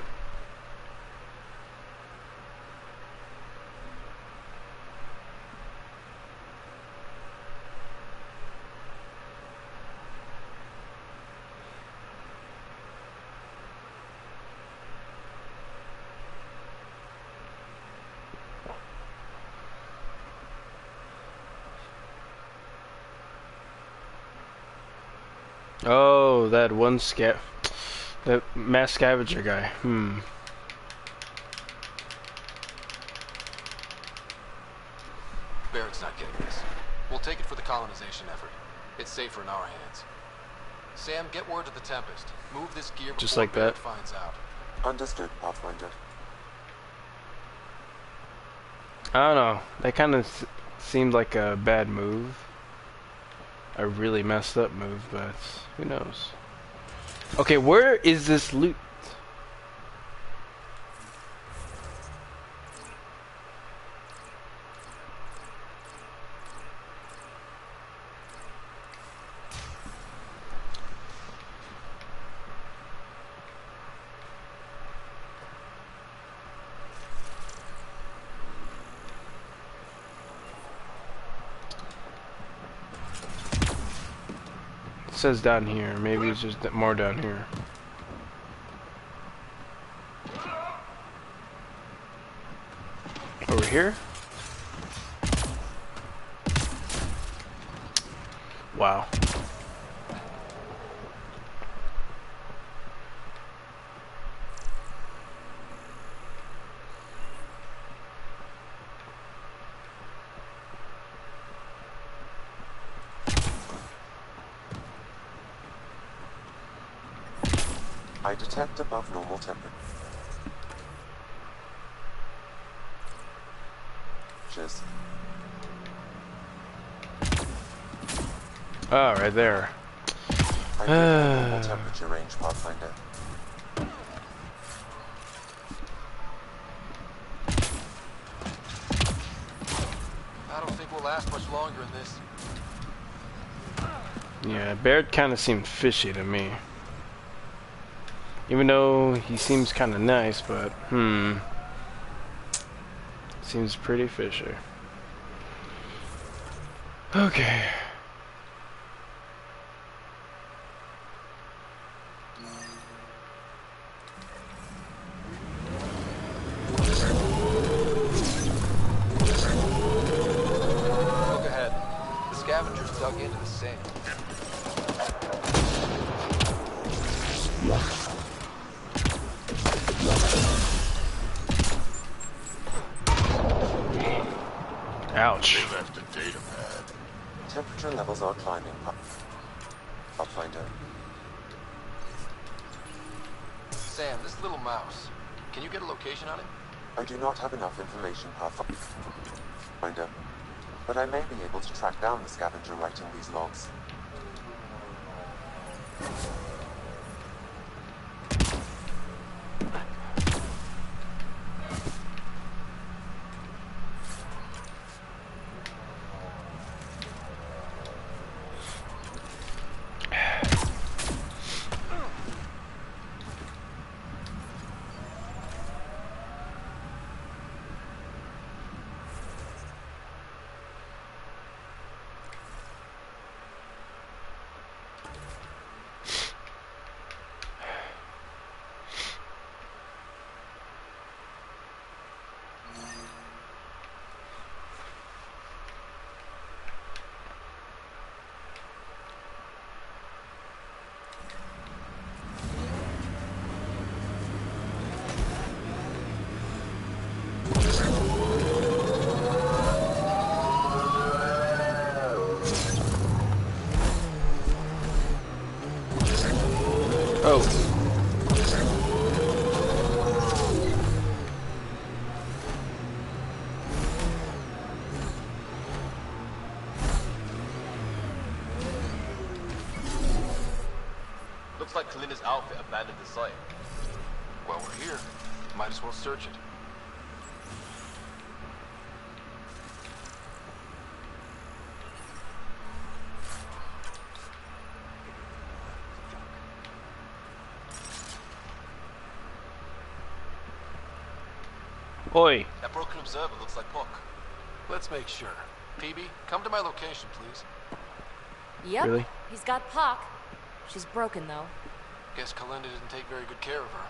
Oh, that one that mass scavenger guy. Barrett's not getting this. We'll take it for the colonization effort. It's safer in our hands. Sam, get word to the Tempest. Move this gear before Just like Barrett that. finds out. Understood, Pathfinder. I don't know. That kind of seemed like a bad move. A really messed up move, but who knows? Okay, where is this loot? It says down here. Maybe it's just more down here. Over here? Wow. I detect above normal temperature. Oh, right there. I read normal temperature range, Pathfinder. I don't think we'll last much longer in this. Yeah, Baird kind of seemed fishy to me. Even though he seems kind of nice, but seems pretty fishy. Okay. Look ahead. The scavengers dug into the sand. Ouch. They left a data pad. Temperature levels are climbing. Pathfinder. Sam, this little mouse. Can you get a location on him? I do not have enough information, Pathfinder. But I may be able to track down the scavenger writing these logs. Oh. Looks like Kalinda's outfit abandoned the site. Well, we're here. Might as well search it. Oi. That broken observer looks like Puck. Let's make sure. Phoebe, come to my location, please. Yep. Really? He's got Puck. She's broken, though. Guess Kalinda didn't take very good care of her.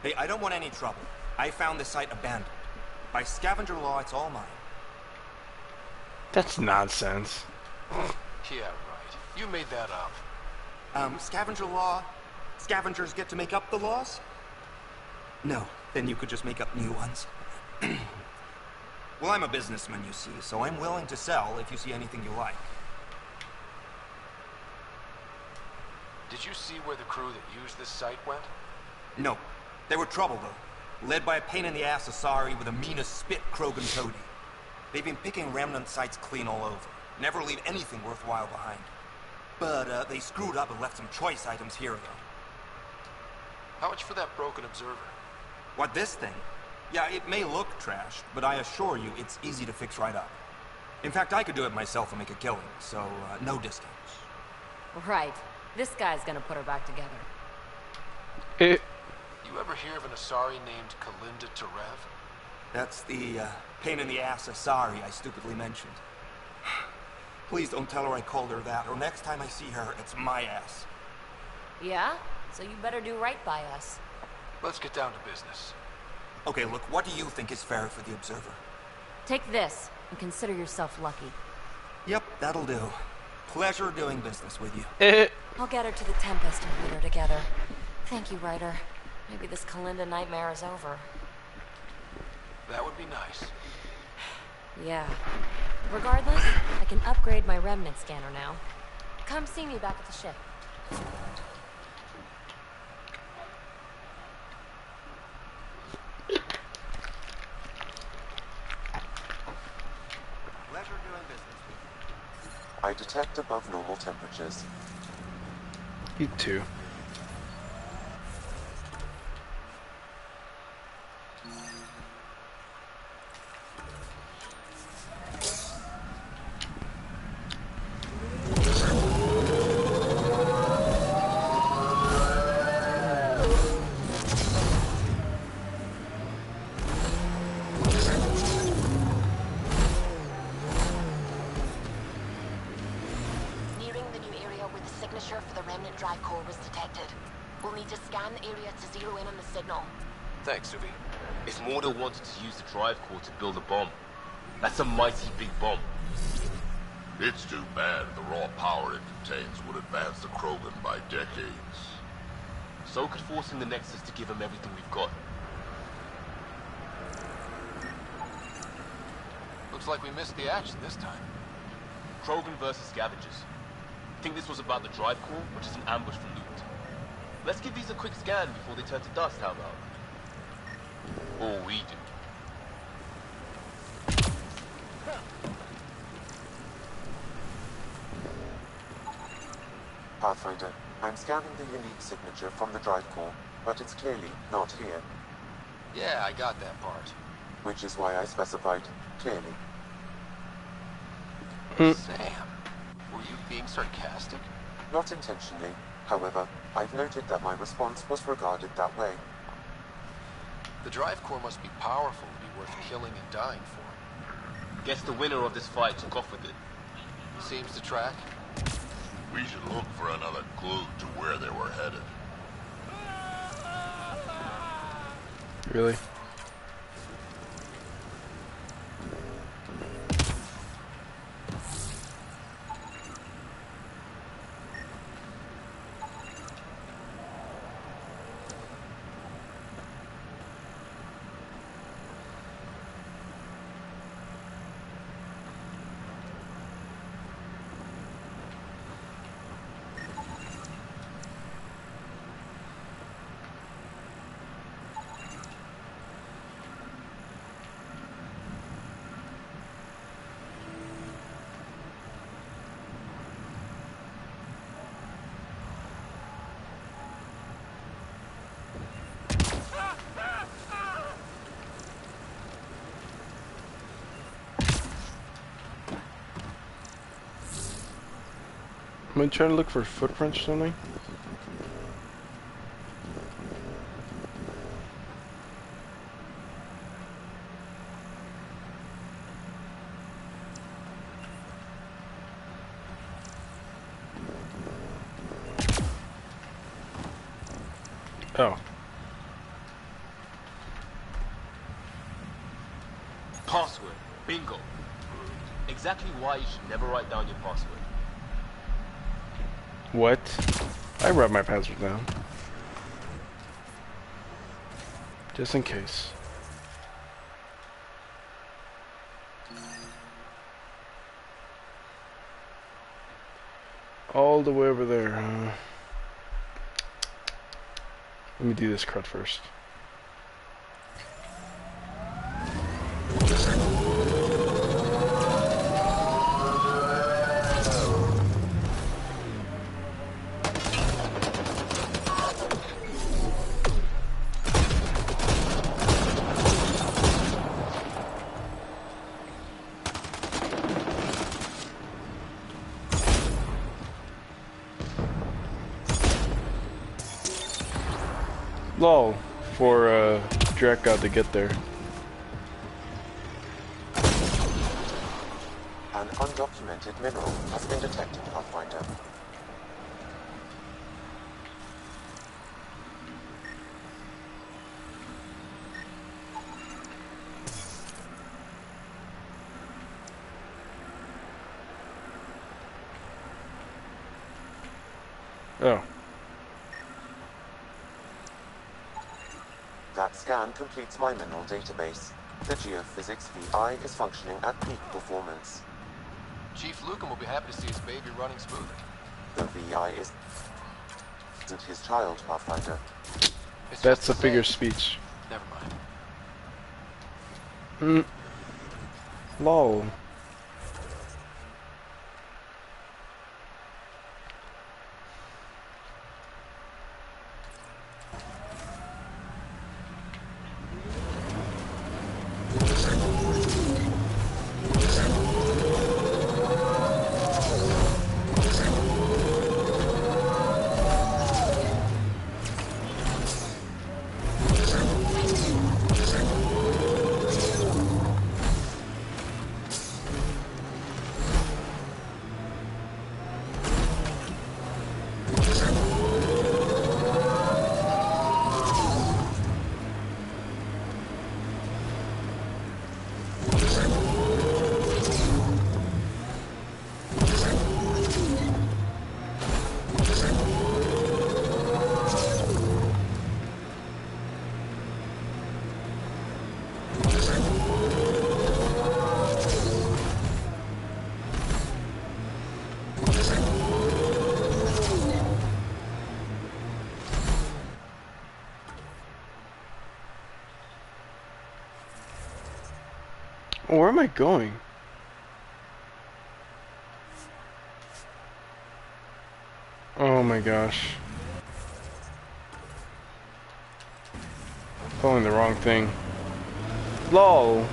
Hey, I don't want any trouble. I found the site abandoned. By scavenger law, it's all mine. That's nonsense. Yeah, right. You made that up. Scavenger law? Scavengers get to make up the laws? No, then you could just make up new ones. Well, I'm a businessman, you see, so I'm willing to sell if you see anything you like. Did you see where the crew that used this site went? No. They were trouble, though. Led by a pain-in-the-ass Asari with the meanest spit, Krogan toady. They've been picking remnant sites clean all over. Never leave anything worthwhile behind. But, they screwed up and left some choice items here, though. How much for that broken observer? What, this thing? Yeah, it may look trashed, but I assure you it's easy to fix right up. In fact, I could do it myself and make a killing, so, no discounts. Right. This guy's gonna put her back together. You ever hear of an Asari named Kalinda Terev? That's the, pain-in-the-ass Asari I stupidly mentioned. Please don't tell her I called her that, or next time I see her, it's my ass. Yeah? So you better do right by us. Let's get down to business. Okay, look, what do you think is fair for the Observer? Take this, and consider yourself lucky. Yep, that'll do. Pleasure doing business with you. I'll get her to the Tempest and put her together. Thank you, Ryder. Maybe this Kalinda nightmare is over. That would be nice. Yeah. Regardless, I can upgrade my remnant scanner now. Come see me back at the ship. Pleasure doing business with you. I detect above normal temperatures. You too. Nearing the new area where the signature for the remnant drive core was detected. We'll need to scan the area to zero in on the signal. Thanks, Suvi. If Mordo wanted to use the drive core to build a bomb, that's a mighty big bomb. It's too bad the raw power it contains would advance the Krogan by decades. So could forcing the Nexus to give him everything we've got. Looks like we missed the action this time. Krogan versus scavengers. Think this was about the drive core, or just an ambush for loot? Let's give these a quick scan before they turn to dust, how about? Or we do. Pathfinder, I'm scanning the unique signature from the drive core, but it's clearly not here. Yeah, I got that part. Which is why I specified clearly. Sam, were you being sarcastic? Not intentionally. However, I've noted that my response was regarded that way. The drive core must be powerful to be worth killing and dying for. Guess the winner of this fight took off with it. Seems to track. We should look for another clue to where they were headed. Really? Am I trying to look for footprints or something? Oh. Password. Bingo. Exactly why you should never write down your password. What? I wrote my password down. Just in case. All the way over there, huh? Let me do this crud first. Lol, for Drek got to get there. An undocumented mineral has been detected, Pathfinder. Oh. That scan completes my mineral database. The geophysics VI is functioning at peak performance. Chief Lucan will be happy to see his baby running smoothly. The VI is... Isn't his child, Pathfinder? That's a figure of speech. Never mind. Lol. Where am I going? Oh my gosh. Following the wrong thing. LOL.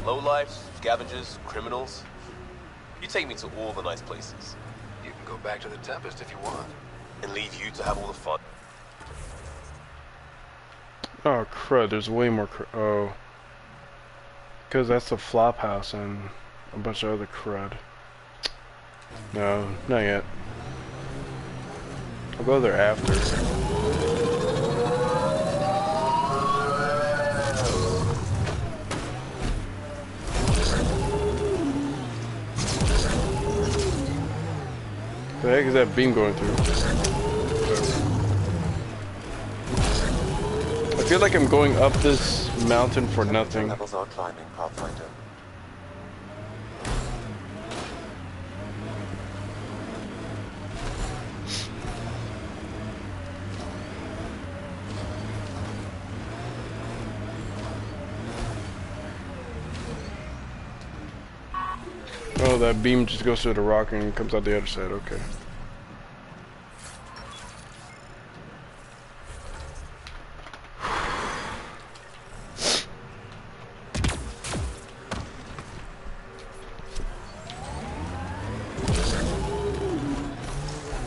Lowlifes, scavengers, criminals. You take me to all the nice places. You can go back to the Tempest if you want. And leave you to have all the fun. Oh crud, there's way more oh. Because that's the flop house and a bunch of other crud. No, not yet. I'll go there after. The heck is that beam going through? I feel like I'm going up this mountain for nothing. Levels are climbing, Pathfinder. Oh, that beam just goes through the rock and comes out the other side, okay.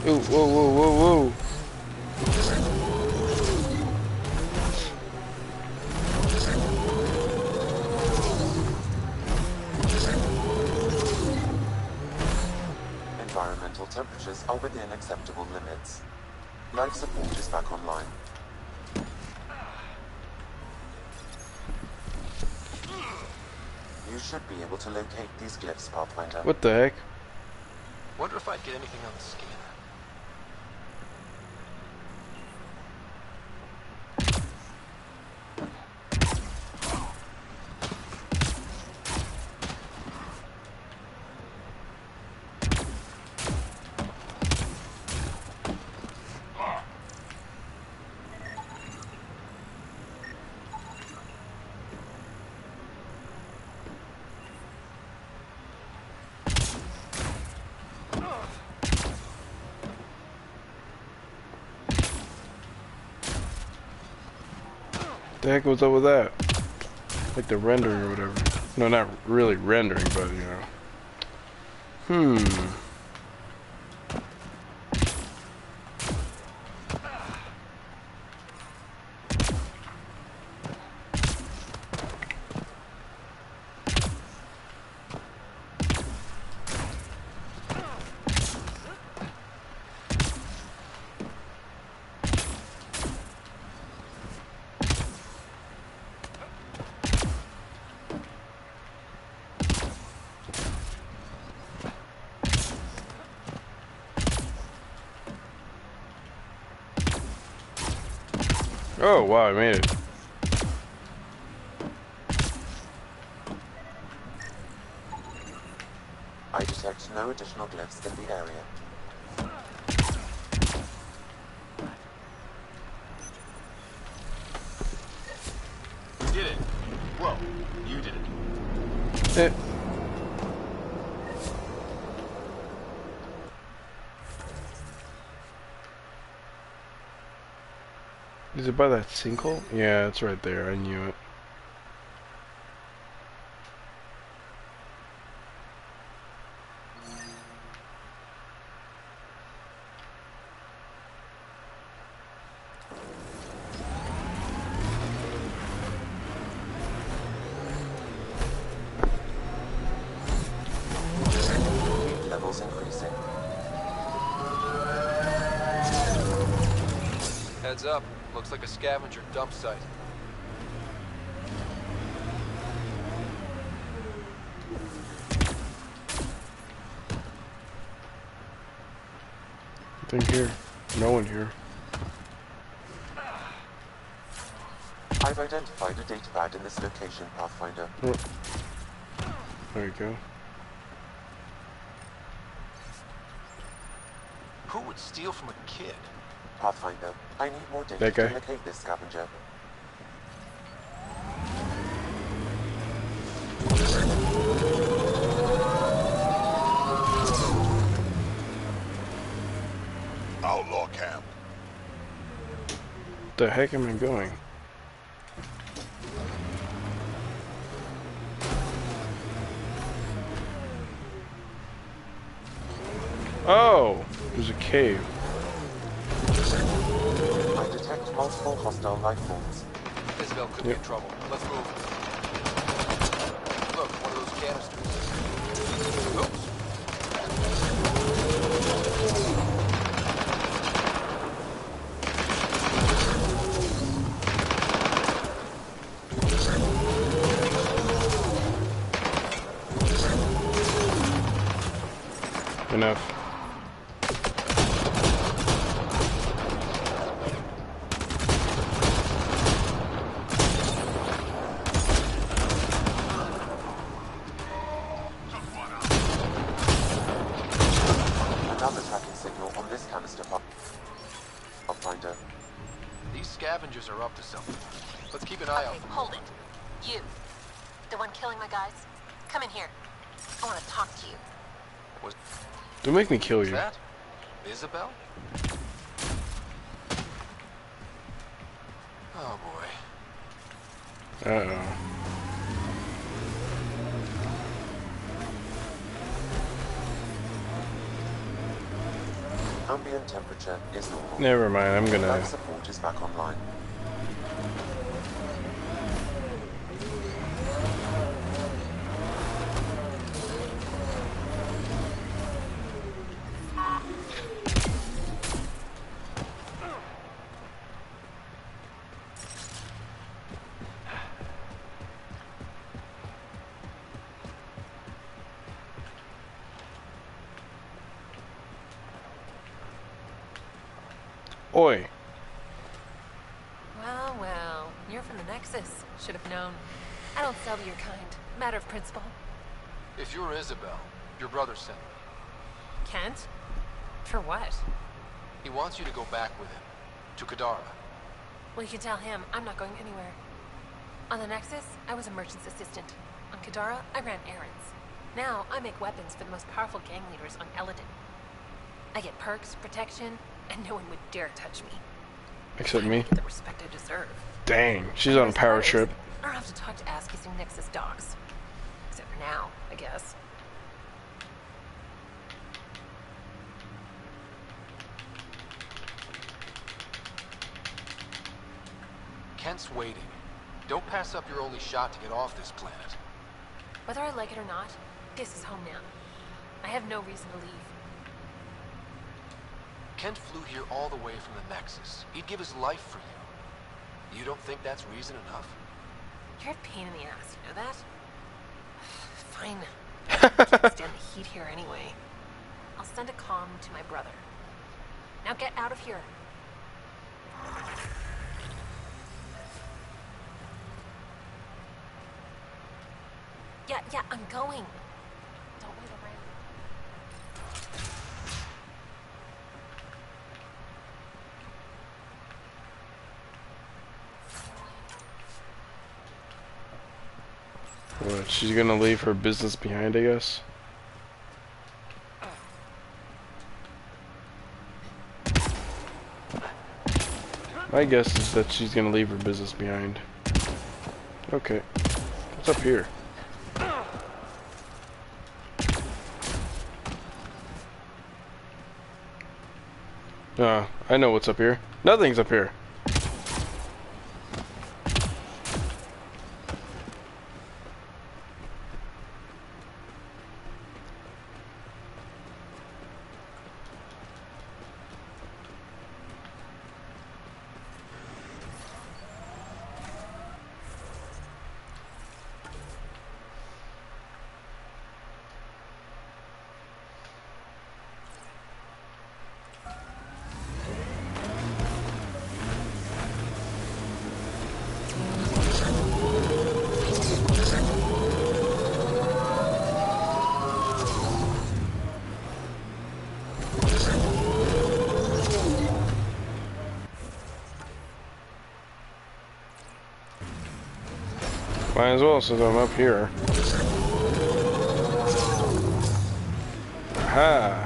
Ooh, whoa, whoa, whoa, whoa. Environmental temperatures are within acceptable limits. Life support is back online. You should be able to locate these glyphs, Pathfinder. What the heck? Wonder if I'd get anything on the scanner. The heck was up with that? Like the rendering or whatever. No, not really rendering, but you know. Oh wow, I made it. I detect no additional glyphs in the area. You did it. Well, you did it. Is it by that sinkhole? Yeah, it's right there. I knew it. Levels increasing. Heads up. Looks like a scavenger dump site. Nothing here. No one here. I've identified a datapad in this location, Pathfinder. Oh. There you go. Who would steal from a kid? Pathfinder, I need more data That guy. to locate this scavenger. Outlaw camp. The heck am I going? Oh, there's a cave. I detect multiple hostile life forms. Isabel could be in trouble. Let's move. Look, one of those canisters. Oops. Enough. Another tracking signal on this canister, Pathfinder. These scavengers are up to something. Let's keep an eye out. Hold it. You. The one killing my guys. Come in here. I want to talk to you. Don't make me kill you. That? Isabel? Oh boy. Uh-oh. Ambient temperature is normal. Never mind, I'm gonna... Life support is back online. Oi. Well, well. You're from the Nexus. Should have known. I don't sell to your kind. Matter of principle. If you're Isabel, your brother sent me. Kent? For what? He wants you to go back with him. To Kadara. Well, you can tell him I'm not going anywhere. On the Nexus, I was a merchant's assistant. On Kadara, I ran errands. Now, I make weapons for the most powerful gang leaders on Eladin. I get perks, protection, and no one would dare touch me. Except me. Get the respect I deserve. Dang, she's on a power trip. I don't have to talk to ass-kissing Nexus dogs. Except for now, I guess. Kent's waiting. Don't pass up your only shot to get off this planet. Whether I like it or not, this is home now. I have no reason to leave. Kent flew here all the way from the Nexus. He'd give his life for you. You don't think that's reason enough? You're a pain in the ass, you know that? Fine. I can't stand the heat here anyway. I'll send a comm to my brother. Now get out of here. Yeah, I'm going. Don't wait around. What, she's gonna leave her business behind, I guess? My guess is that she's gonna leave her business behind. Okay. What's up here? I know what's up here. Nothing's up here. Might as well, since I'm up here. Aha!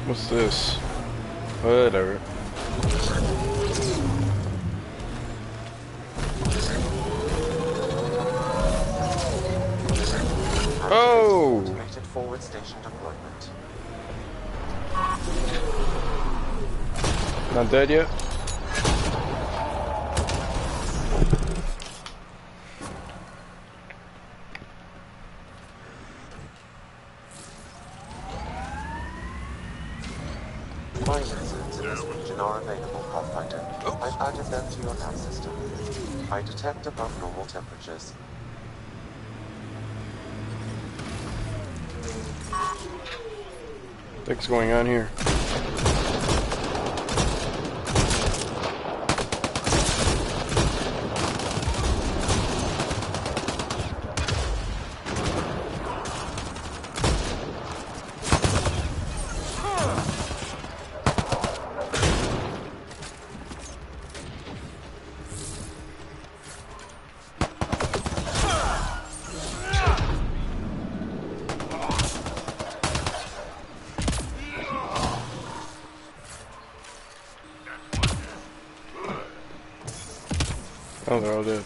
What's this? Whatever. Oh! Automated forward station deployment. Not dead yet? Mine inserts in this region are available, Pathfinder. I've added them to your nav system. I detect above normal temperatures. What's going on here? Oh, they're all dead.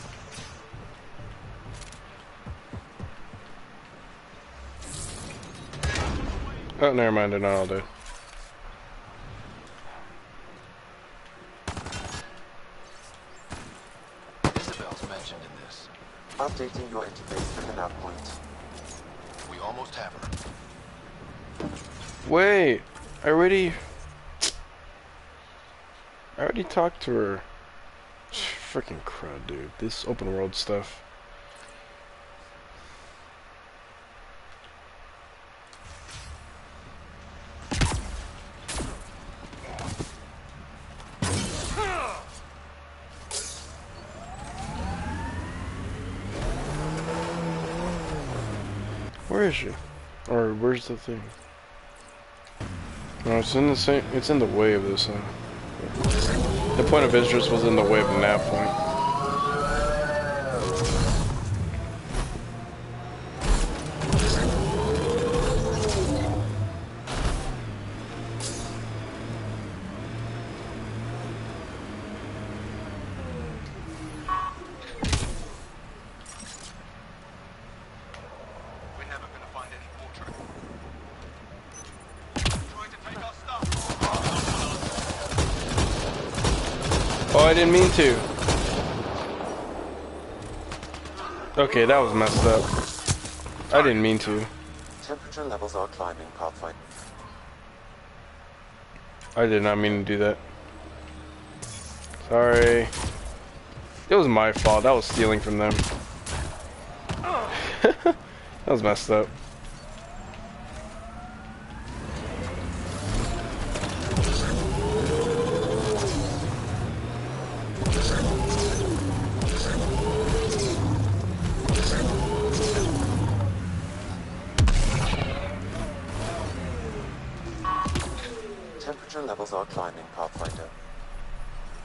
Oh, never mind, they're not all dead. Isabel's mentioned in this. Updating your interface with the nav point. We almost have her. Wait, I already talked to her. Freaking crud, dude. This open world stuff. Where is she? Or where's the thing? No, it's in the same. It's in the way of this. The point of interest was in the way of the nav point. I didn't mean to. Okay, that was messed up. I didn't mean to. Temperature levels are climbing, Pathfinder. I did not mean to do that. Sorry. It was my fault. I was stealing from them. That was messed up. Temperature levels are climbing, Pathfinder.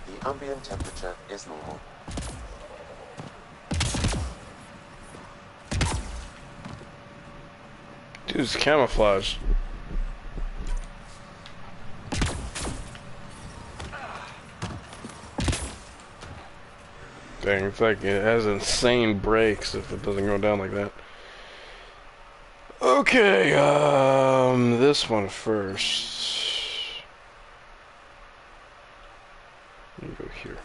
The ambient temperature is normal. Dude's camouflage. Dang, it's like it has insane brakes if it doesn't go down like that. Okay, this one first. Let me go here.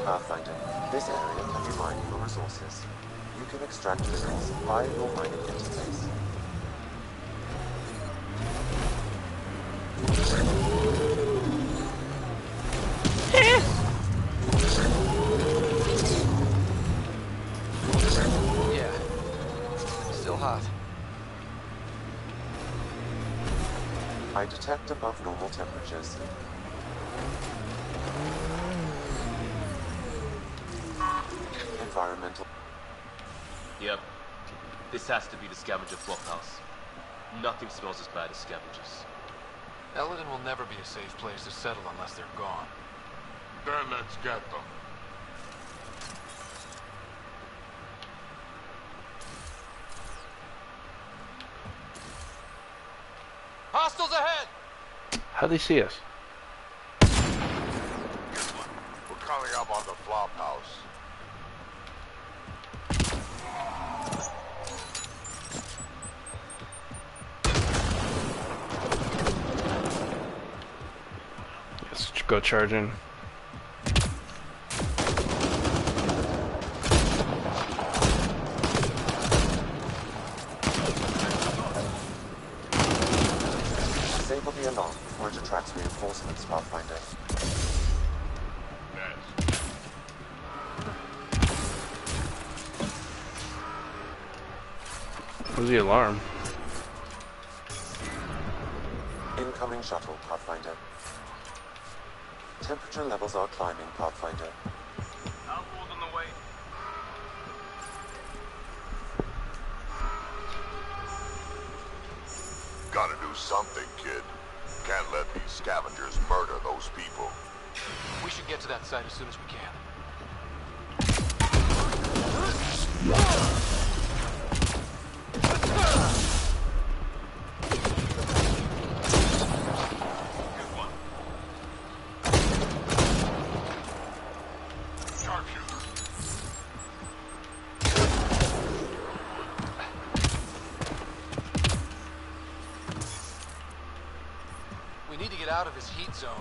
Pathfinder, this area can be mined for resources. You can extract minerals via your mining interface. Yeah. Still hot. I detect above normal temperatures. Environmental. Yep. This has to be the scavenger flophouse. Nothing smells as bad as scavengers. Eldon will never be a safe place to settle unless they're gone. Then let's get them. Hostiles ahead! How'd they see us? We're coming up on the flop house. Let's go charge in. Disable the alarm before it attracts reinforcements, Pathfinder. Where's the alarm? Incoming shuttle, Pathfinder. Temperature levels are climbing, Pathfinder. Outboard on the way. Gotta do something, kid. Can't let these scavengers murder those people. We should get to that site as soon as we can. We need to get out of this heat zone.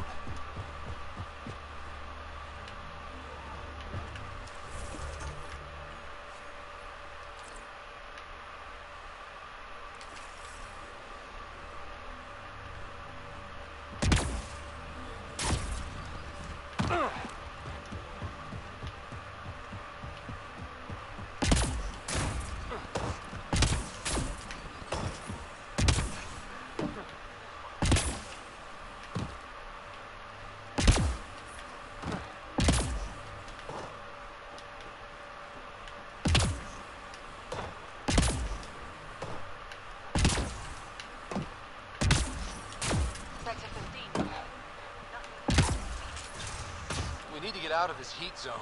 We need to get out of this heat zone.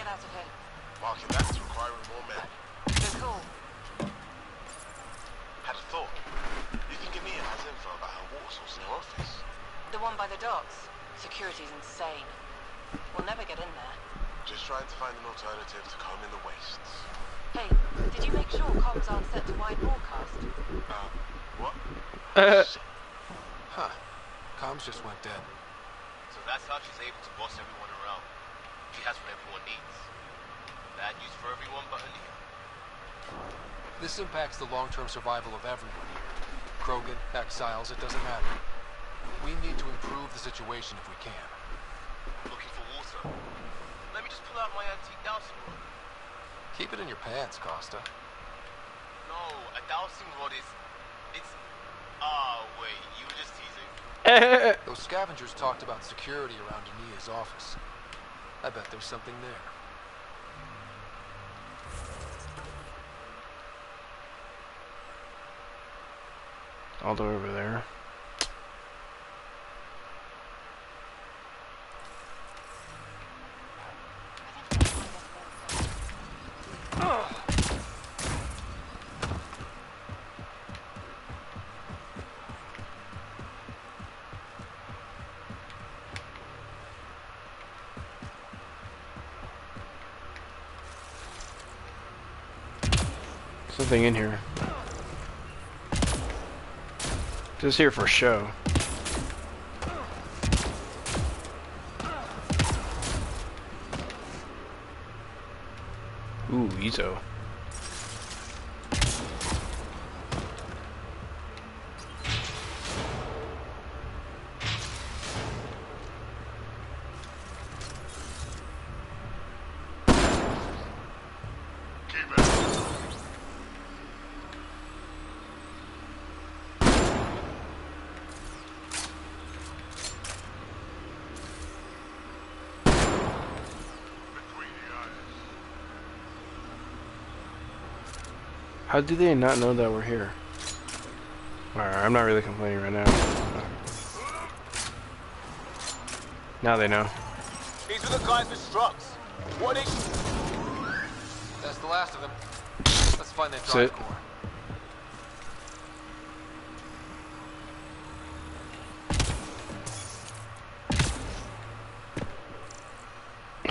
out of here. Marking that as requiring more men. Good call. Had a thought. You think Amir has info about her water source in her office? The one by the docks. Security's insane. We'll never get in there. Just trying to find an alternative to combing the wastes. Hey, did you make sure comms aren't set to wide broadcast? What? Huh. Comms just went dead. So that's how she's able to boss everyone around. She has what everyone needs. Bad news for everyone but Aaliyah. This impacts the long-term survival of everyone here. Krogan, exiles, it doesn't matter. We need to improve the situation if we can. Looking for water. Let me just pull out my antique dowsing rod. Keep it in your pants, Costa. No, a dowsing rod is... It's... Ah, wait, you were just teasing. Those scavengers talked about security around Ania's office. I bet there's something there. All the way over there. Something in here. Just here for show. Ooh, Izo. How do they not know that we're here? Alright, I'm not really complaining right now. Now they know. These are the guys with trucks. What is... That's the last of them. Let's find that That's drive it. core.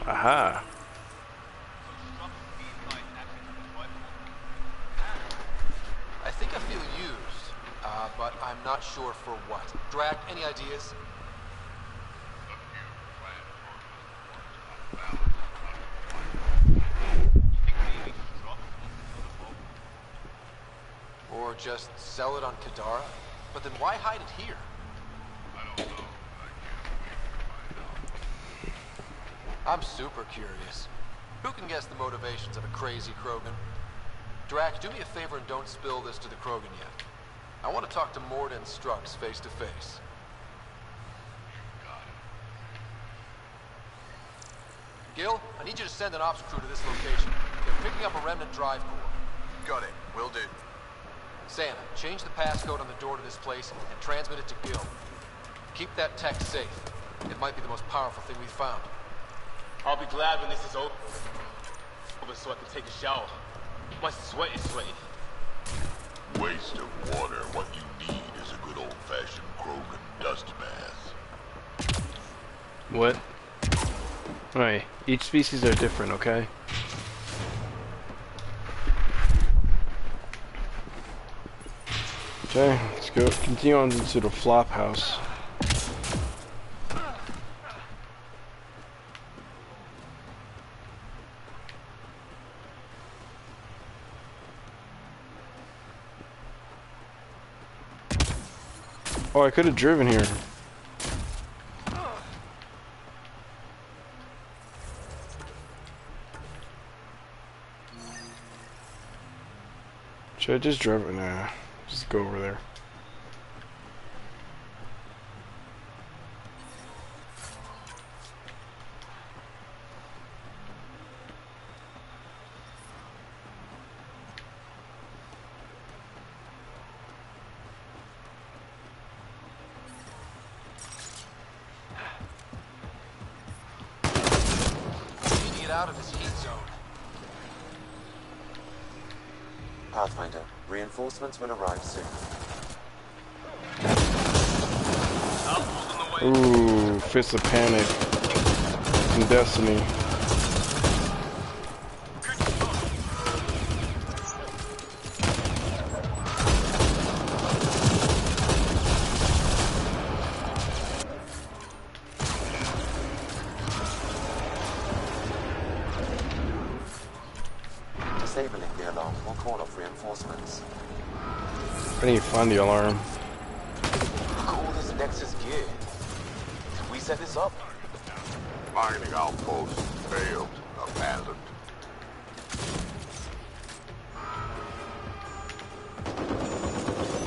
Aha. I think I feel used, but I'm not sure for what. Drac, any ideas? Or just sell it on Kadara? But then why hide it here? I'm super curious. Who can guess the motivations of a crazy Krogan? Drac, do me a favor and don't spill this to the Krogan yet. I want to talk to Mord and Strux face to face. Gil, I need you to send an ops crew to this location. They're picking up a remnant drive core. Got it. Will do. Santa, change the passcode on the door to this place and transmit it to Gil. Keep that tech safe. It might be the most powerful thing we've found. I'll be glad when this is over so I can take a shower. My sweat is sweaty. Waste of water. What you need is a good old-fashioned Krogan dust bath. What? Alright, each species are different, okay? Okay, let's go continue on to the flop house. Oh, I could have driven here. Should I just drive it? Nah, just go over there. get out of this heat zone. Pathfinder, reinforcements will arrive soon. Ooh, Fist of Panic and Destiny. Disabling the alarm will call off reinforcements. I need to find the alarm. Call this Nexus gear. Did we set this up? Mining outpost. Failed. Abandoned.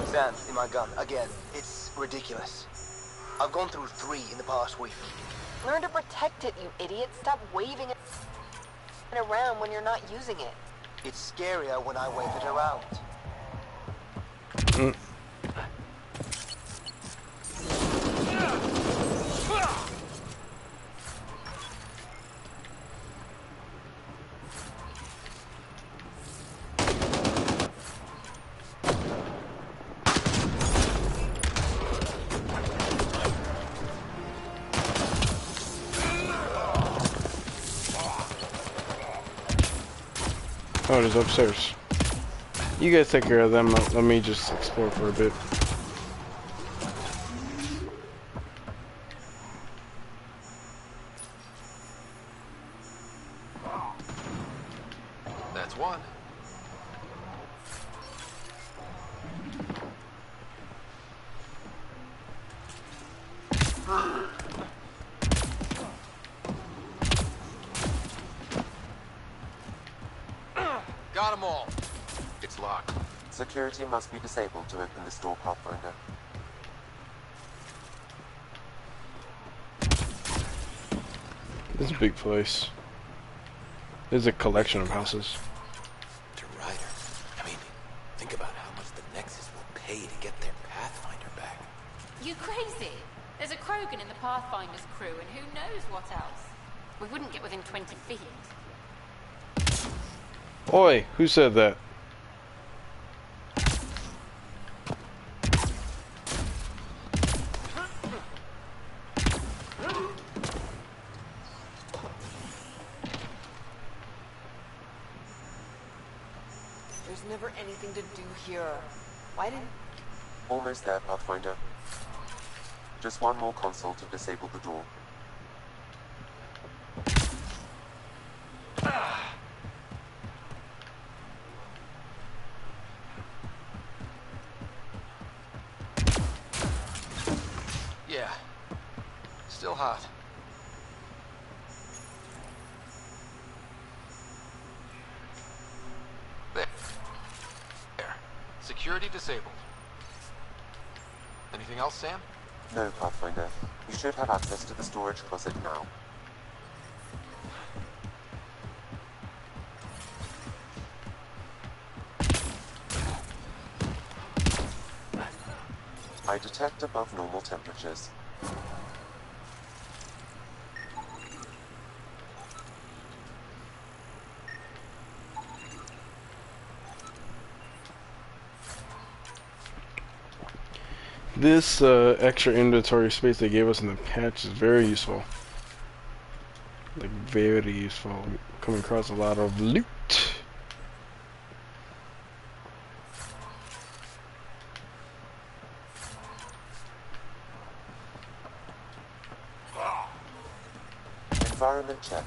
Sand in my gun, again. It's ridiculous. I've gone through 3 in the past week. Learn to protect it, you idiot. Stop waving it around when you're not using it. It's scarier when I wave it around. Oh, there's upstairs. You guys take care of them. Let me just explore for a bit. That's one. Got them all. It's locked. Security must be disabled to open this door, Pathfinder. This is a big place. There's a collection of houses. To Ryder. I mean, think about how much the Nexus will pay to get their Pathfinder back. You crazy? There's a Krogan in the Pathfinder's crew, and who knows what else? We wouldn't get within 20 feet. Oi, who said that? There's never anything to do here. Why didn't... Almost there, Pathfinder. Just one more console to disable the door. Yeah. Still hot. There. Security disabled. Anything else, Sam? No, Pathfinder. You should have access to the storage closet now. I detect above normal temperatures. This extra inventory space they gave us in the patch is very useful. Like, very useful. Come across a lot of loot. Environment check.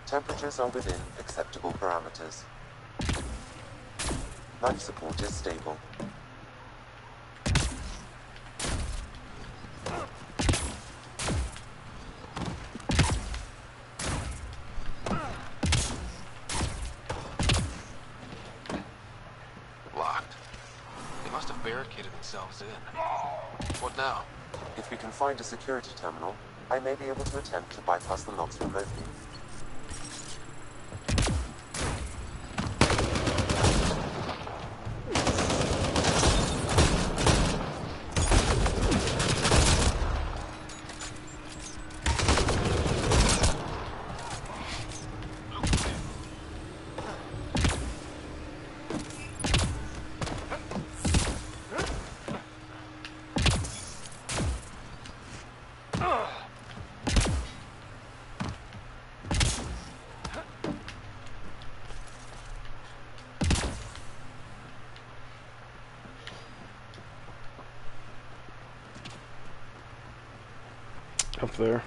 Temperatures are within acceptable parameters. Life support is stable. Locked. They must have barricaded themselves in. What now? If we can find a security terminal, I may be able to attempt to bypass the locks remotely. up there.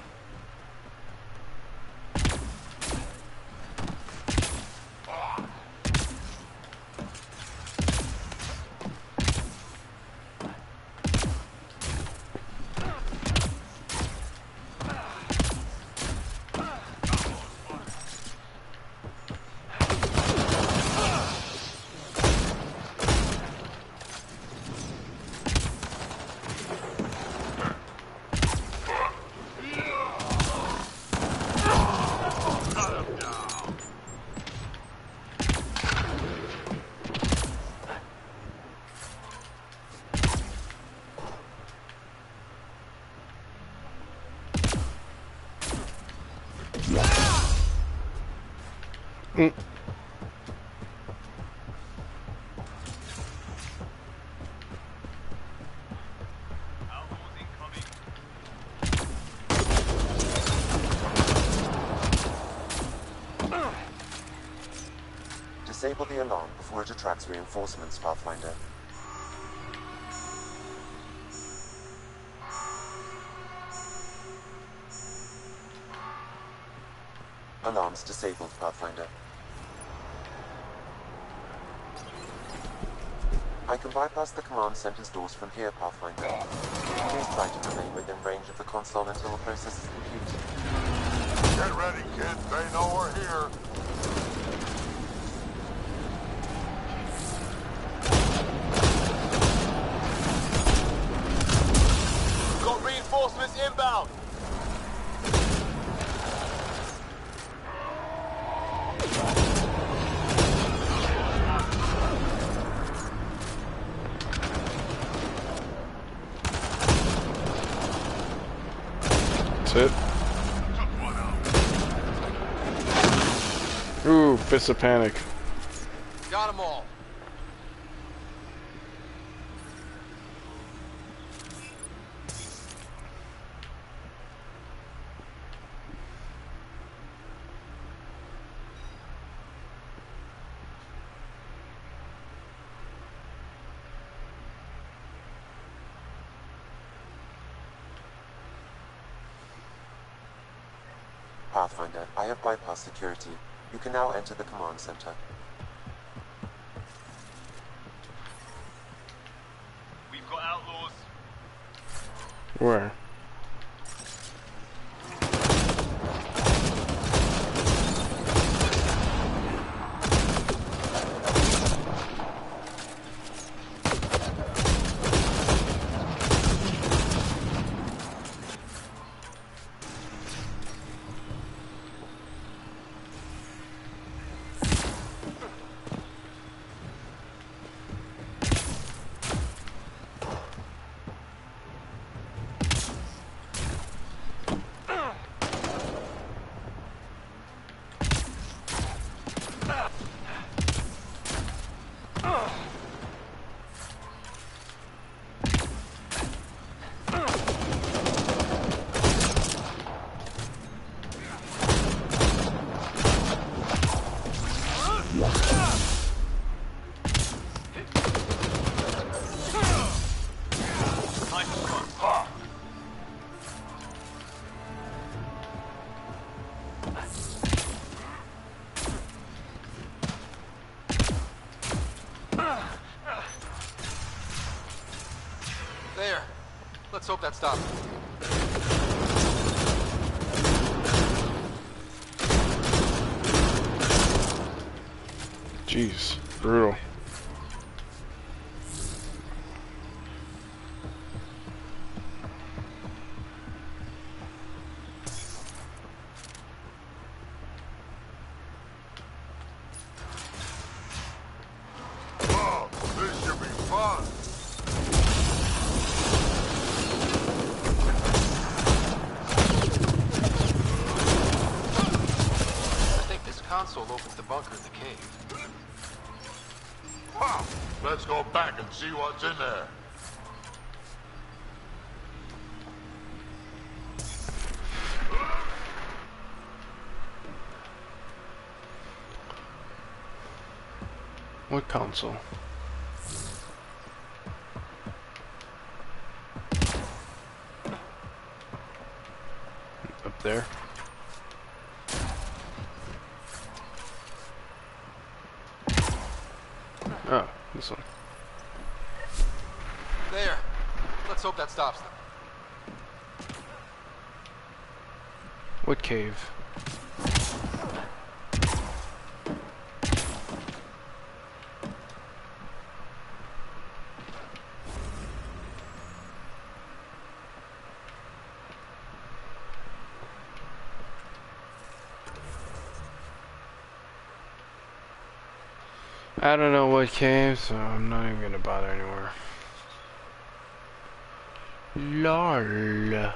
Disable the alarm before it attracts reinforcements, Pathfinder. Alarms disabled, Pathfinder. I can bypass the command center's doors from here, Pathfinder. Please try to remain within range of the console until the process is complete. Get ready, kids. They know we're here. Got reinforcements inbound. That's it. Ooh, Fist of Panic. Got them all. Pathfinder, I have bypassed security. You can now enter the command center. We've got outlaws. Where? There. Let's hope that stops. Jeez, brutal. Oh, this should be fun. I think this console opens the bunker in the cave. Ha! Let's go back and see what's in there. What console? This one. There. Let's hope that stops them. What cave? I don't know what cave, so I'm not even gonna bother anymore. LOL.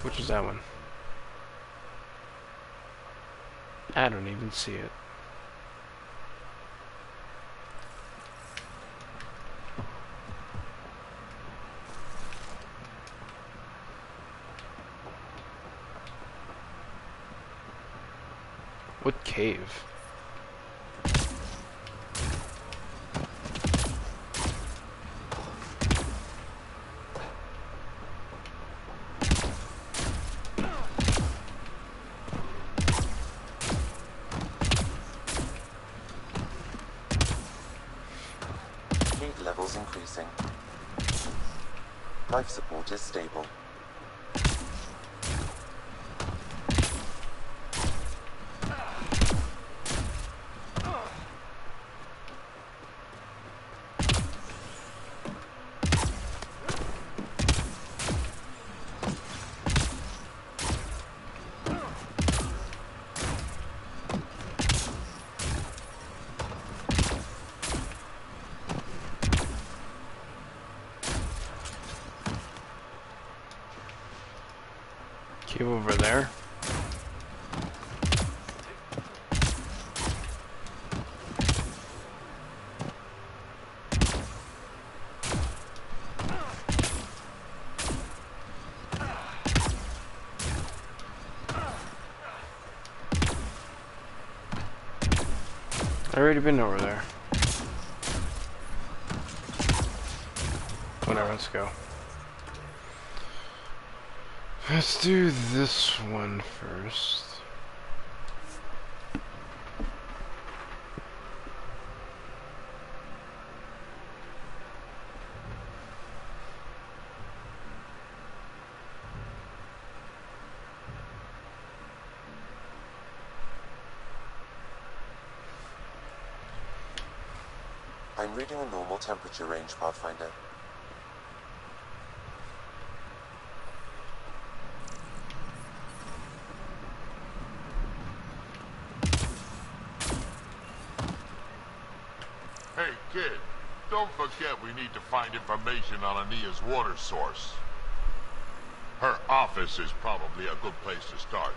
Which is that one? I don't even see it. What cave? Need levels increasing. Life support is stable. Cave over there. I've already been over there. Whatever, let's go. Let's do this one first. I'm reading a normal temperature range, Pathfinder. Hey, kid, don't forget we need to find information on Ania's water source. Her office is probably a good place to start.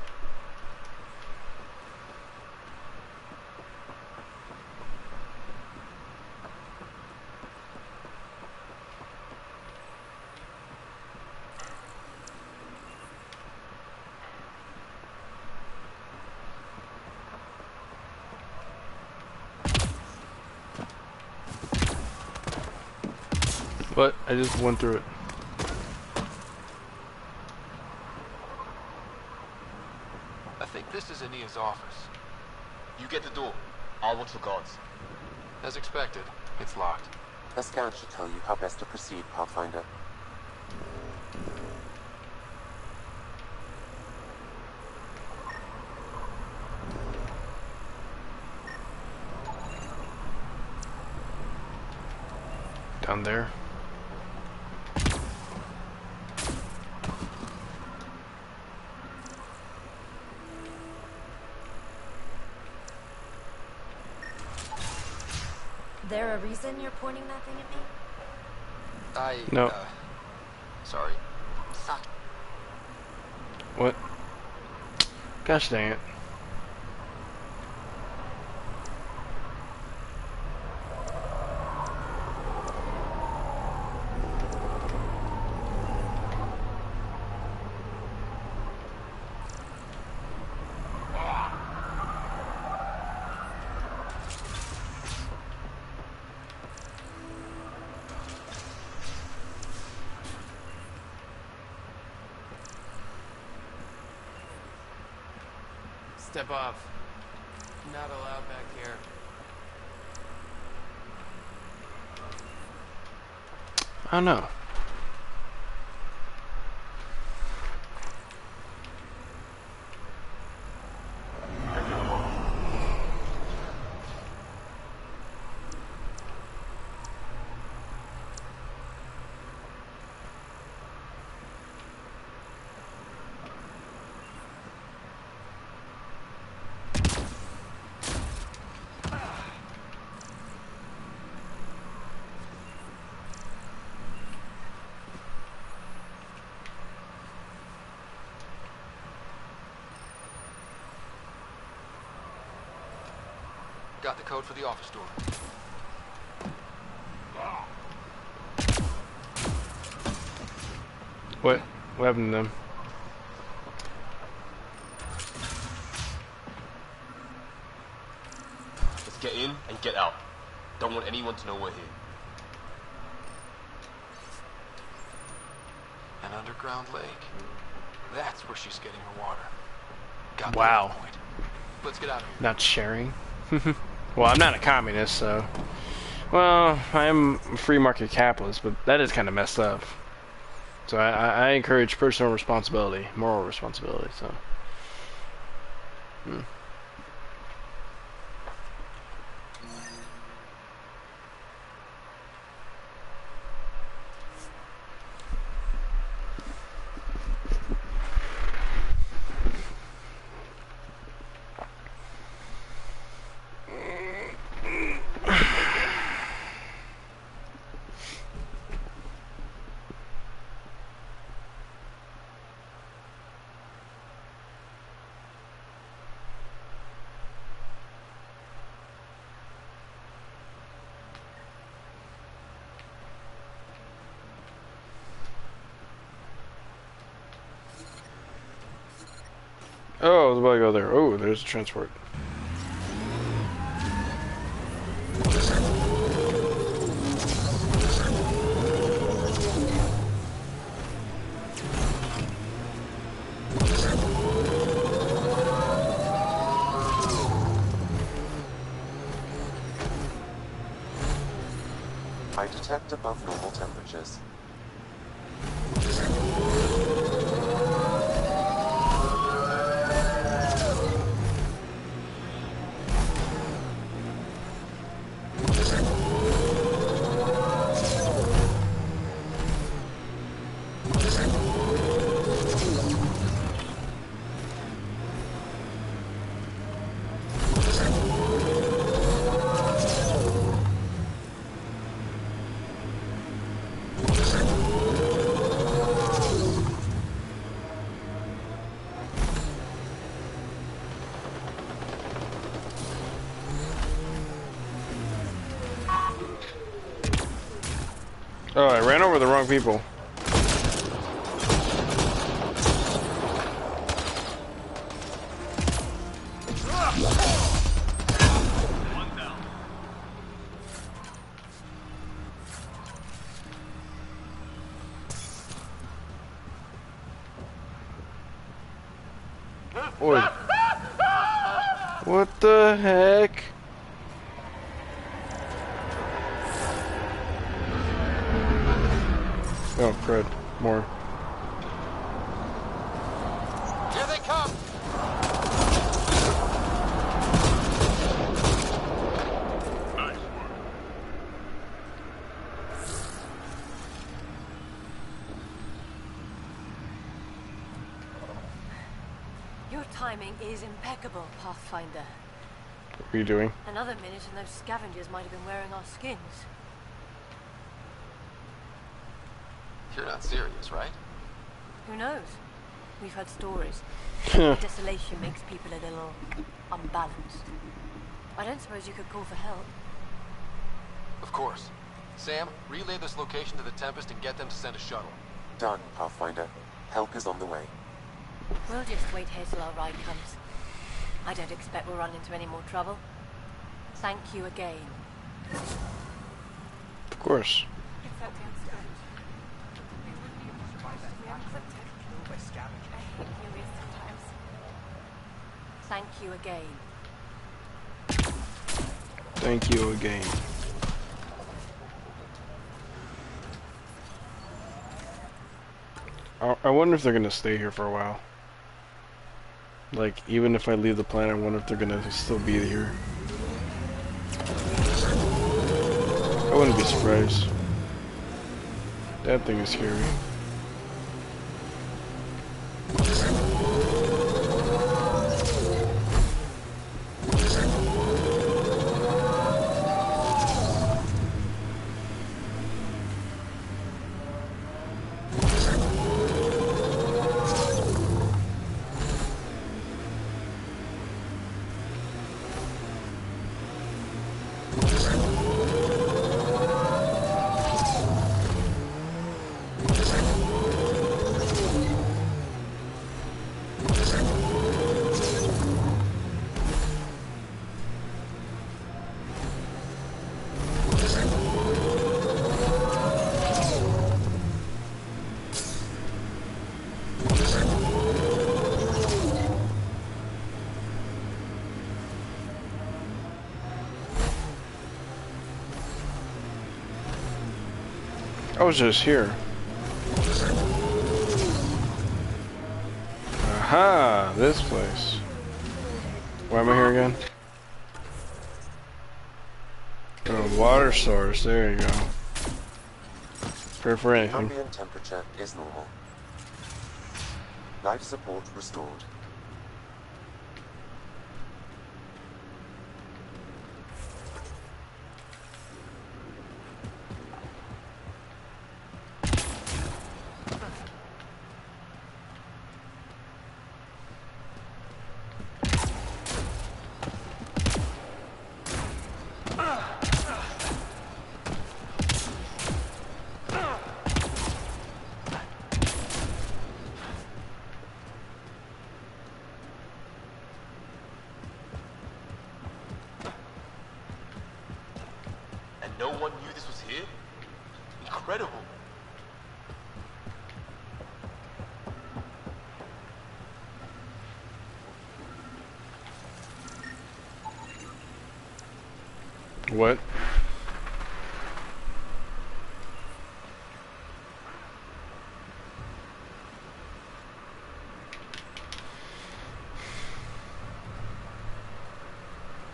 But I just went through it. I think this is Ania's office. You get the door. I'll watch the guards. As expected, it's locked. A scan should tell you how best to proceed, Pathfinder. Down there. There a reason you're pointing that thing at me? No. Sorry. Suck. What? Gosh dang it. Step off. Not allowed back here. I don't know. Got the code for the office door. What happened to them? Let's get in and get out. Don't want anyone to know we're here. An underground lake. That's where she's getting her water. Got Wow. the point. Let's get out of here. Not sharing. Well, I'm not a communist, so. Well, I am a free market capitalist, but that is kind of messed up. So I encourage personal responsibility, moral responsibility. So. Oh, I was about to go there. Oh, there's a transport. I detect above normal temperatures. Oh, I ran over the wrong people. Oi. What the heck? Oh, crud. More. Here they come! Nice work. Your timing is impeccable, Pathfinder. What are you doing? Another minute and those scavengers might have been wearing our skins. You're not serious, right? Who knows? We've heard stories. Desolation makes people a little unbalanced. I don't suppose you could call for help. Of course. Sam, relay this location to the Tempest and get them to send a shuttle. Done, Pathfinder. Help is on the way. We'll just wait here till our ride comes. I don't expect we'll run into any more trouble. Thank you again. Of course. Thank you again. Thank you again. I wonder if they're gonna stay here for a while. Like, even if I leave the planet, I wonder if they're gonna still be here. I wouldn't be surprised. That thing is scary. I was just here. Aha, this place. Why am I here again? Oh, water source, there you go. Prepare for anything. Ambient temperature is normal. Life support restored. And no one knew this was here? Incredible. What?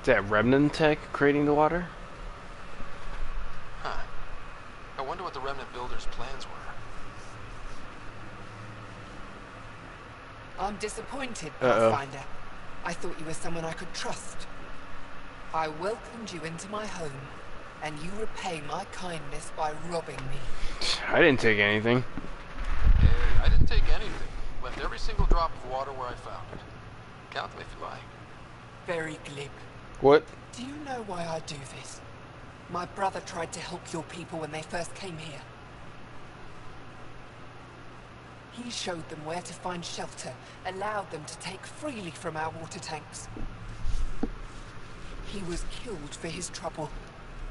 Is that Remnant tech creating the water? Huh. I wonder what the Remnant builders' plans were. I'm disappointed, Uh-oh. Pathfinder. I thought you were someone I could trust. I welcomed you into my home, and you repay my kindness by robbing me. I didn't take anything. Hey, I didn't take anything. Left every single drop of water where I found it. Count them if you like. Very glib. What? Do you know why I do this? My brother tried to help your people when they first came here. He showed them where to find shelter, allowed them to take freely from our water tanks. He was killed for his trouble.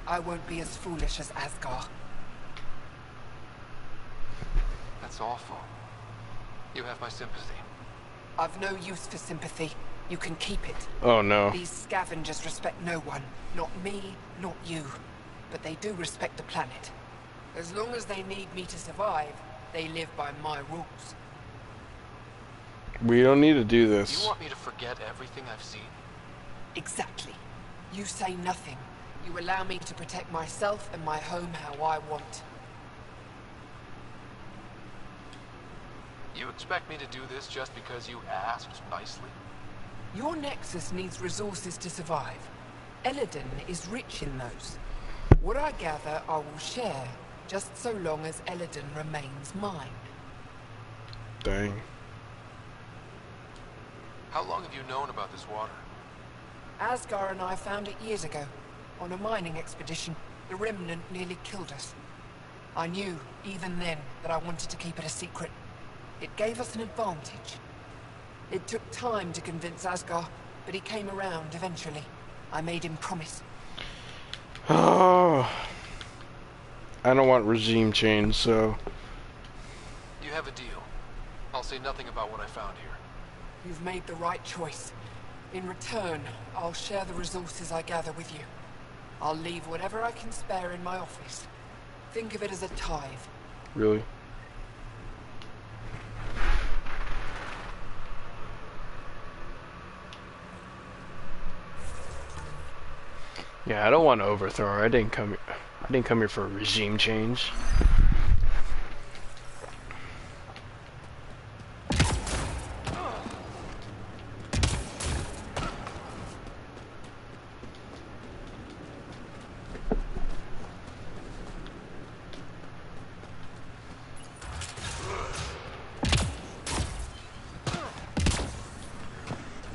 I won't be as foolish as Asgar. That's awful. You have my sympathy. I've no use for sympathy. You can keep it. Oh no. These scavengers respect no one. Not me, not you. But they do respect the planet. As long as they need me to survive, they live by my rules. We don't need to do this. You want me to forget everything I've seen? Exactly. You say nothing. You allow me to protect myself and my home how I want. You expect me to do this just because you asked nicely? Your Nexus needs resources to survive. Eladin is rich in those. What I gather, I will share, just so long as Eladin remains mine. Dang. How long have you known about this water? Asgar and I found it years ago. On a mining expedition, the Remnant nearly killed us. I knew, even then, that I wanted to keep it a secret. It gave us an advantage. It took time to convince Asgar, but he came around eventually. I made him promise. Oh, I don't want regime change, so... You have a deal. I'll say nothing about what I found here. You've made the right choice. In return, I'll share the resources I gather with you. I'll leave whatever I can spare in my office. Think of it as a tithe. Really? Yeah, I don't want to overthrow her. I didn't come here for a regime change.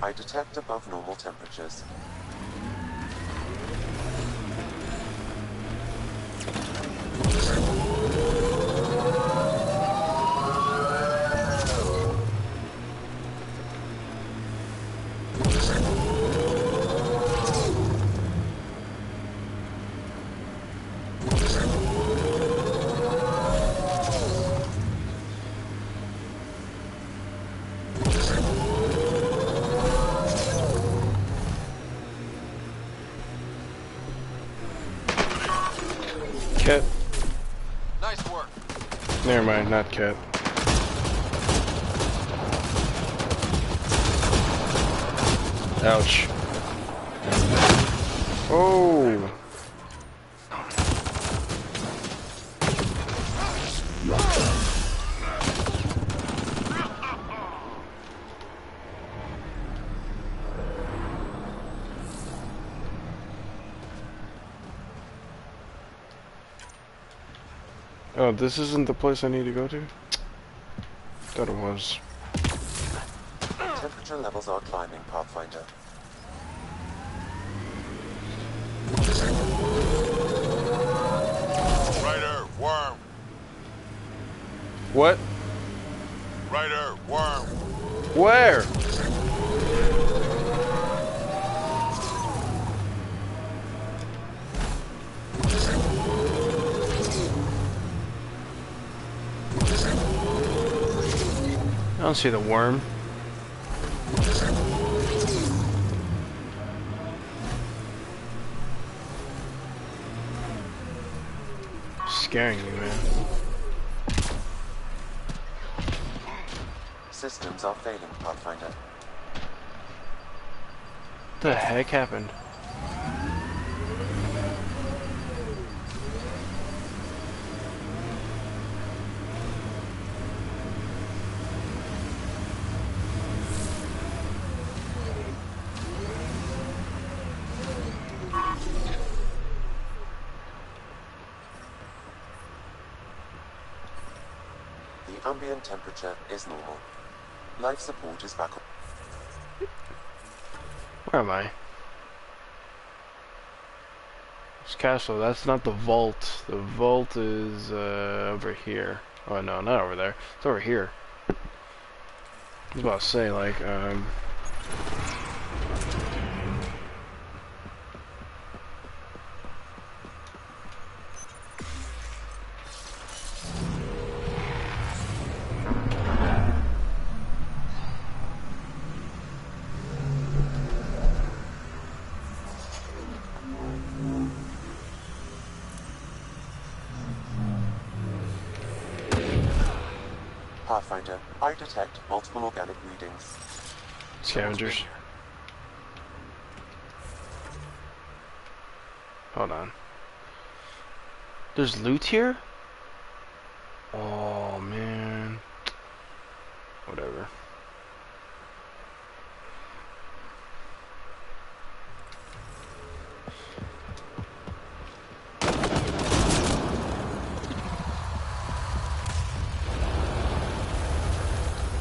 I detect above normal temperatures. Cat. Nice work. Never mind, not cat. Ouch. Oh. Oh, this isn't the place I need to go to? Thought it was. Temperature levels are climbing, Pathfinder. Ryder, worm. What? Ryder, worm. Where? I don't see the worm. Scaring me, man. Systems are failing, Pathfinder. What the heck happened? The ambient temperature is normal. Life support is back on. Where am I? This castle, that's not the vault. The vault is over here. Oh no, not over there. It's over here. I was about to say, like, Pathfinder, I detect multiple organic readings. scavengers. Hold on. There's loot here? Oh, man. Whatever.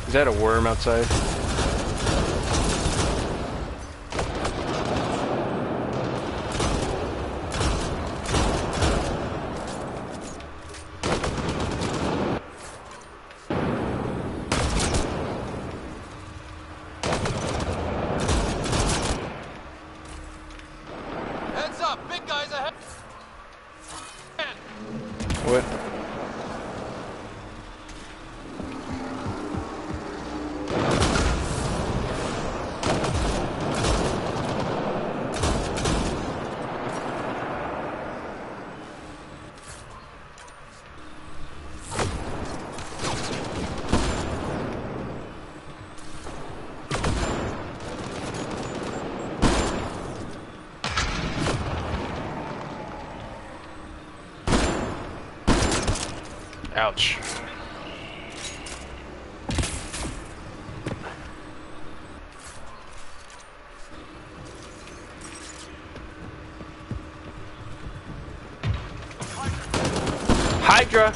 Is that a worm outside? Heads up, big guys ahead. What? Ouch. Hydra!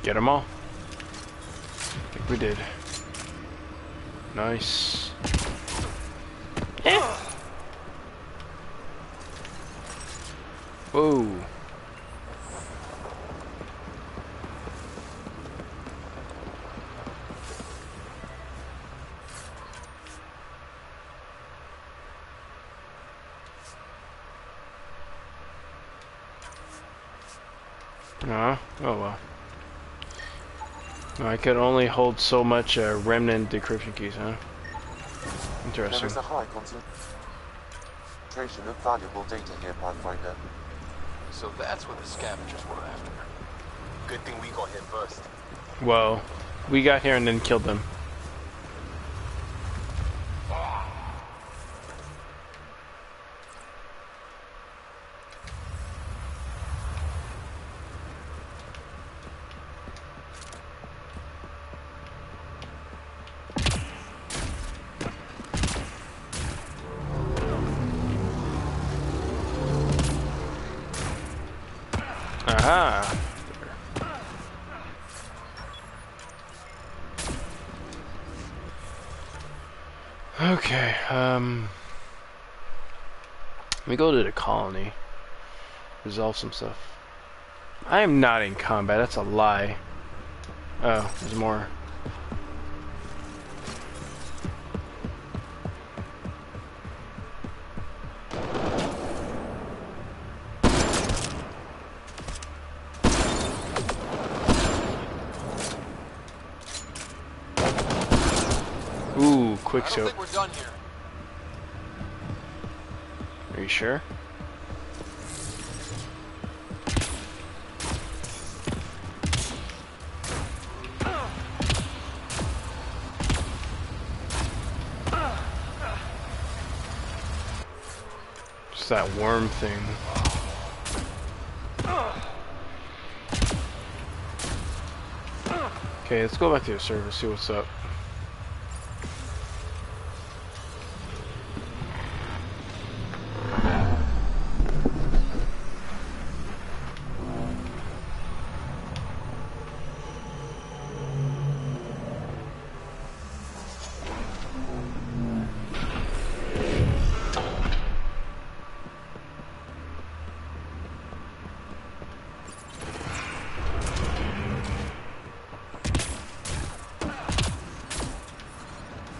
Get them all. I think we did. Nice. Whoa. Oh well. I could only hold so much remnant decryption keys, huh? There Interesting. is a high concentration of valuable data here, Pathfinder. So that's what the scavengers were after. Good thing we got here first. Well, we got here and then killed them. Aha! Okay, let me go to the colony. Resolve some stuff. I am not in combat, that's a lie. Oh, there's more. Ooh, quick I don't soap. think we're done here. Are you sure? Just that worm thing. Okay, let's go back to the surface, see what's up.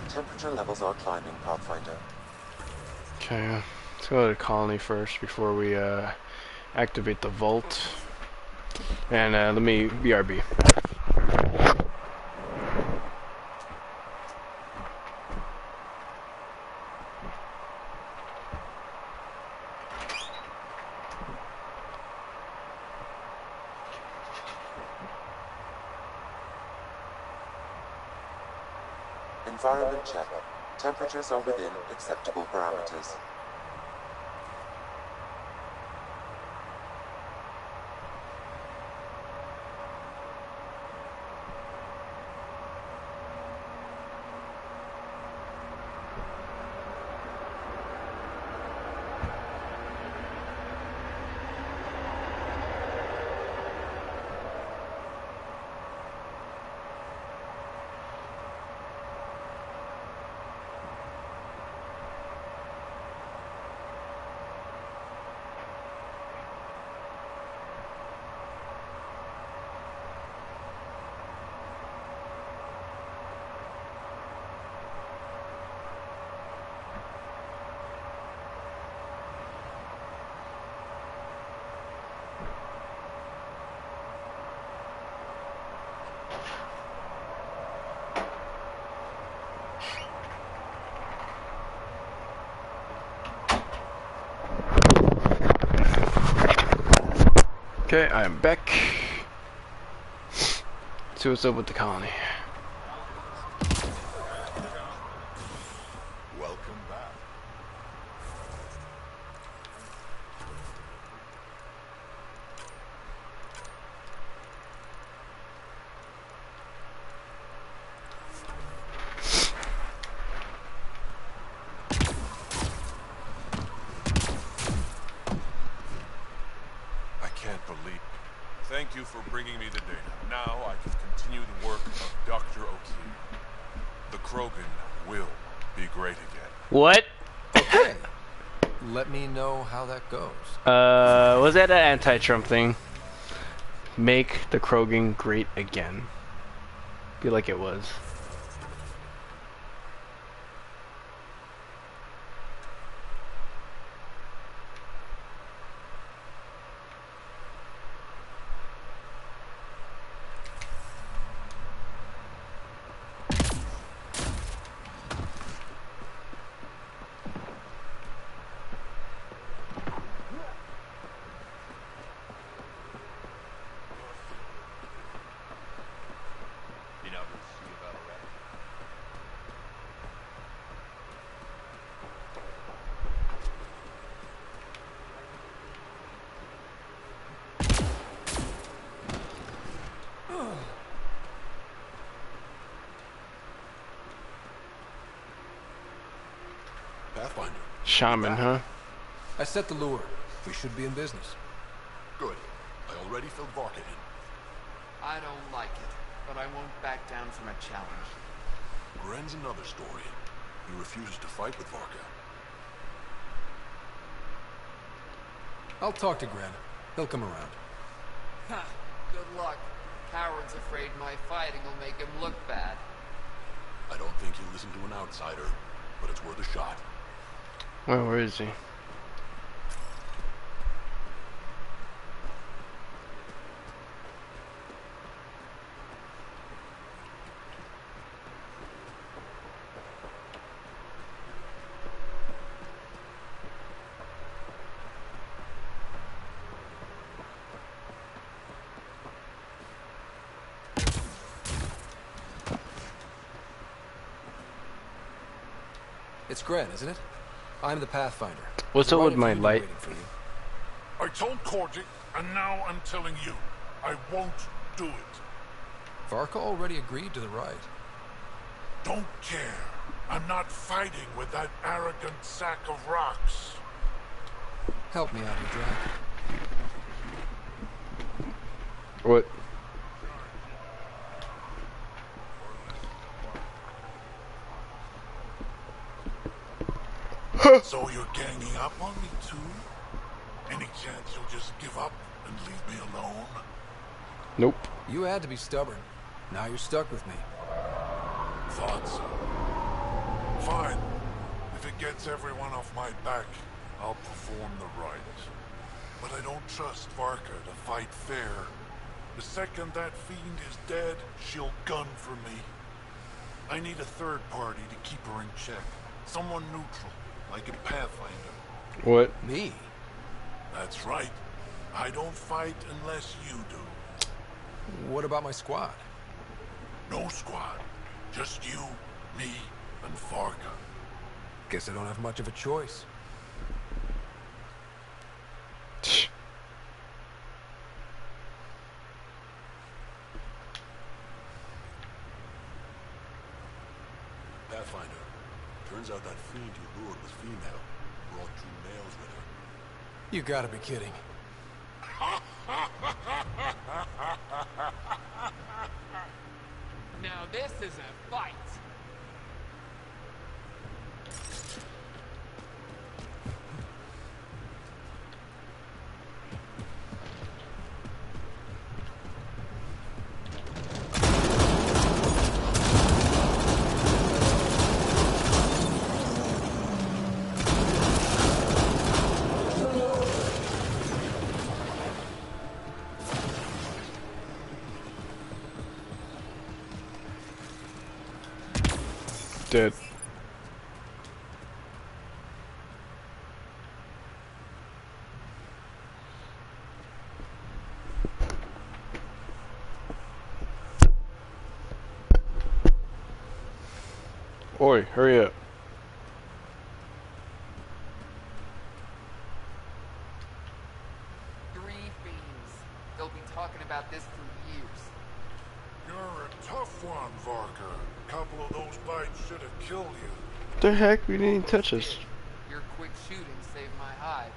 Temperature levels are climbing, Pathfinder. Okay, let's go to the colony first before we activate the vault. And let me BRB. Environment check. Temperatures are within acceptable parameters. Okay, I'm back. See what's up with the colony. Welcome back. I can't believe. Thank you for bringing me the data. Now I can continue the work of Dr. O'Keefe. The Krogan will be great again. What? Okay. Let me know how that goes. Was that an anti-Trump thing? Make the Krogan great again. Feel like it was. Pathfinder. Shaman, huh? I set the lure. We should be in business. Good. I already filled Varka in. I don't like it, but I won't back down from a challenge. Gren's another story. He refuses to fight with Varka. I'll talk to Gren. He'll come around. Ha! Good luck. Howard's afraid my fighting will make him look bad. I don't think he'll listen to an outsider, but it's worth a shot. Well, where is he? It's Gren, isn't it? I'm the Pathfinder. What's up with my light? I told Cordy, and now I'm telling you, I won't do it. Varka already agreed to the ride. Don't care. I'm not fighting with that arrogant sack of rocks. Help me out here, Drac. What? So you're ganging up on me too? Any chance you'll just give up and leave me alone? Nope. You had to be stubborn. Now you're stuck with me. Thought so. Fine. If it gets everyone off my back, I'll perform the rites. But I don't trust Varka to fight fair. The second that fiend is dead, she'll gun for me. I need a third party to keep her in check. Someone neutral, like a Pathfinder. What? Me? That's right. I don't fight unless you do. What about my squad? No squad. Just you, me, and Varka. Guess I don't have much of a choice. Pathfinder. Turns out that fiend you lured was female. Brought two males with her. You gotta be kidding. Now this is a fight. Dead. Oi, hurry up. Three fiends. They'll be talking about this for years. You're a tough one, Varka. Couple of those bites should have killed you. The heck? We didn't even touch us. Your quick shooting saved my hide.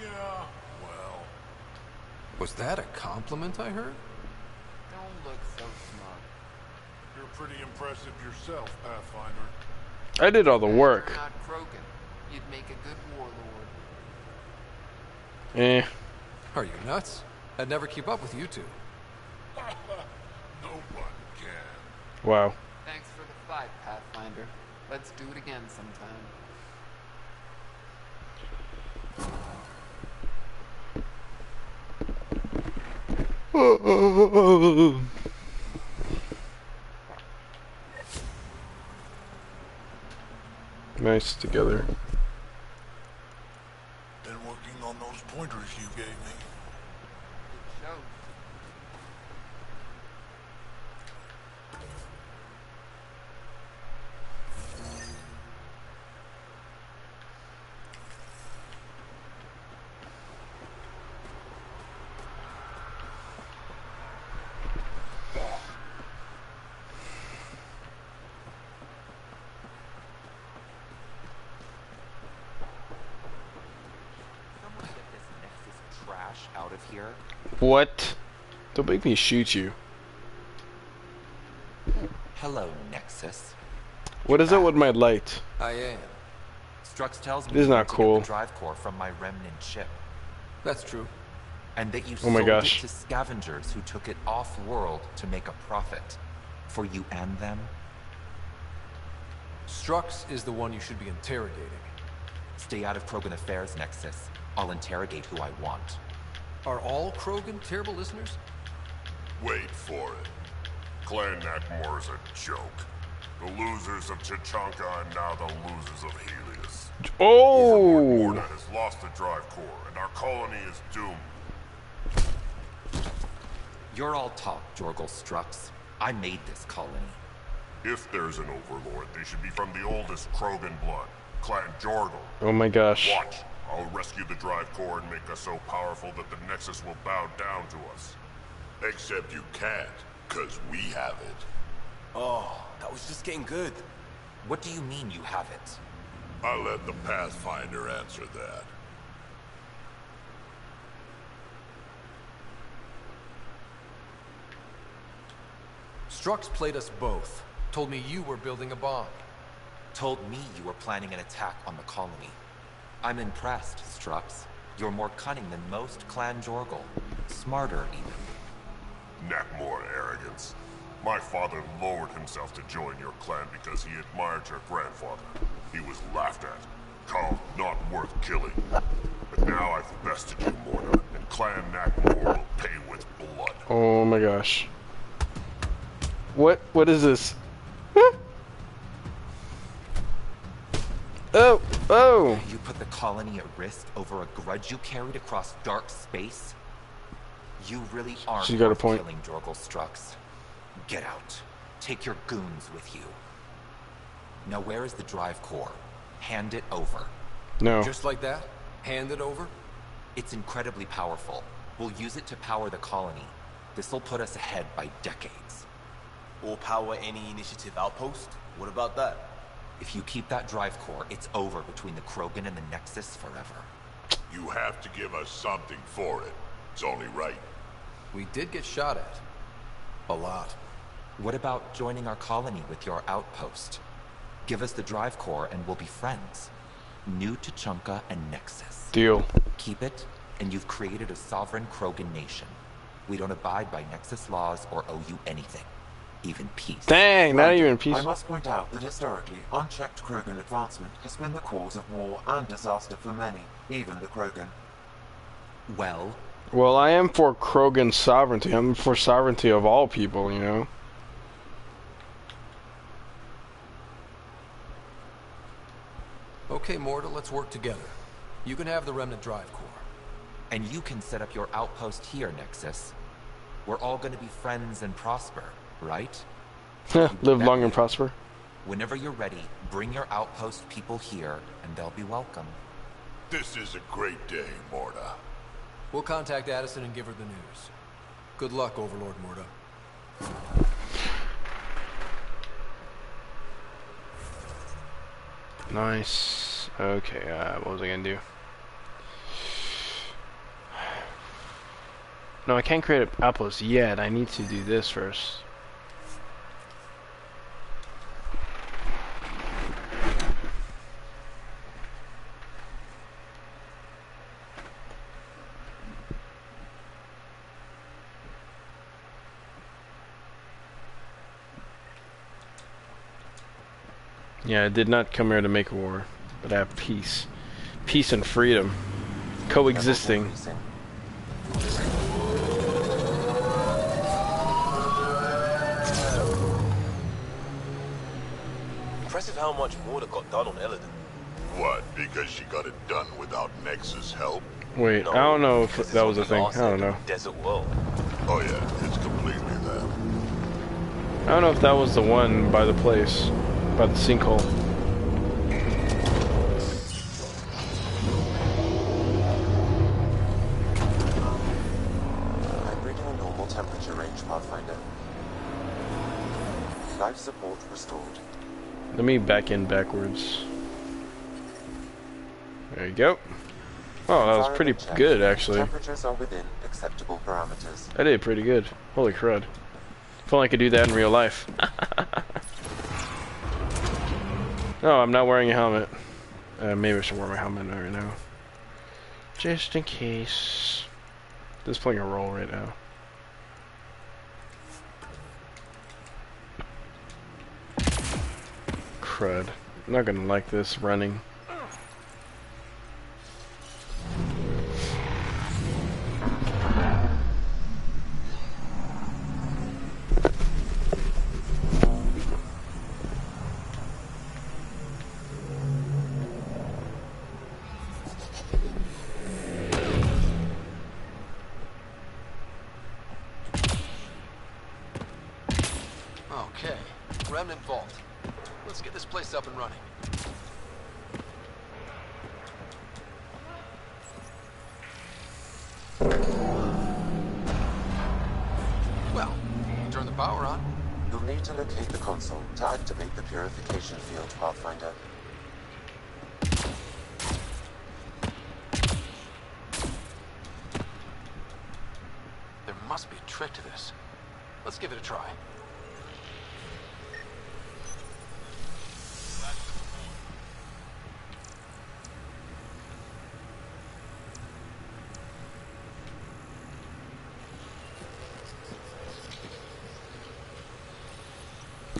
Yeah, well. Was that a compliment I heard? Don't look so smug. You're pretty impressive yourself, Pathfinder. I did all the work. You're not Krogan. You'd make a good warlord. Eh. Are you nuts? I'd never keep up with you two. No one can. Wow. Thanks for the fight, Pathfinder. Let's do it again sometime. Nice together. Been working on those pointers you gave me. Good show. Out of here. What? Don't make me shoot you. Hello, Nexus. What is it with my light? I am. Strux tells me This is you not took cool. the drive core from my remnant ship. That's true. And that you Oh my sold gosh. it to scavengers who took it off-world to make a profit. For you and them? Strux is the one you should be interrogating. Stay out of Krogan affairs, Nexus. I'll interrogate who I want. Are all Krogan terrible listeners? Wait for it. Clan Nakmor is a joke. The losers of Chichanka and now the losers of Helios. Oh! Morda has lost the drive core, and our colony is doomed. You're all talk, Jorgel Strux. I made this colony. If there's an overlord, they should be from the oldest Krogan blood, Clan Jorgel. Oh my gosh. Watch. I'll rescue the drive core and make us so powerful that the Nexus will bow down to us. Except you can't, because we have it. Oh, that was just getting good. What do you mean you have it? I'll let the Pathfinder answer that. Strux played us both. Told me you were building a bomb. Told me you were planning an attack on the colony. I'm impressed, Strux. You're more cunning than most Clan Jorgel. Smarter, even. Nakmor arrogance. My father lowered himself to join your clan because he admired your grandfather. He was laughed at, called not worth killing. But now I've bested you, Morda, and Clan Nakmor will pay with blood. Oh my gosh. What is this? Oh, oh! You put the colony at risk over a grudge you carried across dark space? You really aren't She's got a worth point. killing, Jorgel Strux. Get out. Take your goons with you. Now where is the drive core? Hand it over. No. Just like that? Hand it over? It's incredibly powerful. We'll use it to power the colony. This'll put us ahead by decades. Or power any initiative outpost? What about that? If you keep that drive core, it's over between the Krogan and the Nexus forever. You have to give us something for it. It's only right. We did get shot at. A lot. What about joining our colony with your outpost? Give us the drive core and we'll be friends. New Tuchanka and Nexus. Deal. Keep it, and you've created a sovereign Krogan nation. We don't abide by Nexus laws or owe you anything. Even peace. Dang, not even peace. I must point out that historically, unchecked Krogan advancement has been the cause of war and disaster for many, even the Krogan. Well? Well, I am for Krogan sovereignty. I'm for sovereignty of all people, you know? Okay, Morta, let's work together. You can have the remnant drive core. And you can set up your outpost here, Nexus. We're all gonna be friends and prosper, right? Live long and prosper. Whenever you're ready, bring your outpost people here, and they'll be welcome. This is a great day, Morda. We'll contact Addison and give her the news. Good luck, Overlord Morda. Nice. Okay, what was I gonna do? No, I can't create an outpost yet. I need to do this first. Yeah, I did not come here to make war, but I have peace. Peace and freedom. Coexisting. Impressive how much Morda got done on Eladin. What, because she got it done without Nexus help? Wait, I don't know if that was a thing. I don't know. Desert world. Oh yeah, it's completely that. I don't know if that was the one by the place, by the sinkhole. I'm reading a normal temperature range, Pathfinder. Life support restored. Let me back in backwards. There you go. Oh, that was pretty good, actually. Temperatures are within acceptable parameters. I did pretty good. Holy crud. If only I could do that in real life. No, I'm not wearing a helmet. Maybe I should wear my helmet right now. Just in case. This is playing a role right now. Crud. I'm not gonna like this running. Okay, Remnant Vault. Let's get this place up and running. Well, turn the power on. You'll need to locate the console to activate the purification field, Pathfinder. There must be a trick to this. Let's give it a try.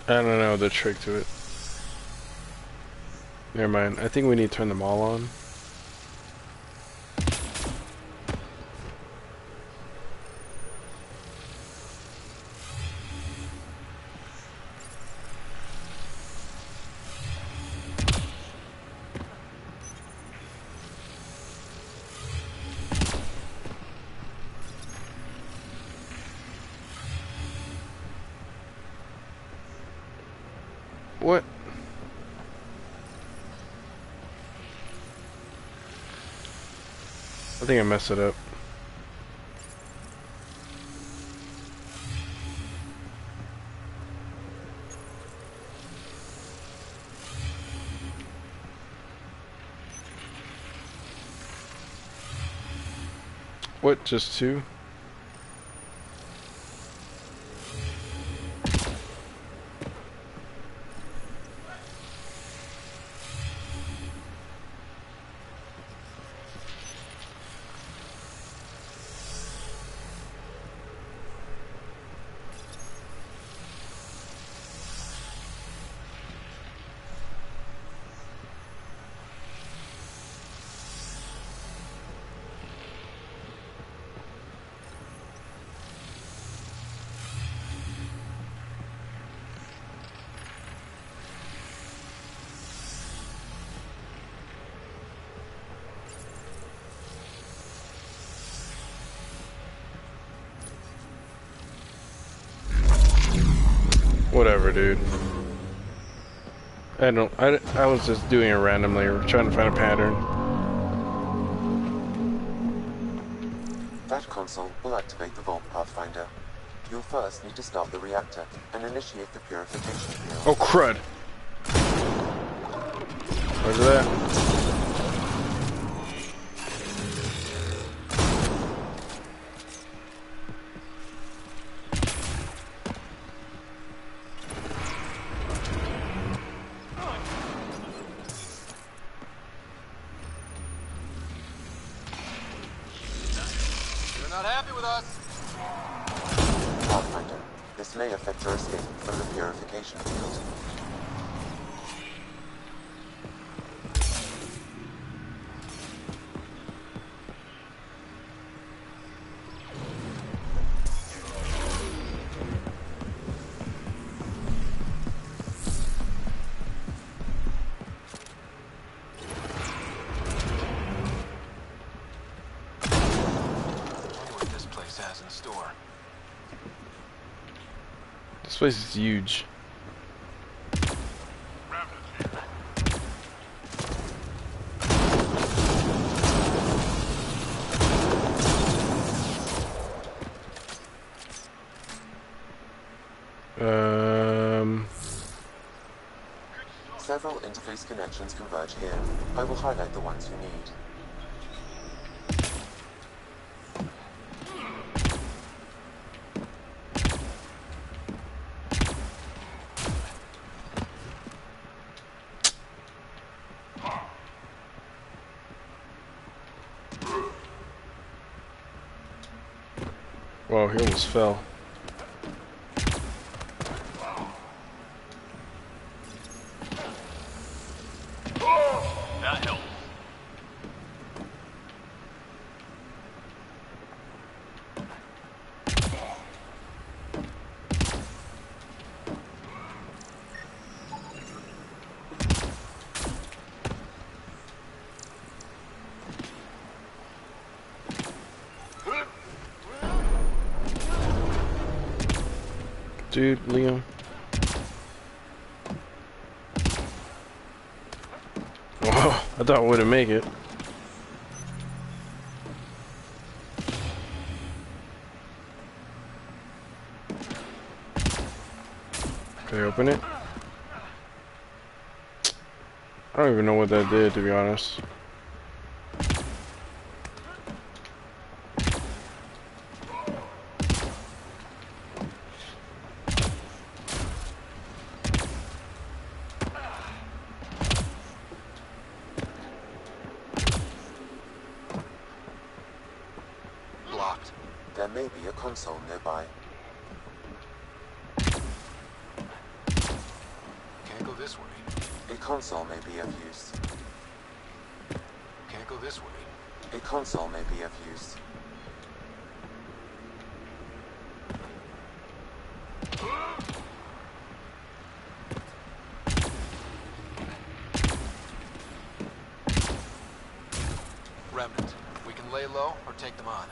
I don't know the trick to it. Never mind. I think we need to turn them all on. What? I think I messed it up. What, just two? Whatever, dude. I was just doing it randomly, or trying to find a pattern. That console will activate the Vault Pathfinder. You'll first need to start the reactor and initiate the purification field. Oh crud! Where's that? You're not happy with us. Pathfinder, this may affect your escape from the purification field. This place is huge. Several interface connections converge here. I will highlight the ones you need. Whoa, he almost fell. That helped. Dude, Liam. Whoa, I thought I wouldn't make it. Can I open it? I don't even know what that did, to be honest. Blocked. There may be a console nearby. Can't go this way. A console may be of use. Can't go this way. A console may be of use. Remnant. We can lay low or take them on.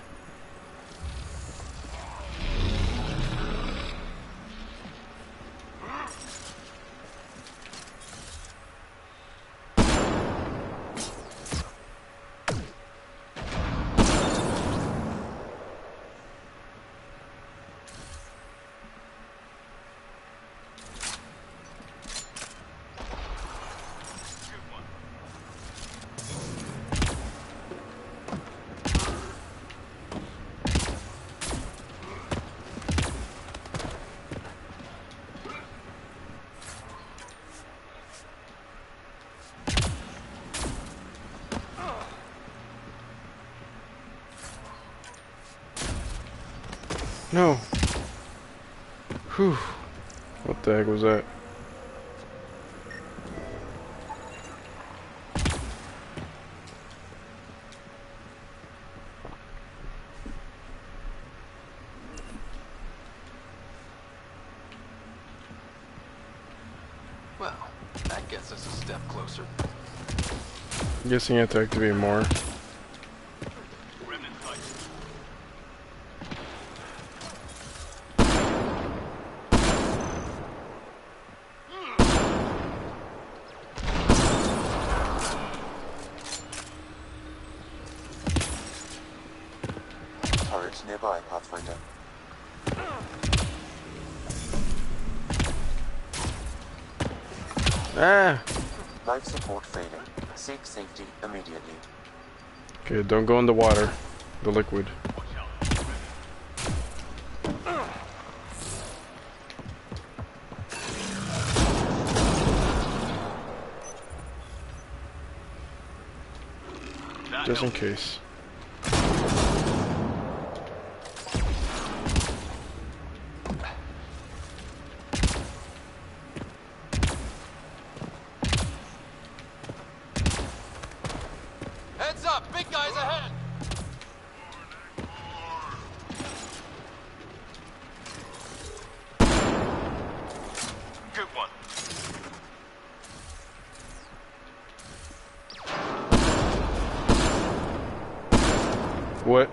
No. Whew. What the heck was that? Well, that gets us a step closer. I'm guessing you have to activate more. turret nearby, Pathfinder. Ah! Life support failing. Seek safety immediately. Okay, don't go in the water. The liquid. Just in case. Heads up! Big guys ahead! Good one. What?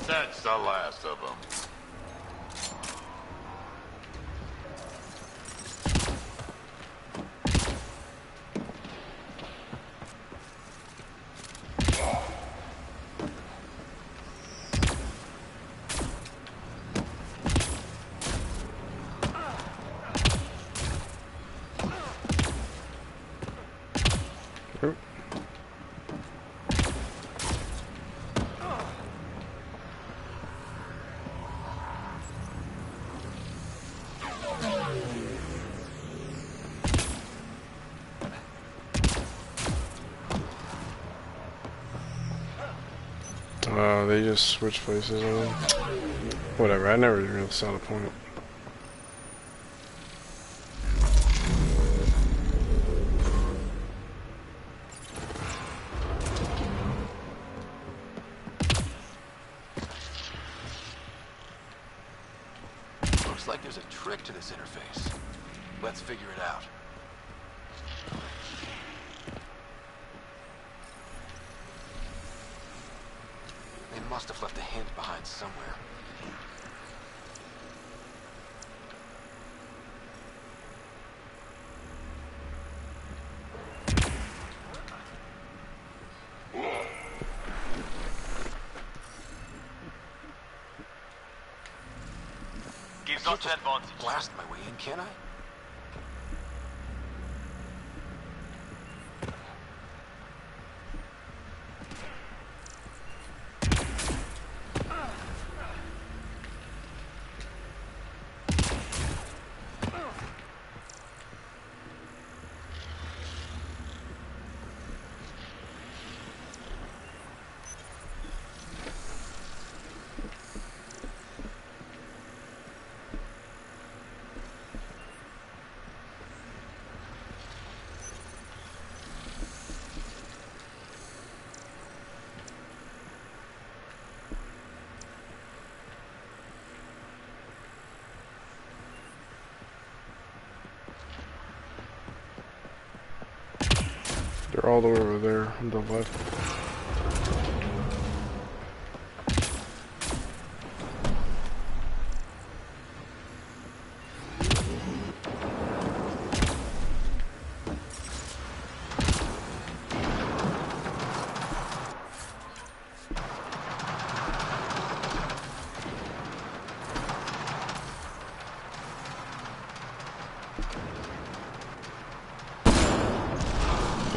That's the last of them. They just switch places on them. Whatever, I never really saw the point. Looks like there's a trick to this interface. Let's figure it out. They must have left a hint behind somewhere. Gives us an advantage. Blast my way in, can I? They're all the way over there on the left.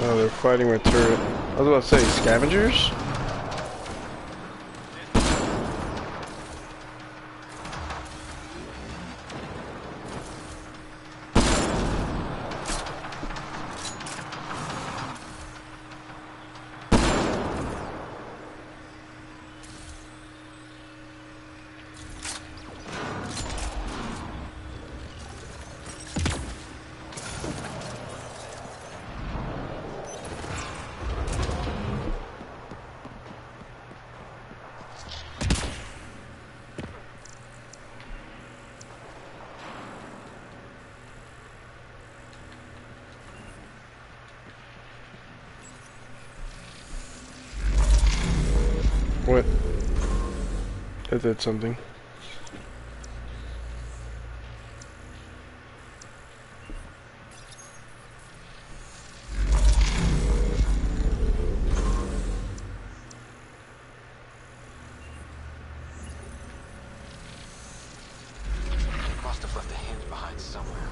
Oh, they're fighting with turret. I was about to say scavengers? What? That did something. Must have left a hinge behind somewhere.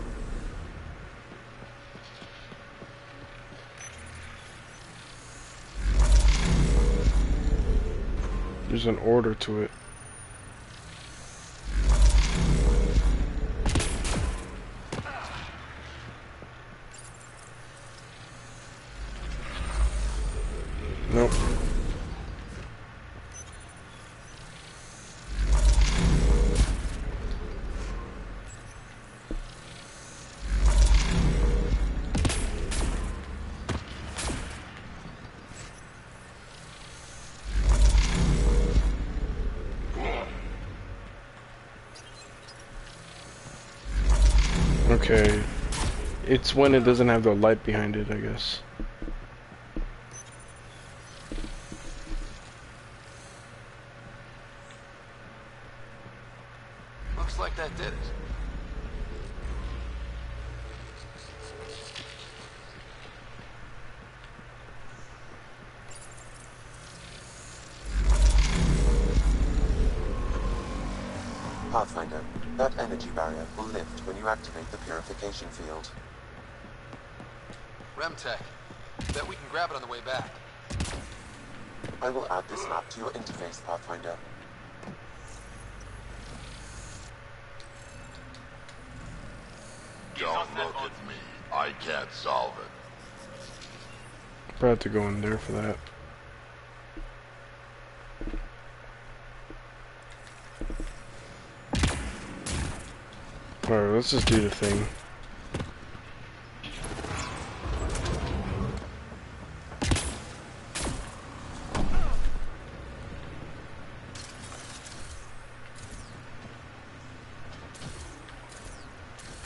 There's an order to it. Nope. Okay. It's when it doesn't have the light behind it, I guess. Looks like that did it. Pathfinder, that energy barrier will lift when you activate the purification field. Remtech. Bet we can grab it on the way back. I will add this map to your interface, Pathfinder. Don't look at me. I can't solve it. Probably have to go in there for that. Alright, let's just do the thing.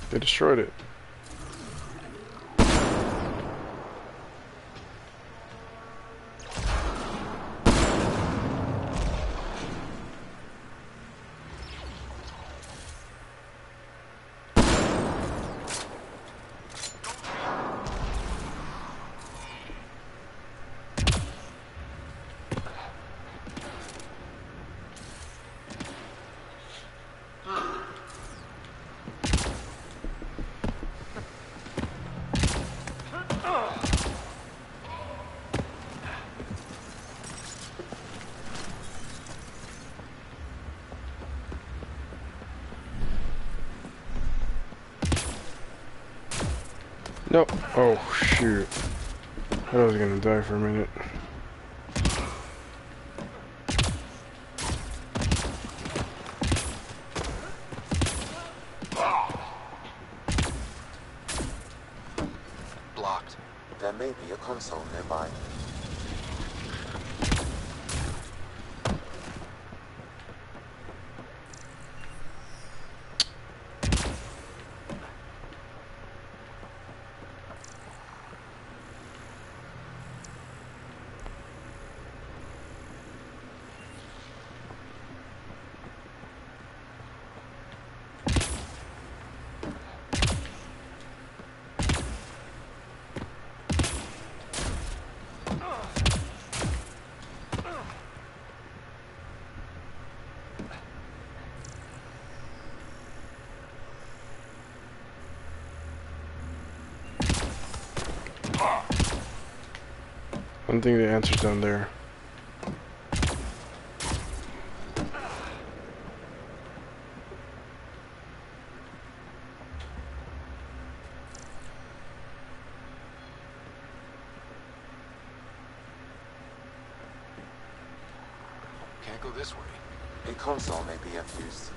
They destroyed it. Nope. Oh, shoot. I thought I was gonna die for a minute. Blocked. There may be a console nearby. I think the answer's down there. Can't go this way. A console may be of use.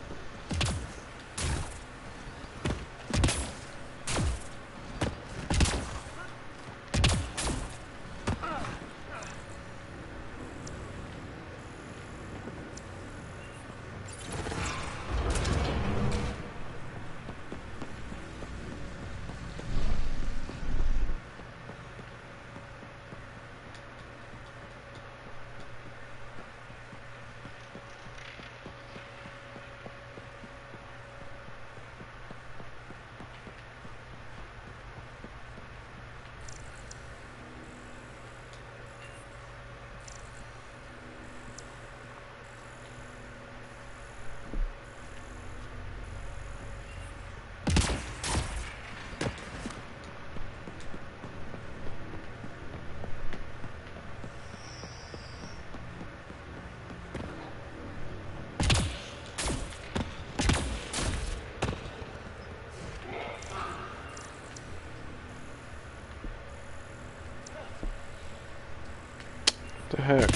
The heck?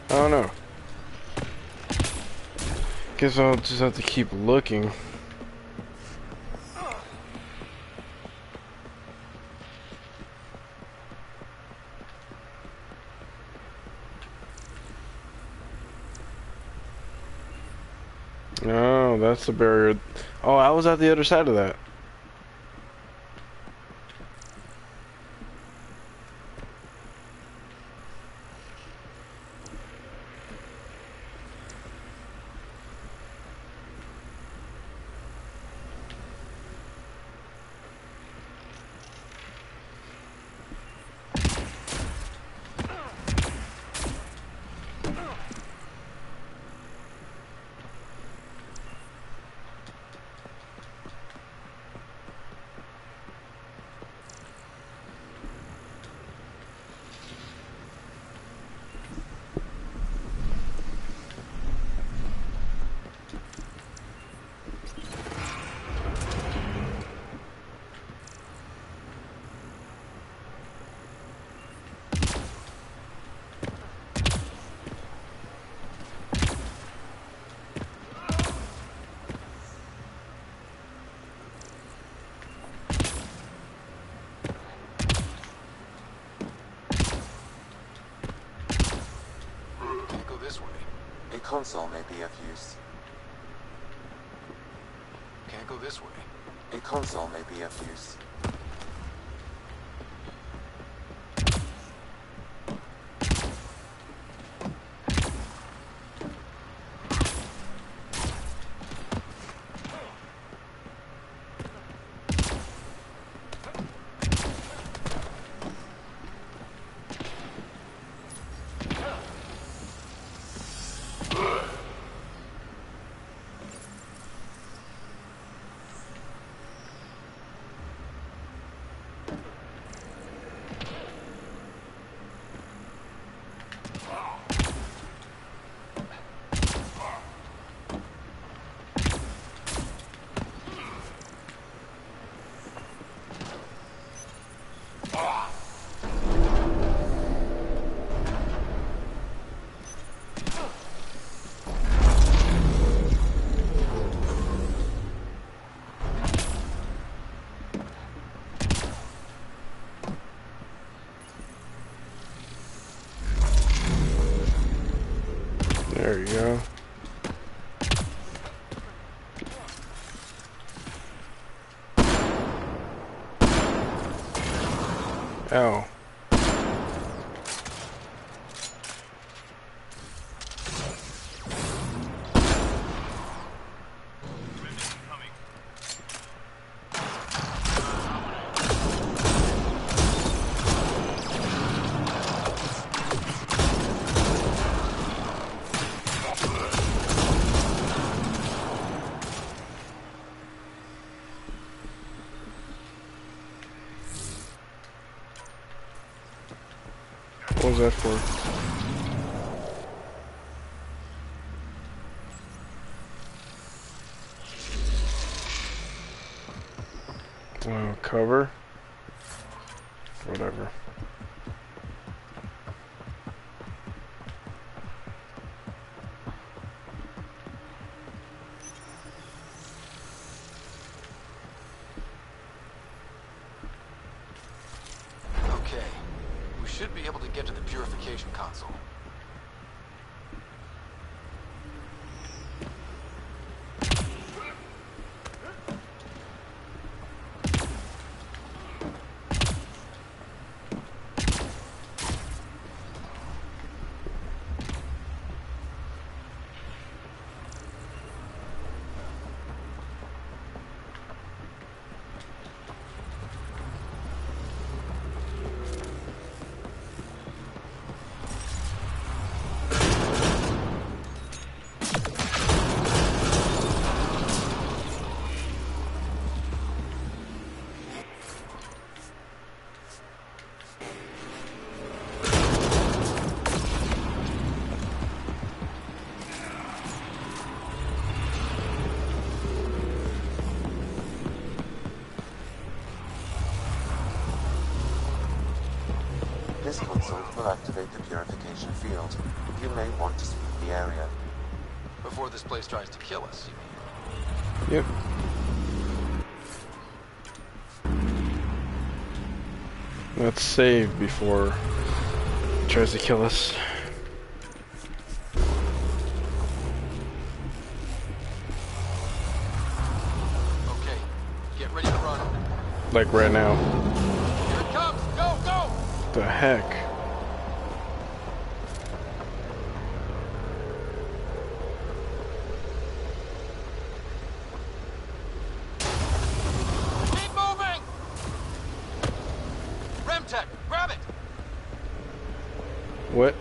I don't know. Guess I'll just have to keep looking. Oh, that's the barrier. Oh, I was at the other side of that. A console may be of use. Can't go this way. A console may be of use. There you go. Oh. What was that for? Cover? Whatever. Okay. We should be able to get to the purification console. will activate the purification field. You may want to sweep the area. Before this place tries to kill us, you mean? Yep. Let's save before it tries to kill us. Okay, get ready to run. Like right now. Here it comes! Go, go! The heck? Keep moving! Remtech, grab it! What?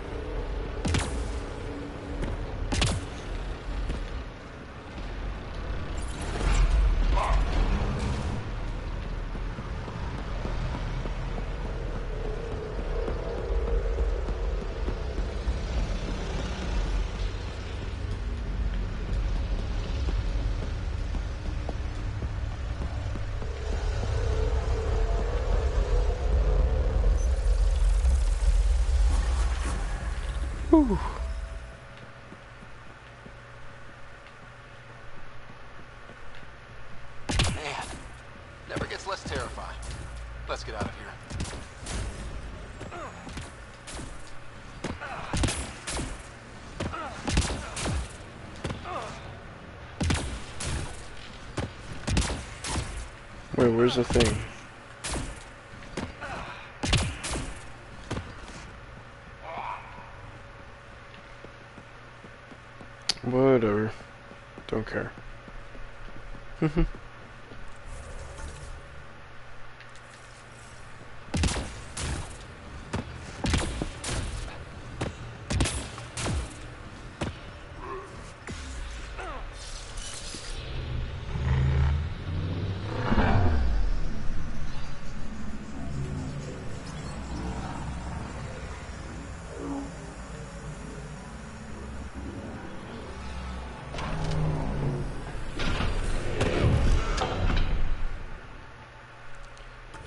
Whew. Man, never gets less terrifying. Let's get out of here. Wait, where's the thing? Whatever. Don't care.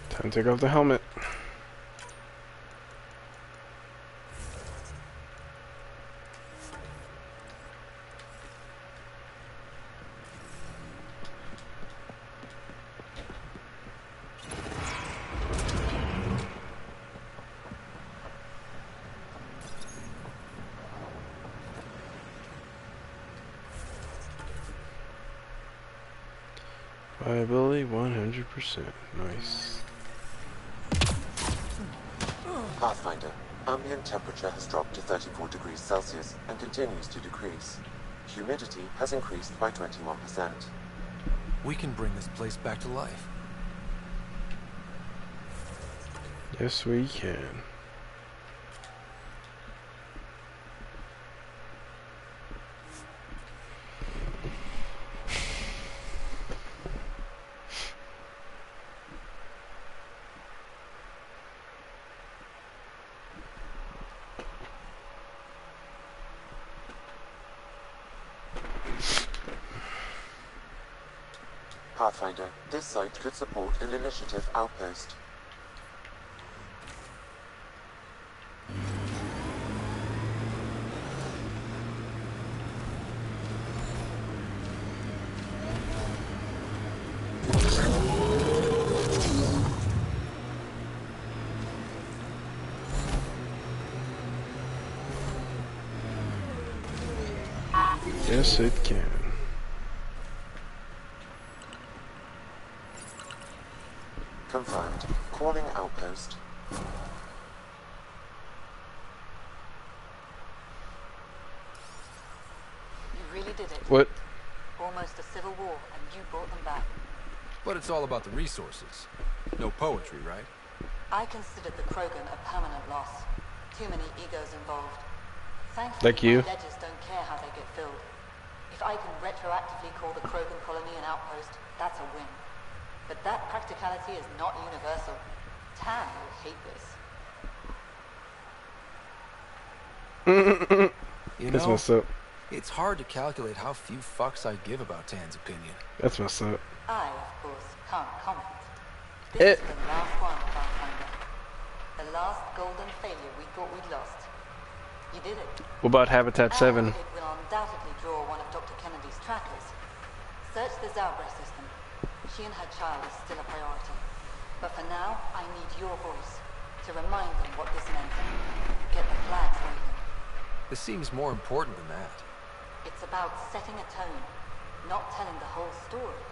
Time to take off the helmet. Viability 100%. Nice. Pathfinder, ambient temperature has dropped to 34 degrees Celsius and continues to decrease. Humidity has increased by 21%. We can bring this place back to life. Yes, we can. Pathfinder, this site could support an initiative outpost. Yes, it can. Confirmed. Calling outpost. You really did it. What? Almost a civil war, and you brought them back. But it's all about the resources. No poetry, right? I considered the Krogan a permanent loss. Too many egos involved. Thankfully, Like you. my ledgers don't care how they get filled. If I can retroactively call the Krogan colony an outpost, that's a win. But that practicality is not universal. Tan will hate this. You That's know, messed up. it's hard to calculate how few fucks I give about Tan's opinion. That's messed up. I, of course, can't comment. This is the last one, Pathfinder. The last golden failure we thought we'd lost. You did it. What about Habitat 7? And it will undoubtedly draw one of Dr. Kennedy's trackers. Search the Zalbra system. She and her child is still a priority. But for now, I need your voice to remind them what this meant. Get the flags waving. This seems more important than that. It's about setting a tone, not telling the whole story.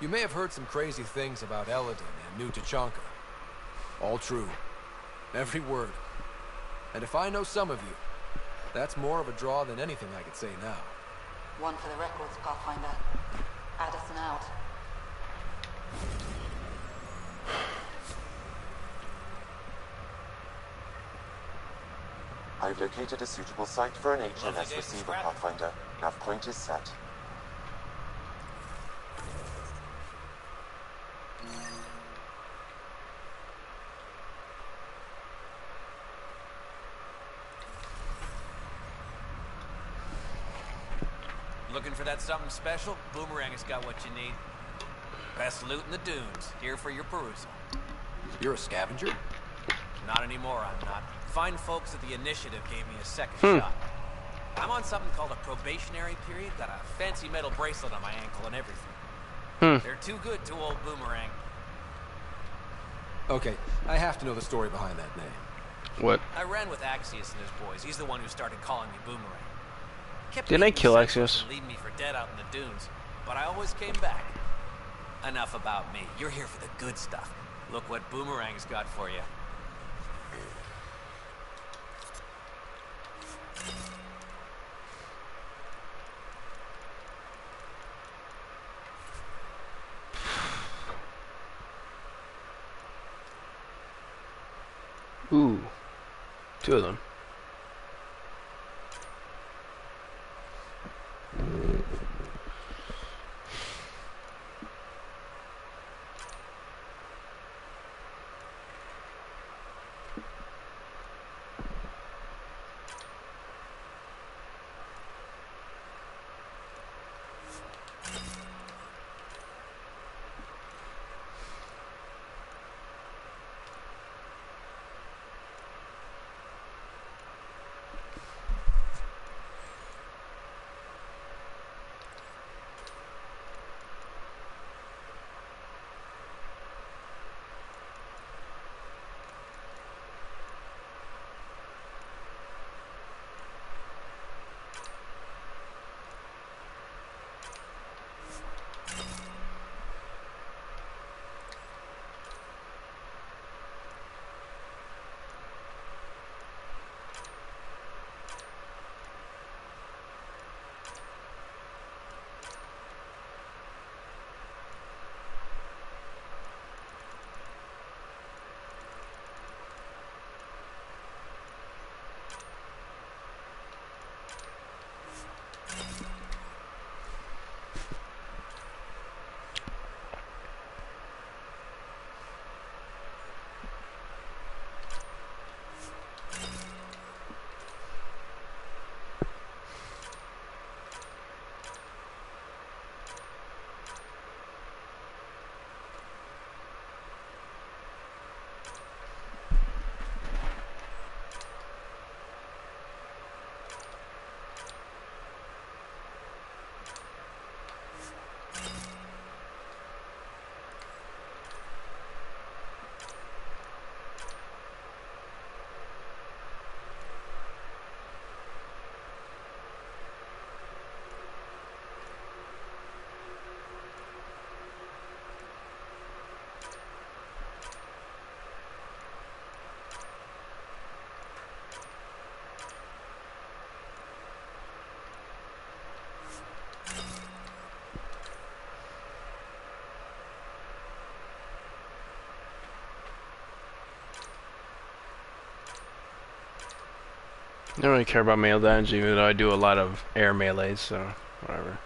You may have heard some crazy things about Eladin and New Tachanka. All true. Every word. And if I know some of you, that's more of a draw than anything I could say now. One for the records, Pathfinder. Addison out. I've located a suitable site for an HNS receiver, Pathfinder. Nav point is set. Looking for that something special? Boomerang has got what you need. Best loot in the dunes, here for your perusal. You're a scavenger? Not anymore, I'm not. Fine folks at the Initiative gave me a second shot. I'm on something called a probationary period, got a fancy metal bracelet on my ankle and everything. They're too good to old Boomerang. Okay, I have to know the story behind that name. What? I ran with Axios and his boys. He's the one who started calling me Boomerang. Didn't I kill Axios? Leave me for dead out in the dunes, but I always came back. Enough about me. You're here for the good stuff. Look what Boomerang's got for you. Ooh, 2 of them. I don't really care about melee damage, even though I do a lot of air melees, so whatever.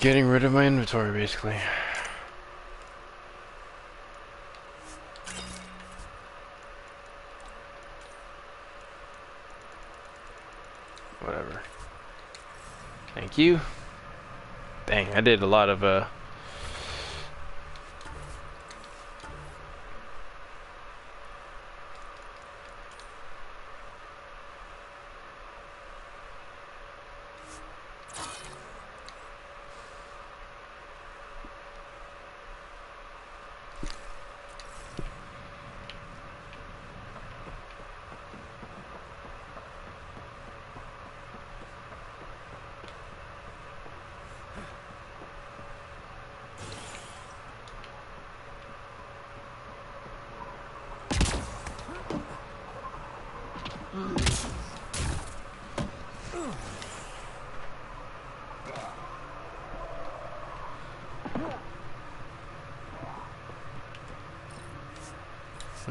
getting rid of my inventory, basically. Whatever. Thank you. Dang, I did a lot of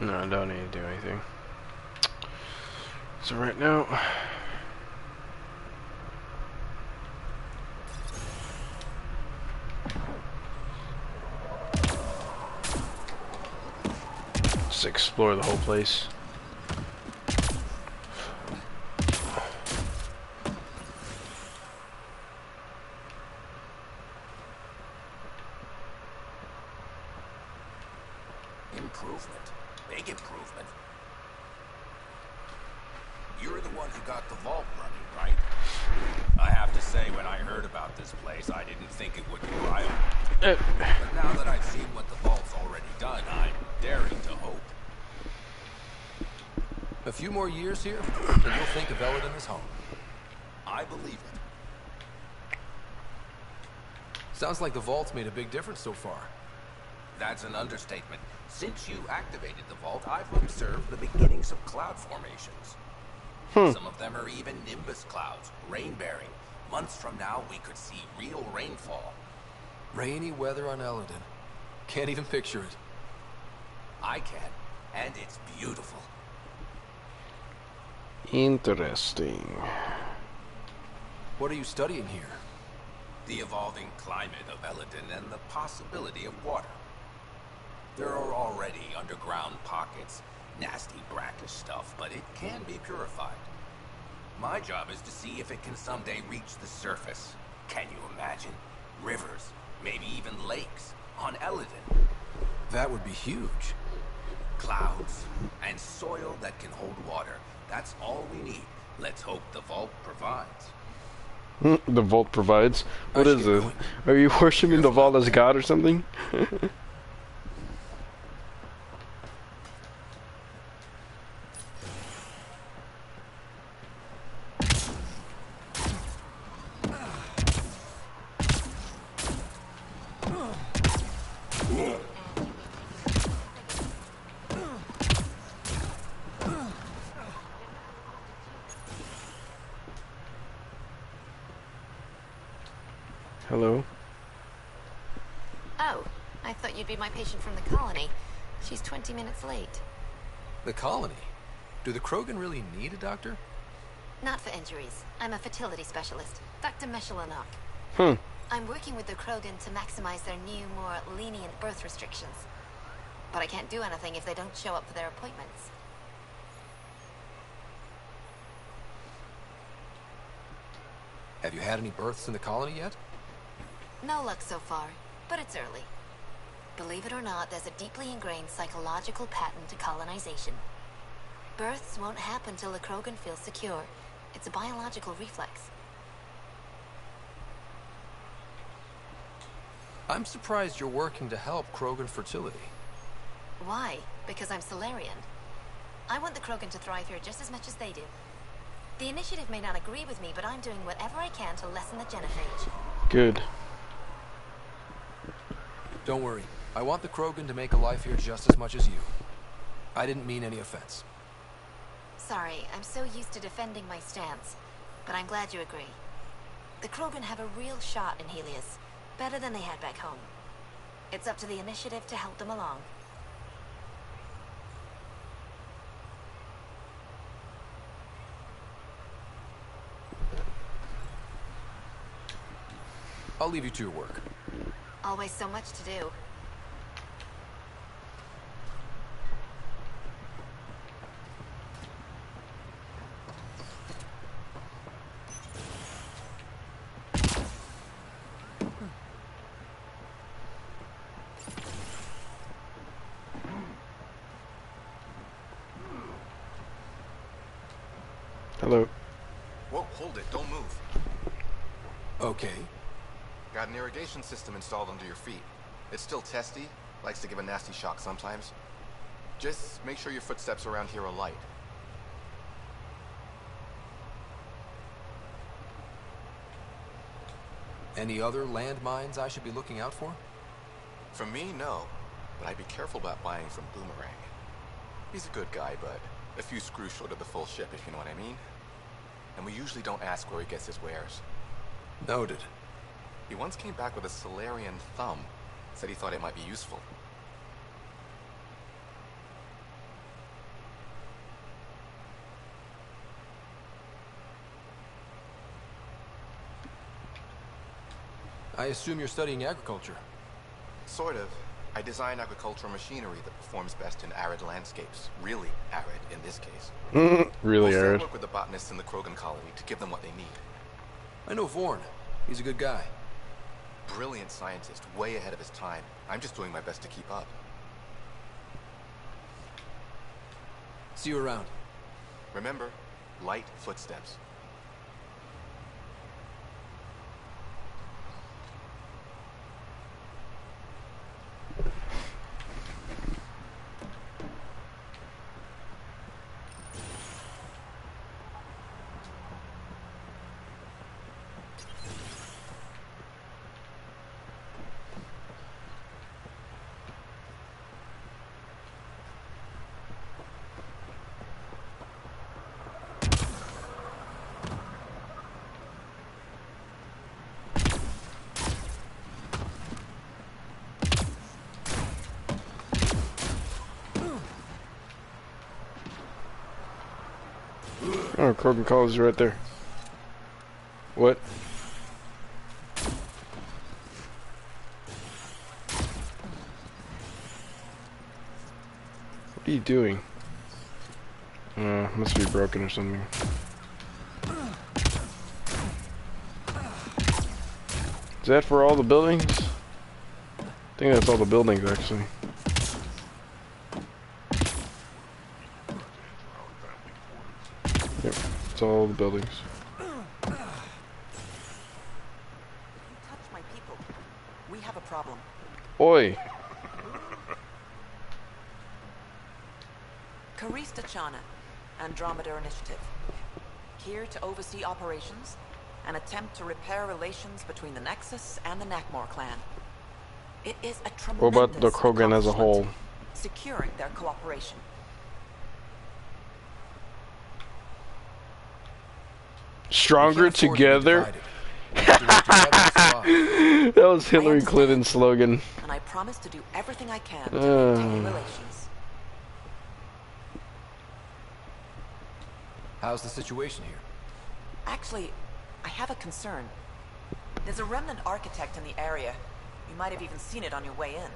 no, I don't need to do anything. So right now, just explore the whole place. Improvement. Big improvement. You're the one who got the vault running, right? I have to say, when I heard about this place, I didn't think it would be viable. But now that I've seen what the vault's already done, I'm daring to hope. A few more years here, and you'll think of Eldon as home. I believe it. Sounds like the vault's made a big difference so far. That's an understatement. Since you activated the vault, I've observed the beginnings of cloud formations. Some of them are even nimbus clouds, rain-bearing. Months from now, we could see real rainfall. Rainy weather on Eldon. Can't even picture it. I can, and it's beautiful. Interesting. What are you studying here? The evolving climate of Eldon and the possibility of water. There are already underground pockets, nasty brackish stuff, but it can be purified. My job is to see if it can someday reach the surface. Can you imagine? Rivers, maybe even lakes, on Eldon. That would be huge. Clouds, and soil that can hold water. That's all we need. Let's hope the vault provides. The vault provides? What is this? Are you worshiping the vault as God or something? Hello? Oh, I thought you'd be my patient from the colony. She's 20 minutes late. The colony? Do the Krogan really need a doctor? Not for injuries. I'm a fertility specialist, Dr. Meshelanok. I'm working with the Krogan to maximize their new, more lenient birth restrictions. But I can't do anything if they don't show up for their appointments. Have you had any births in the colony yet? No luck so far, but it's early. Believe it or not, there's a deeply ingrained psychological pattern to colonization. Births won't happen till the Krogan feels secure. It's a biological reflex. I'm surprised you're working to help Krogan fertility. Why? Because I'm Solarian. I want the Krogan to thrive here just as much as they do. The Initiative may not agree with me, but I'm doing whatever I can to lessen the genophage. Good. Don't worry. I want the Krogan to make a life here just as much as you. I didn't mean any offense. Sorry, I'm so used to defending my stance, but I'm glad you agree. The Krogan have a real shot in Helios, better than they had back home. It's up to the Initiative to help them along. I'll leave you to your work. Always so much to do. Hello. Whoa, hold it, don't move. Okay. Got an irrigation system installed under your feet. It's still testy, likes to give a nasty shock sometimes. Just make sure your footsteps around here are light. Any other landmines I should be looking out for? From me, no. But I'd be careful about buying from Boomerang. He's a good guy, but a few screws short of the full ship, if you know what I mean. And we usually don't ask where he gets his wares. Noted. He once came back with a Solarian thumb. Said he thought it might be useful. I assume you're studying agriculture. Sort of. I design agricultural machinery that performs best in arid landscapes. Really arid, in this case. Really Mostly arid. I work with the botanists in the Krogan colony to give them what they need. I know Vorn. He's a good guy. Brilliant scientist, way ahead of his time. I'm just doing my best to keep up. See you around. Remember, light footsteps. Oh, Krogan College is right there. What? What are you doing? Must be broken or something. Is that for all the buildings? I think that's all the buildings, actually. Yep, it's all the buildings. Touch my people. We have a problem. Oi! Karista Chana, Andromeda Initiative. Here to oversee operations and attempt to repair relations between the Nexus and the Nakmor clan. It is a tremendous What about the Krogan as a whole? securing their cooperation. Stronger together? That was Hillary Clinton's slogan. And I promise to do everything I can to maintain relations. How's the situation here? Actually, I have a concern. There's a remnant architect in the area. You might have even seen it on your way in.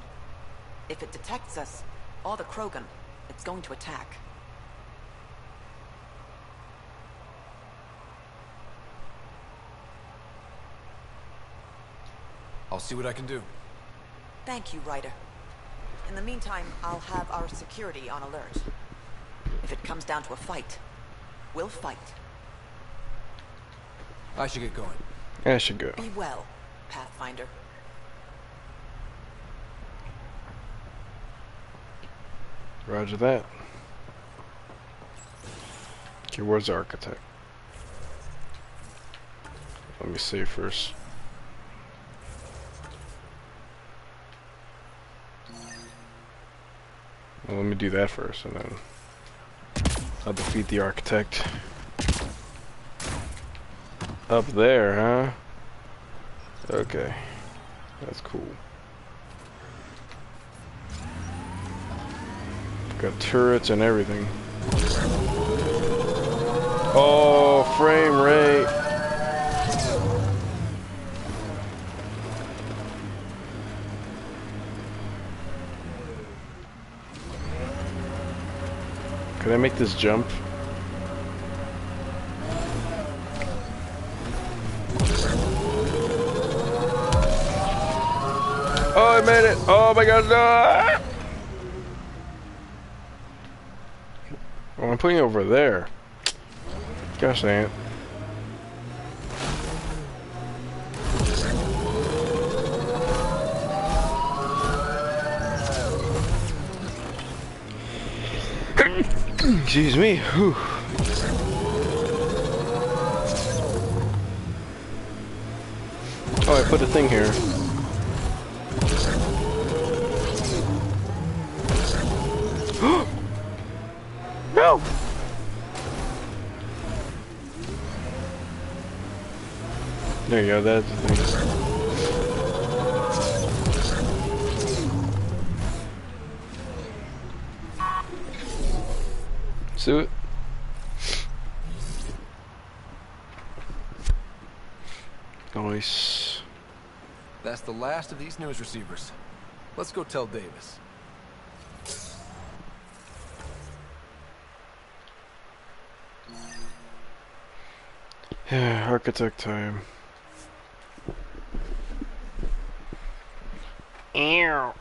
If it detects us, all the Krogan, it's going to attack. I'll see what I can do. Thank you, Ryder. In the meantime, I'll have our security on alert. If it comes down to a fight, we'll fight. I should get going. I should go. Be well, Pathfinder. Roger that. Okay, where's the architect? Let me see first. Well, let me do that first, and then I'll defeat the architect. Up there, huh? Okay. That's cool. Got turrets and everything. Oh, frame rate. Can I make this jump? Oh, I made it! Oh my god, no! Oh, I'm putting it over there. Gosh dang it. Excuse me. Whew. Oh, I put a thing here. No! There you go, that's the thing. See it? Nice. That's the last of these news receivers. Let's go tell Davis. Architect time. Ew.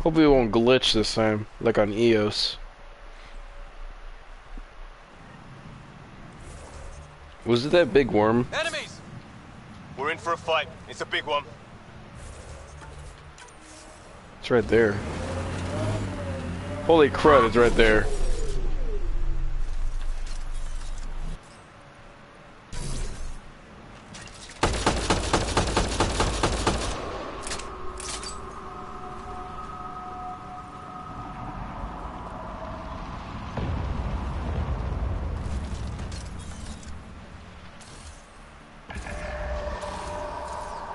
Hopefully it won't glitch this time, like on EOS. Was it that big worm? Enemies! We're in for a fight. It's a big one. It's right there. Holy crud, it's right there.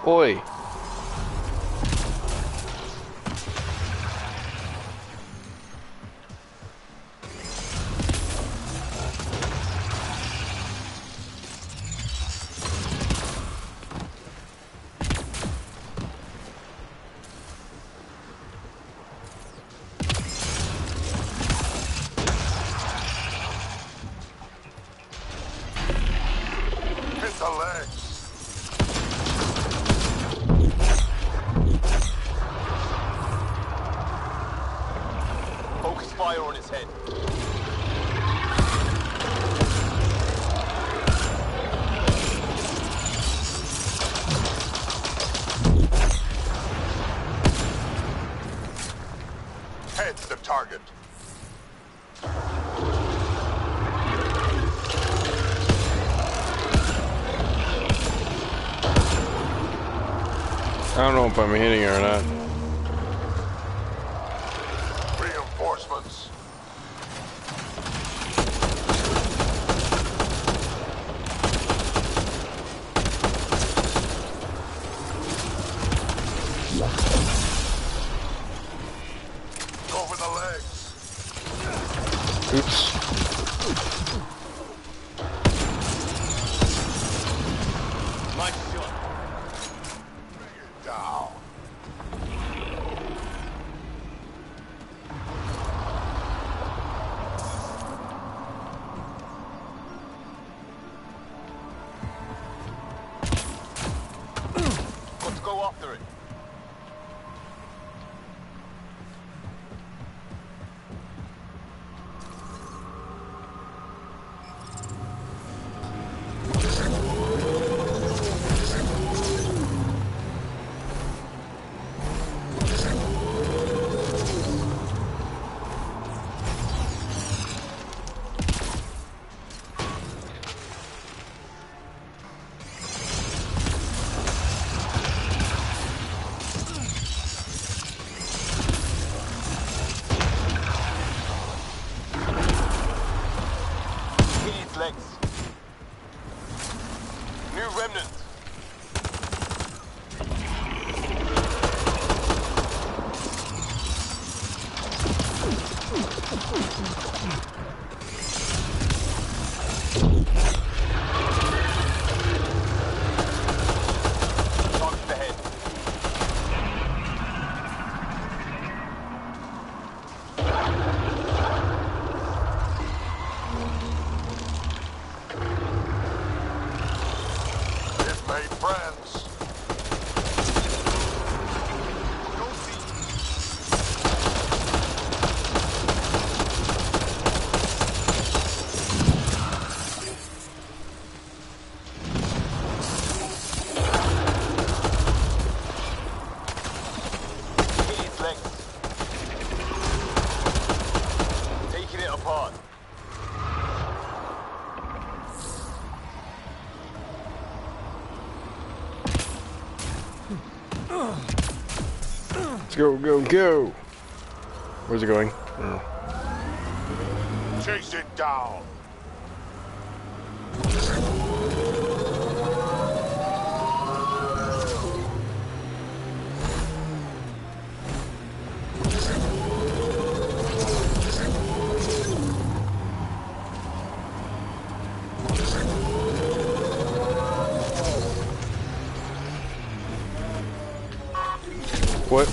Oi. Hit the leg. Focus fire on his head. Head's the target. I don't know if I'm hitting her or not. Reinforcements. Over the legs. Oops. Nice shot. Down. Got to go after it. Let's go, go, go! Where's it going? Oh. Chase it down. What?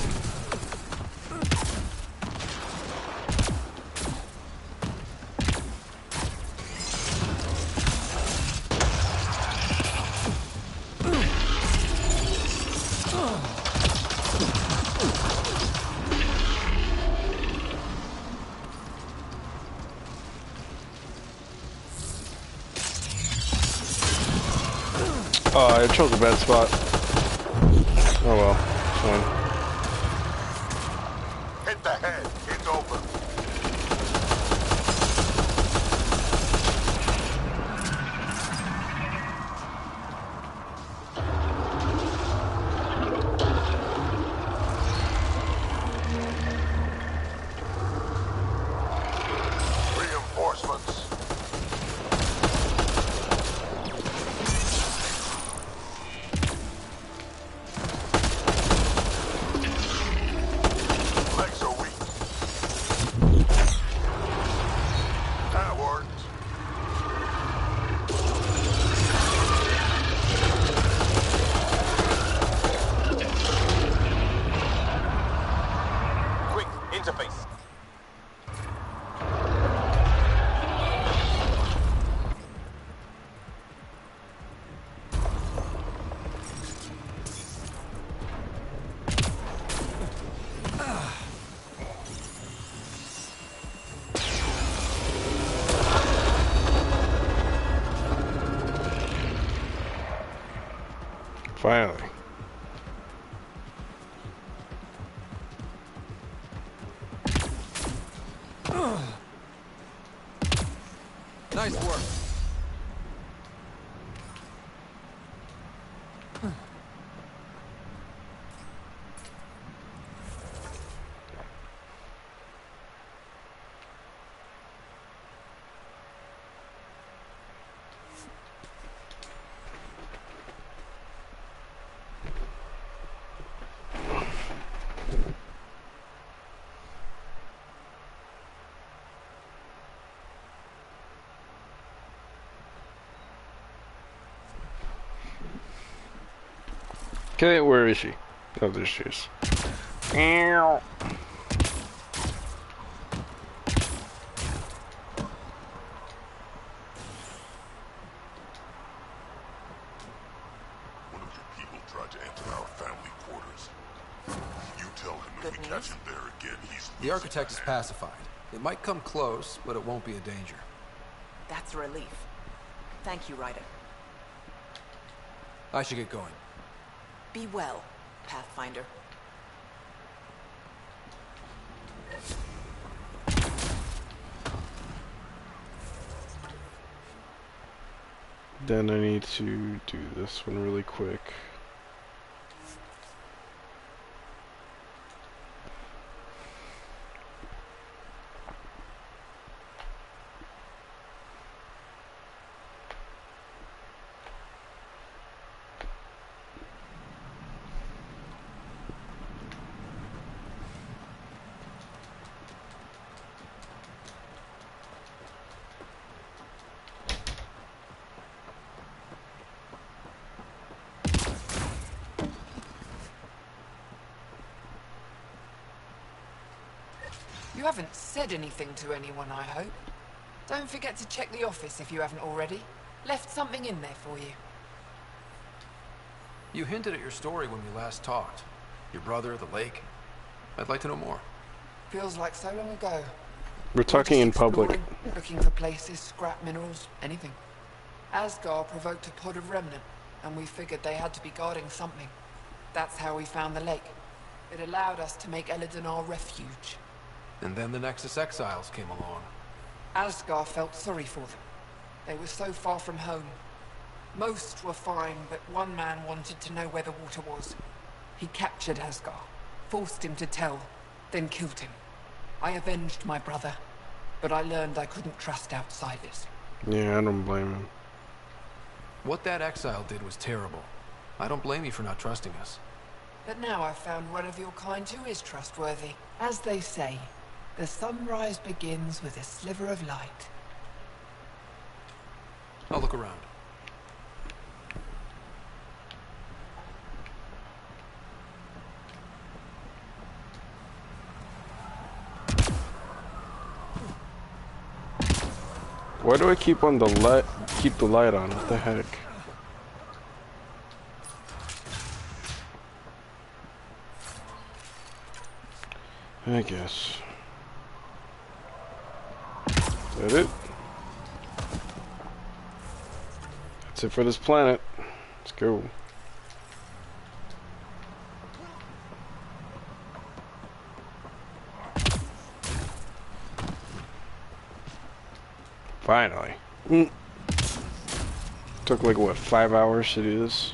Oh, I chose a bad spot. Oh well, fine. Hit the head. It's over. Reinforcements. Legs are weak. That worked. Quick, interface. Finally. Nice work. Okay, where is she? Oh, there she is. Ow. One of your people tried to enter our family quarters. You tell him if we catch him there again, he's The architect is pacified. It might come close, but it won't be a danger. That's a relief. Thank you, Ryder. I should get going. Be well, Pathfinder. Then I need to do this one really quick. You haven't said anything to anyone, I hope. Don't forget to check the office if you haven't already. Left something in there for you. You hinted at your story when we last talked. Your brother, the lake. I'd like to know more. Feels like so long ago. We're talking in public. Exploring, looking for places, scrap minerals, anything. Asgard provoked a pod of remnant, and we figured they had to be guarding something. That's how we found the lake. It allowed us to make Eladin our refuge. And then the Nexus Exiles came along. Asgard felt sorry for them. They were so far from home. Most were fine, but one man wanted to know where the water was. He captured Asgard, forced him to tell, then killed him. I avenged my brother, but I learned I couldn't trust outsiders. Yeah, I don't blame him. What that exile did was terrible. I don't blame you for not trusting us. But now I've found one of your kind who is trustworthy. As they say, the sunrise begins with a sliver of light. I'll look around. Why do I keep on the light? Keep the light on? What the heck? I guess. Is that it? That's it for this planet. Let's go. Finally. Took like what, 5 hours to do this?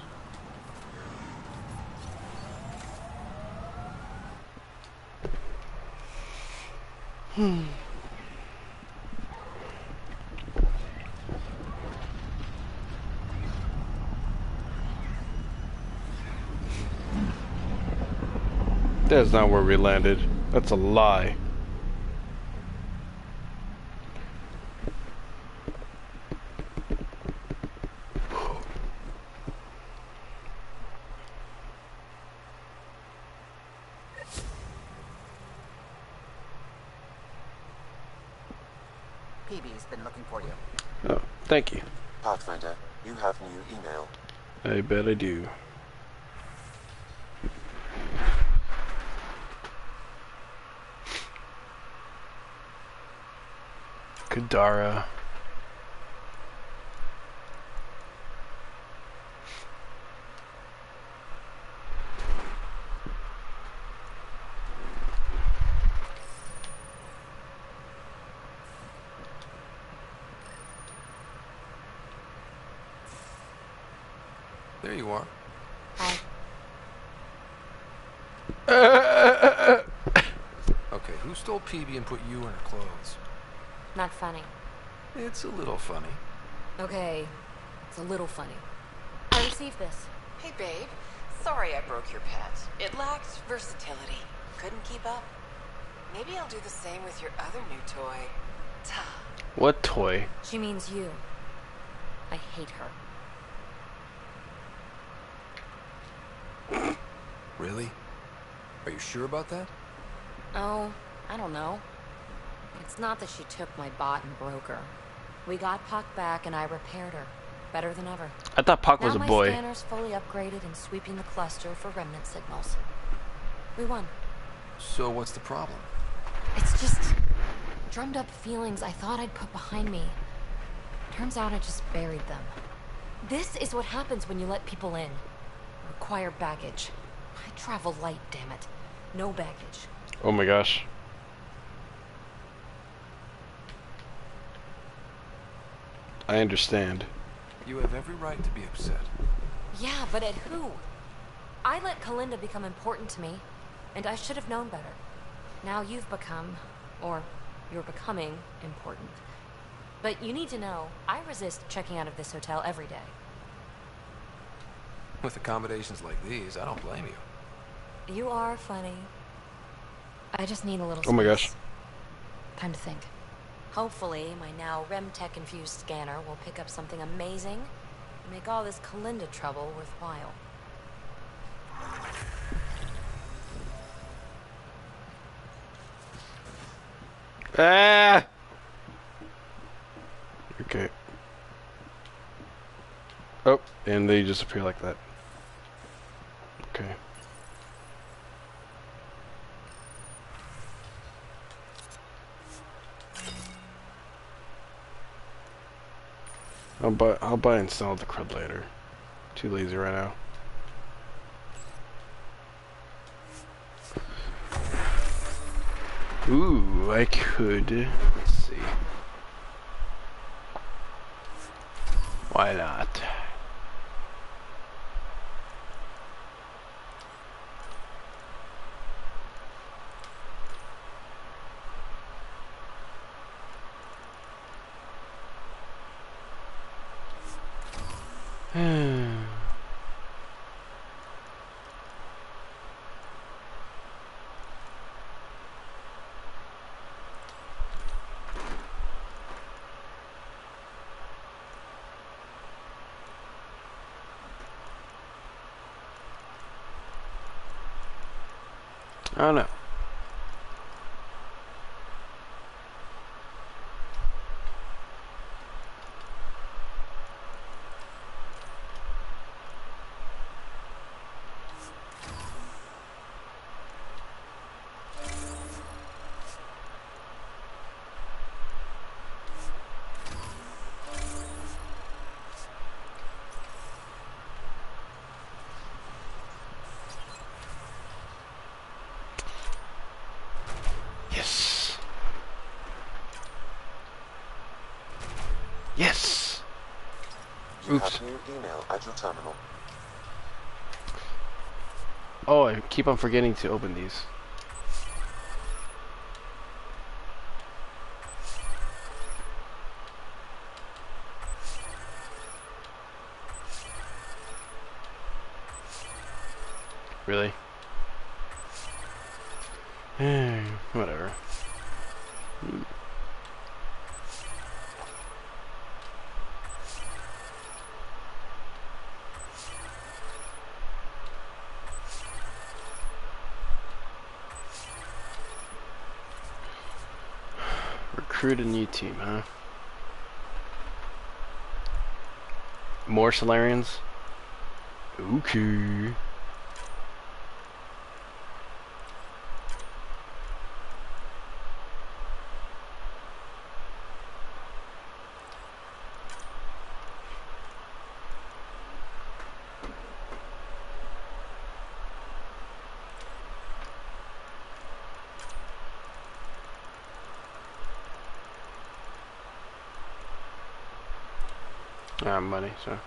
That's not where we landed. That's a lie. PB's been looking for you. Oh, thank you. Pathfinder, you have new email. I bet I do. Kadara. There you are. Hi. Okay, who stole PB and put you in her clothes? Not funny. It's a little funny. Okay, it's a little funny. I received this. Hey, babe. Sorry I broke your pet. It lacked versatility. Couldn't keep up. Maybe I'll do the same with your other new toy. Ta. What toy? She means you. I hate her. Really? Are you sure about that? Oh, I don't know. It's not that she took my bot and broke her. We got Puck back and I repaired her. Better than ever. I thought Puck was a Now boy. my scanner's fully upgraded and sweeping the cluster for remnant signals. We won. So what's the problem? It's just drummed up feelings I thought I'd put behind me. Turns out I just buried them. This is what happens when you let people in. Require baggage. I travel light, damn it. No baggage. Oh my gosh. I understand. You have every right to be upset. Yeah, but at who? I let Kalinda become important to me, and I should have known better. Now you've become, or you're becoming, important. But you need to know, I resist checking out of this hotel every day. With accommodations like these, I don't blame you. You are funny. I just need a little space. Oh my gosh. Time to think. Hopefully, my now RemTech-infused scanner will pick up something amazing and make all this Kalinda trouble worthwhile. Ah! Okay. Oh, and they just appear like that. Okay. I'll buy and sell the crud later. Too lazy right now. Ooh, I could. Let's see. Why not? I don't know. Yes. Yes. You Oops. have new email at your terminal. Oh, I keep on forgetting to open these. Really? Whatever. Recruit a new team, huh? More Solarians? Okay. Money, so.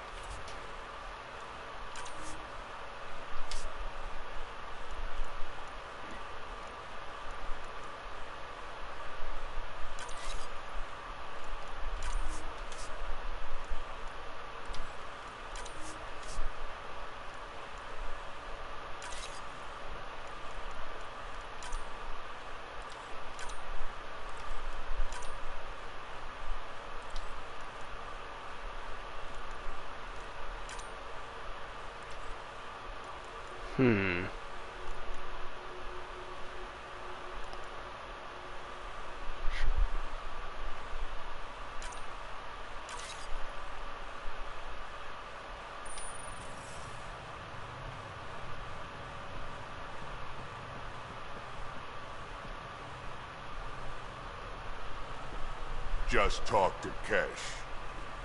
Just talked to Kesh.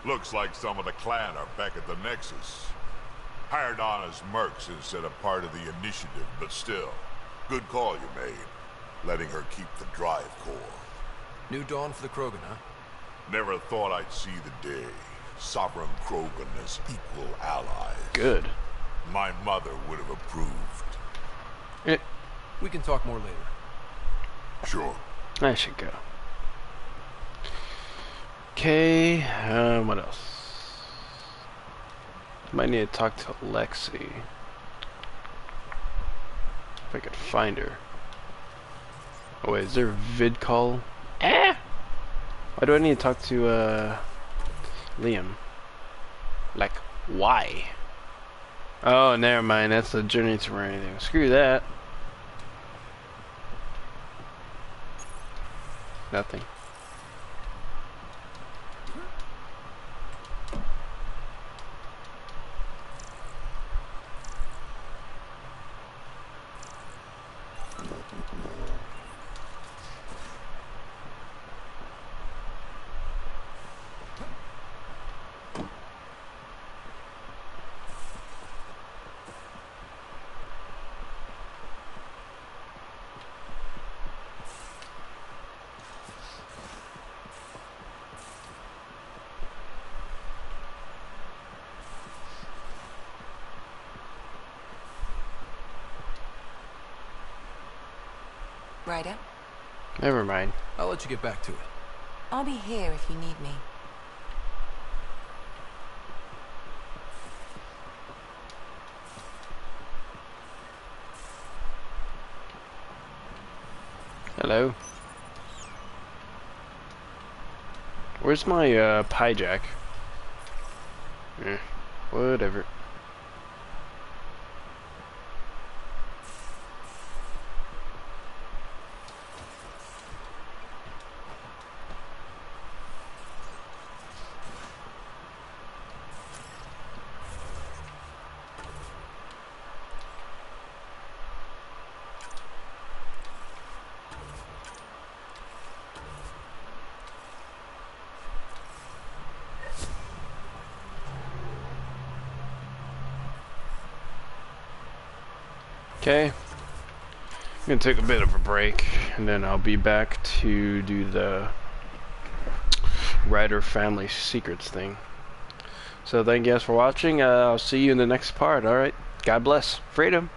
Looks like some of the clan are back at the Nexus. Hired on as mercs instead of part of the initiative, but still. Good call you made. Letting her keep the drive core. New dawn for the Krogan, huh? Never thought I'd see the day. Sovereign Krogan as equal allies. Good. My mother would have approved. We can talk more later. Sure. I should go. Okay, what else? Might need to talk to Lexi. If I could find her. Oh wait, is there a vid call? Why do I need to talk to Liam? Like, why? Oh, never mind, that's the journey to or anything. Screw that. Nothing. Ryder? Never mind. I'll let you get back to it. I'll be here if you need me. Hello? Where's my pie jack? Whatever. Okay. I'm gonna take a bit of a break, and then I'll be back to do the Ryder family secrets thing. So thank you guys for watching. I'll see you in the next part. Alright. God bless. Freedom.